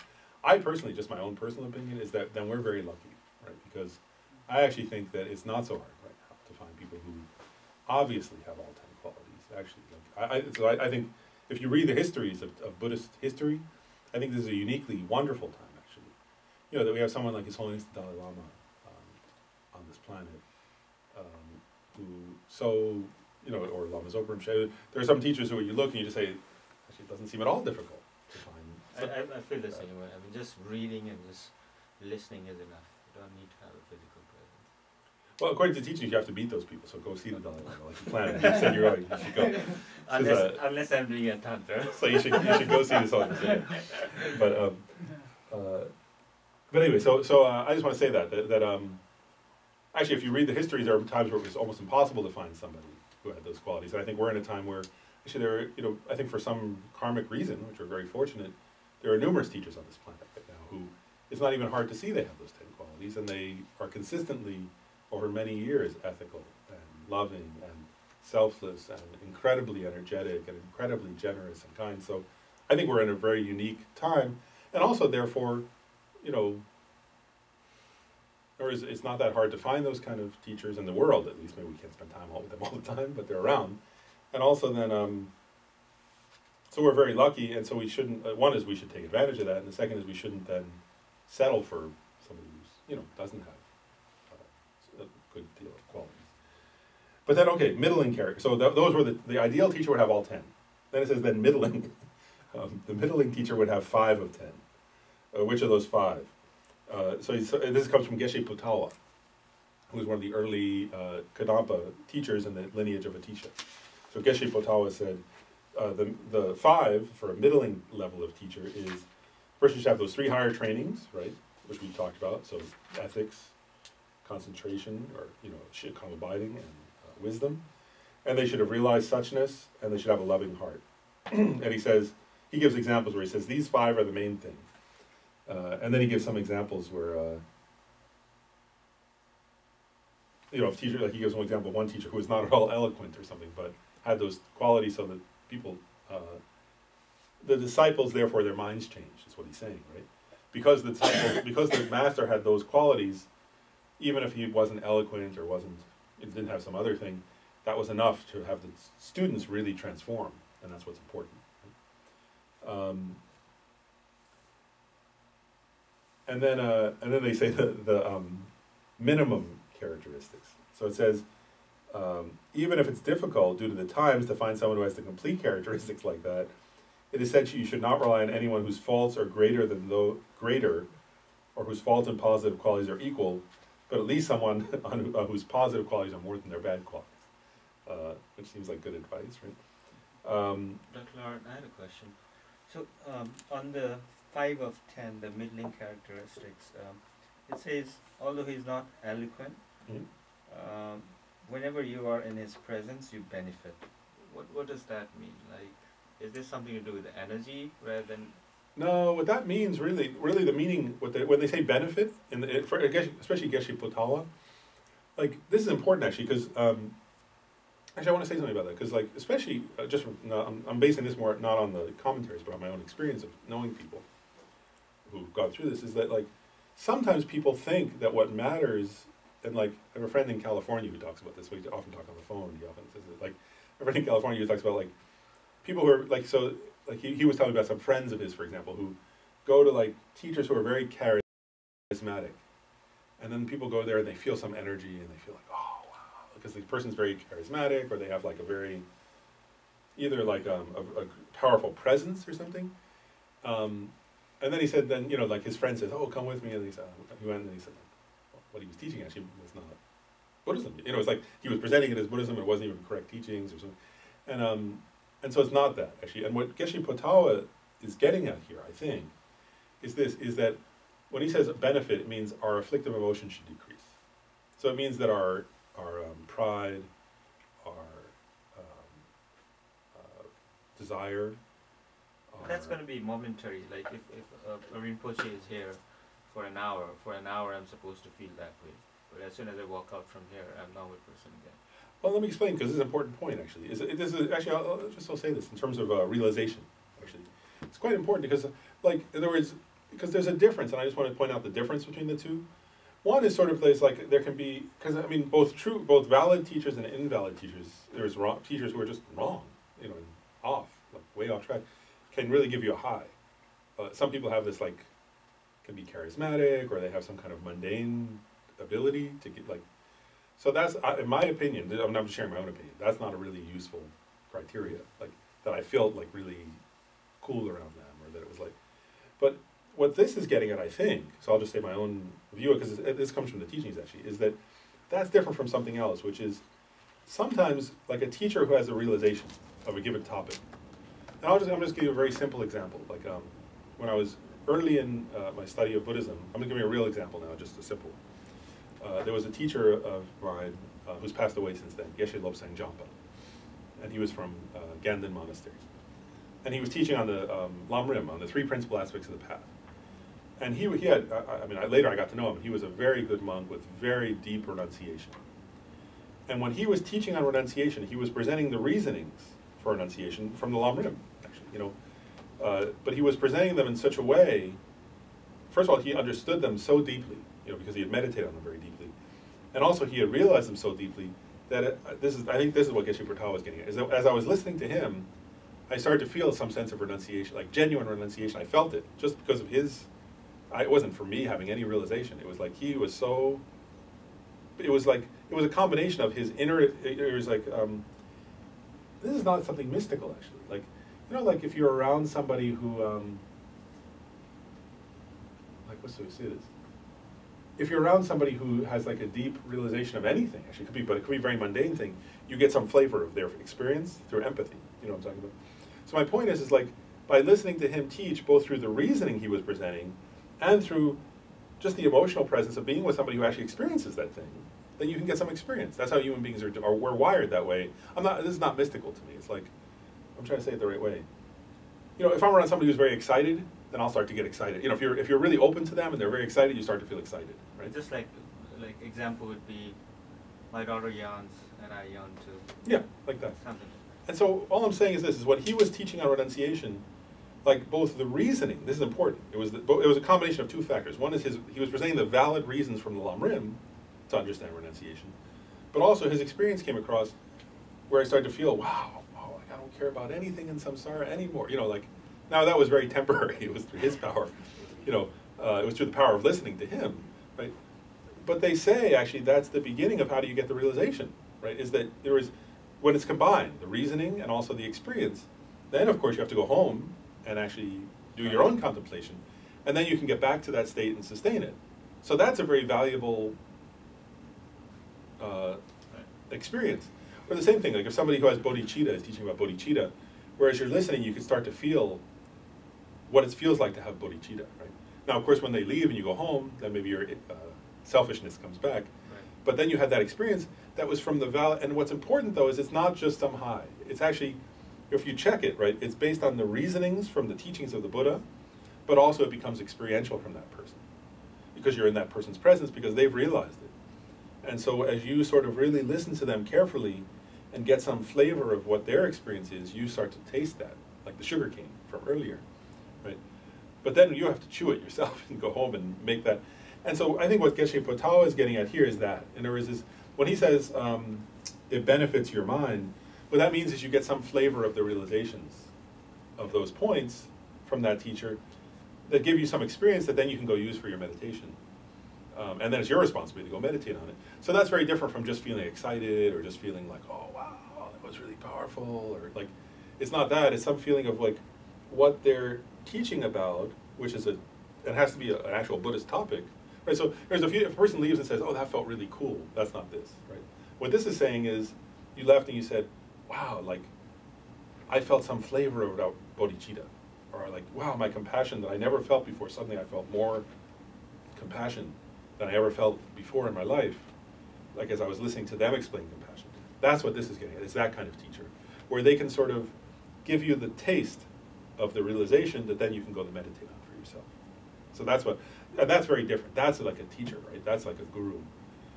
I personally, just my own personal opinion, is that then we're very lucky, right? Because I actually think that it's not so hard right now to find people who obviously have all 10 qualities. Actually, I think if you read the histories of Buddhist history, I think this is a uniquely wonderful time. you know, that we have someone like His Holiness the Dalai Lama on this planet, who so, you know, or Lama Zopa. There are some teachers who you look and you just say, actually, it doesn't seem at all difficult to find.
I feel the same way. I mean, just reading and just listening is enough. You don't need to have a physical presence.
Well, according to teachings, you have to meet those people. So go see the Dalai Lama, like you planned. You said you're going. You should go.
Unless I'm doing a tantra.
So you should go see this on. But anyway, so I just want to say that actually, if you read the histories, there are times where it was almost impossible to find somebody who had those qualities. And I think we're in a time where actually there are, you know, I think for some karmic reason, which we're very fortunate, there are numerous teachers on this planet right now who it's not even hard to see they have those 10 qualities, and they are consistently over many years ethical and loving and selfless and incredibly energetic and incredibly generous and kind. So I think we're in a very unique time, and also therefore, you know, it's not that hard to find those kind of teachers in the world, at least. Maybe we can't spend time with them all the time, but they're around. And also then, so we're very lucky, and so we shouldn't, one is we should take advantage of that, and the second is we shouldn't then settle for somebody who's, you know, doesn't have a good deal of qualities. But then, okay, middling character. So those were the ideal teacher would have all 10. Then it says then middling. The middling teacher would have 5 of 10. Which of those 5? So this comes from Geshe Potawa, who was one of the early Kadampa teachers in the lineage of Atisha. So Geshe Potawa said, the 5 for a middling level of teacher is, first you should have those 3 higher trainings, right, which we talked about, so ethics, concentration, or, you know, calm abiding, and wisdom. And they should have realized suchness, and they should have a loving heart. And he says, he gives examples where he says, these 5 are the main thing. And then he gives some examples where, you know, if teacher, like he gives one example of one teacher who was not at all eloquent or something, but had those qualities so that people, the disciples, therefore their minds changed, is what he's saying, right? Because the disciples, because the master had those qualities, even if he wasn't eloquent or didn't have some other thing, that was enough to have the students really transform, and that's what's important. Right? And then they say the minimum characteristics. So it says, even if it's difficult due to the times to find someone who has the complete characteristics like that, it is said you should not rely on anyone whose faults are greater, or whose faults and positive qualities are equal, but at least someone whose positive qualities are more than their bad qualities, which seems like good advice, right?
Dr. Lauren, I had a question. So on the 5 of 10, the middling characteristics, it says, although he's not eloquent, whenever you are in his presence, you benefit. What does that mean? Like, is this something to do with the energy rather than?
No, what that means really the meaning, when they say benefit, especially Geshe Potawa, like this is important actually, because actually I want to say something about that, because like especially I'm basing this more not on the commentaries but on my own experience of knowing people who've gone through this, is that like sometimes people think that what matters, and like I have a friend in California who talks about this. We often talk on the phone. He often says it, like a friend in California who talks about like people who are like, so like he was telling me about some friends of his, for example, who go to like teachers who are very charismatic, and then people go there and they feel some energy and they feel like, oh wow, because the person's very charismatic, or they have like a very either like a powerful presence or something. And then he said, then, you know, like his friend says, oh, come with me. And he went and he said, what he was teaching actually was not Buddhism. You know, it's like he was presenting it as Buddhism, and it wasn't even correct teachings or something. And so it's not that, actually. And what Geshe Potawa is getting at here, I think, is that when he says benefit, it means our afflictive emotion should decrease. So it means that our pride, our desire.
That's going to be momentary. Like if a Rinpoche is here for an hour I'm supposed to feel that way. But as soon as I walk out from here, I'm a normal person again.
Well, let me explain, because this is an important point, actually. I'll say this in terms of realization, actually. It's quite important because, like, in other words, because there's a difference, and I just want to point out the difference between the two. One is sort of like there can be, because I mean, both valid teachers and invalid teachers, there's teachers who are just wrong, you know, and off, like way off track, can really give you a high. Some people have this, like, can be charismatic, or they have some kind of mundane ability to get like. So that's, in my opinion, I'm not sharing my own opinion, that's not a really useful criteria, like, that I felt like really cool around them, or that it was like, but what this is getting at, I think, so I'll just say my own view, because this comes from the teachings actually, is that that's different from something else, which is sometimes like a teacher who has a realization of a given topic. And I'm just give you a very simple example, like when I was early in my study of Buddhism, I'm going to give you a real example now, just a simple. There was a teacher of mine who's passed away since then, Geshe Lobsang Jampa, and he was from Ganden Monastery. And he was teaching on the Lam-rim, on the three principal aspects of the path. And he had, later I got to know him, he was a very good monk with very deep renunciation. And when he was teaching on renunciation, he was presenting the reasonings for renunciation from the Lam-rim, actually, but he was presenting them in such a way, first of all, he understood them so deeply, because he had meditated on them very deeply. And also he had realized them so deeply that I think this is what Geshe Portal was getting at, is that as I was listening to him, I started to feel some sense of renunciation, like genuine renunciation. I felt it, just because of his, it wasn't for me having any realization. It was like he was so, it was a combination of his inner, it was like, this is not something mystical actually. Like, like if you're around somebody who, like what's the way to say this? If you're around somebody who has like a deep realization of anything, actually but it could be a very mundane thing, you get some flavor of their experience through empathy. You know what I'm talking about? So my point is like, by listening to him teach, both through the reasoning he was presenting, and through just the emotional presence of being with somebody who actually experiences that thing, then you can get some experience. That's how human beings we're wired that way. This is not mystical to me. It's like, I'm trying to say it the right way. If I'm around somebody who's very excited, then I'll start to get excited. If you're really open to them and they're very excited, you start to feel excited, right?
Just like example would be, my daughter yawns and I yawn too.
Yeah, like that.
Something.
And so all I'm saying is this, is when he was teaching on renunciation, like both the reasoning, this is important, it was a combination of two factors. One is he was presenting the valid reasons from the Lam-rim to understand renunciation, but also his experience came across where I started to feel, wow, I don't care about anything in samsara anymore. Now that was very temporary, it was through his power, it was through the power of listening to him, right? But they say, actually, that's the beginning of how do you get the realization, right? Is that when it's combined, the reasoning and also the experience, then of course you have to go home and actually do your own contemplation. And then you can get back to that state and sustain it. So that's a very valuable experience. Or the same thing, like if somebody who has bodhicitta is teaching about bodhicitta, whereas you're listening, you can start to feel what it feels like to have bodhicitta, right? Now, of course, when they leave and you go home, then maybe your selfishness comes back. Right. But then you had that experience that was from the valid, and what's important though is it's not just some high. It's actually, if you check it, right, it's based on the reasonings from the teachings of the Buddha, but also it becomes experiential from that person. Because you're in that person's presence, because they've realized it. And so as you sort of really listen to them carefully and get some flavor of what their experience is, you start to taste that, like the sugar cane from earlier, right? But then you have to chew it yourself and go home and make that. And so I think what Geshe Portal is getting at here is that. In other words, when he says it benefits your mind, what that means is you get some flavor of the realizations of those points from that teacher that give you some experience that then you can go use for your meditation. And then it's your responsibility to go meditate on it. So that's very different from just feeling excited or just feeling like, oh, wow, that was really powerful. Or like, it's not that. It's some feeling of like what they're teaching about, which is it has to be an actual Buddhist topic. Right, so if a person leaves and says, oh, that felt really cool, that's not this, right? What this is saying is, you left and you said, wow, like, I felt some flavor about bodhicitta. Or like, wow, my compassion that I never felt before, suddenly I felt more compassion than I ever felt before in my life, like as I was listening to them explain compassion. That's what this is getting at, it's that kind of teacher, where they can sort of give you the taste of the realization that then you can go to meditate on for yourself. So and that's very different. That's like a teacher, right? That's like a guru.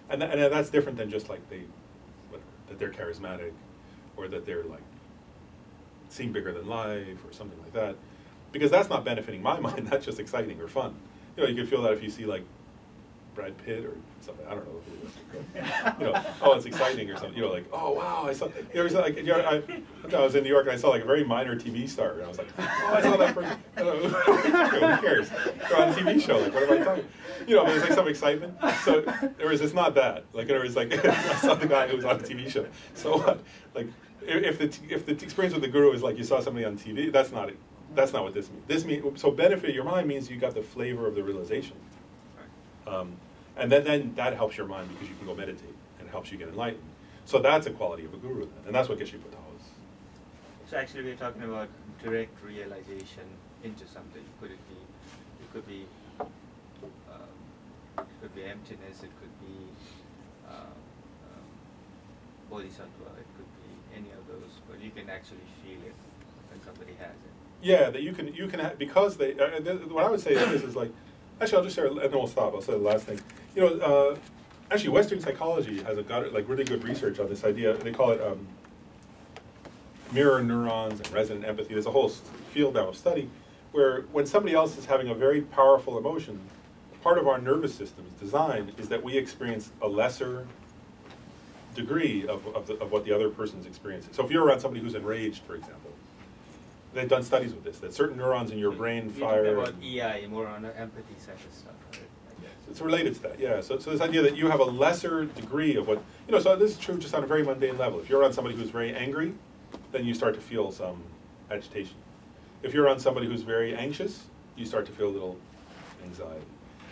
And that's different than just like that they're charismatic, or that they're like, seem bigger than life, or something like that. Because that's not benefiting my mind, that's just exciting or fun. You can feel that if you see like Brad Pitt or something. I don't know who it was. You know, oh, it's exciting or something. You know, like, oh wow, I saw. You know, like, you know, I was in New York and I saw like a very minor TV star, and I was like, oh, I saw that person. Who cares? They're on a TV show. Like, what am I talking? You know, I mean, it's like some excitement. So there was, it's not that. Like, there was like, I saw the guy who was on a TV show. So what? Like, if the experience with the guru is like you saw somebody on TV, that's not it. That's not what this means. This means, so benefit your mind means you got the flavor of the realization. And then that helps your mind because you can go meditate and helps you get enlightened. So that's a quality of a guru then, and that's what gets you patahas.
So actually we're talking about direct realization into something. Could it could be emptiness, it could be bodhisattva, it could be any of those, but you can actually feel it when somebody has it.
Yeah, that you can have, because they, what I would say is like, actually I'll just share, and then we'll stop, I'll say the last thing. You know, actually Western psychology has got like really good research on this idea. They call it mirror neurons and resonant empathy. There's a whole field now of study where when somebody else is having a very powerful emotion, part of our nervous system's design is that we experience a lesser degree of what the other person's experiencing. So if you're around somebody who's enraged, for example, they've done studies with this, that certain neurons in your brain fire.
You're talking about EI, more on the empathy side of stuff, right?
It's related to that, yeah. So this idea that you have a lesser degree of what, you know, so this is true just on a very mundane level. If you're around somebody who's very angry, then you start to feel some agitation. If you're around somebody who's very anxious, you start to feel a little anxiety.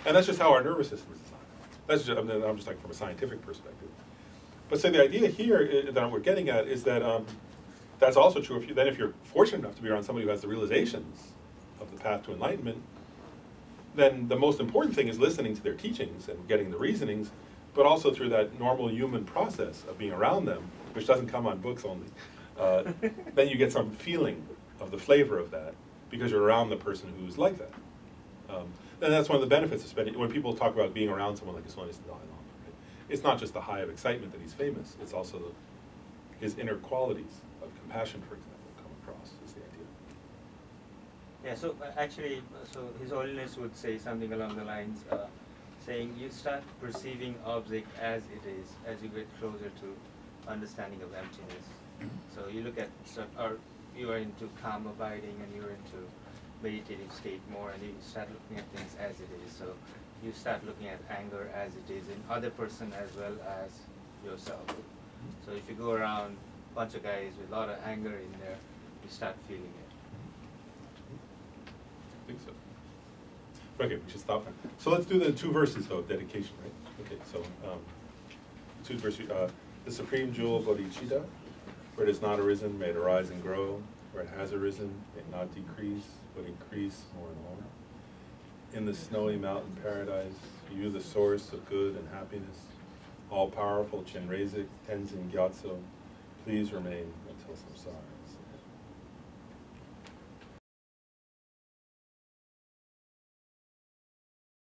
And that's just how our nervous system is designed. That's just, I'm just talking from a scientific perspective. But so the idea here that we're getting at is that that's also true if you're fortunate enough to be around somebody who has the realizations of the path to enlightenment, then the most important thing is listening to their teachings and getting the reasonings, but also through that normal human process of being around them, which doesn't come on books only. Then you get some feeling of the flavor of that because you're around the person who's like that. And that's one of the benefits of spending, when people talk about being around someone like Iswanis Dalai Lama, right? It's not just the high of excitement that he's famous, it's also his inner qualities of compassion, for example, come across, is the idea.
Yeah, so actually, so His Holiness would say something along the lines, saying you start perceiving object as it is, as you get closer to understanding of emptiness. So you look at, or you are into calm abiding and you're into meditative state more, and you start looking at things as it is. So you start looking at anger as it is in other person as well as yourself. So if you go around a bunch of guys with a lot of anger in there, you start feeling it.
I think so. Okay, we should stop there. So let's do the two verses though, of dedication, right? Okay, so two verses. The supreme jewel of bodhicitta, where it has not arisen, may it arise and grow. Where it has arisen, may it not decrease, but increase more and more. In the snowy mountain paradise, you the source of good and happiness, all-powerful Chenrezig Tenzin Gyatso, please remain until samsara.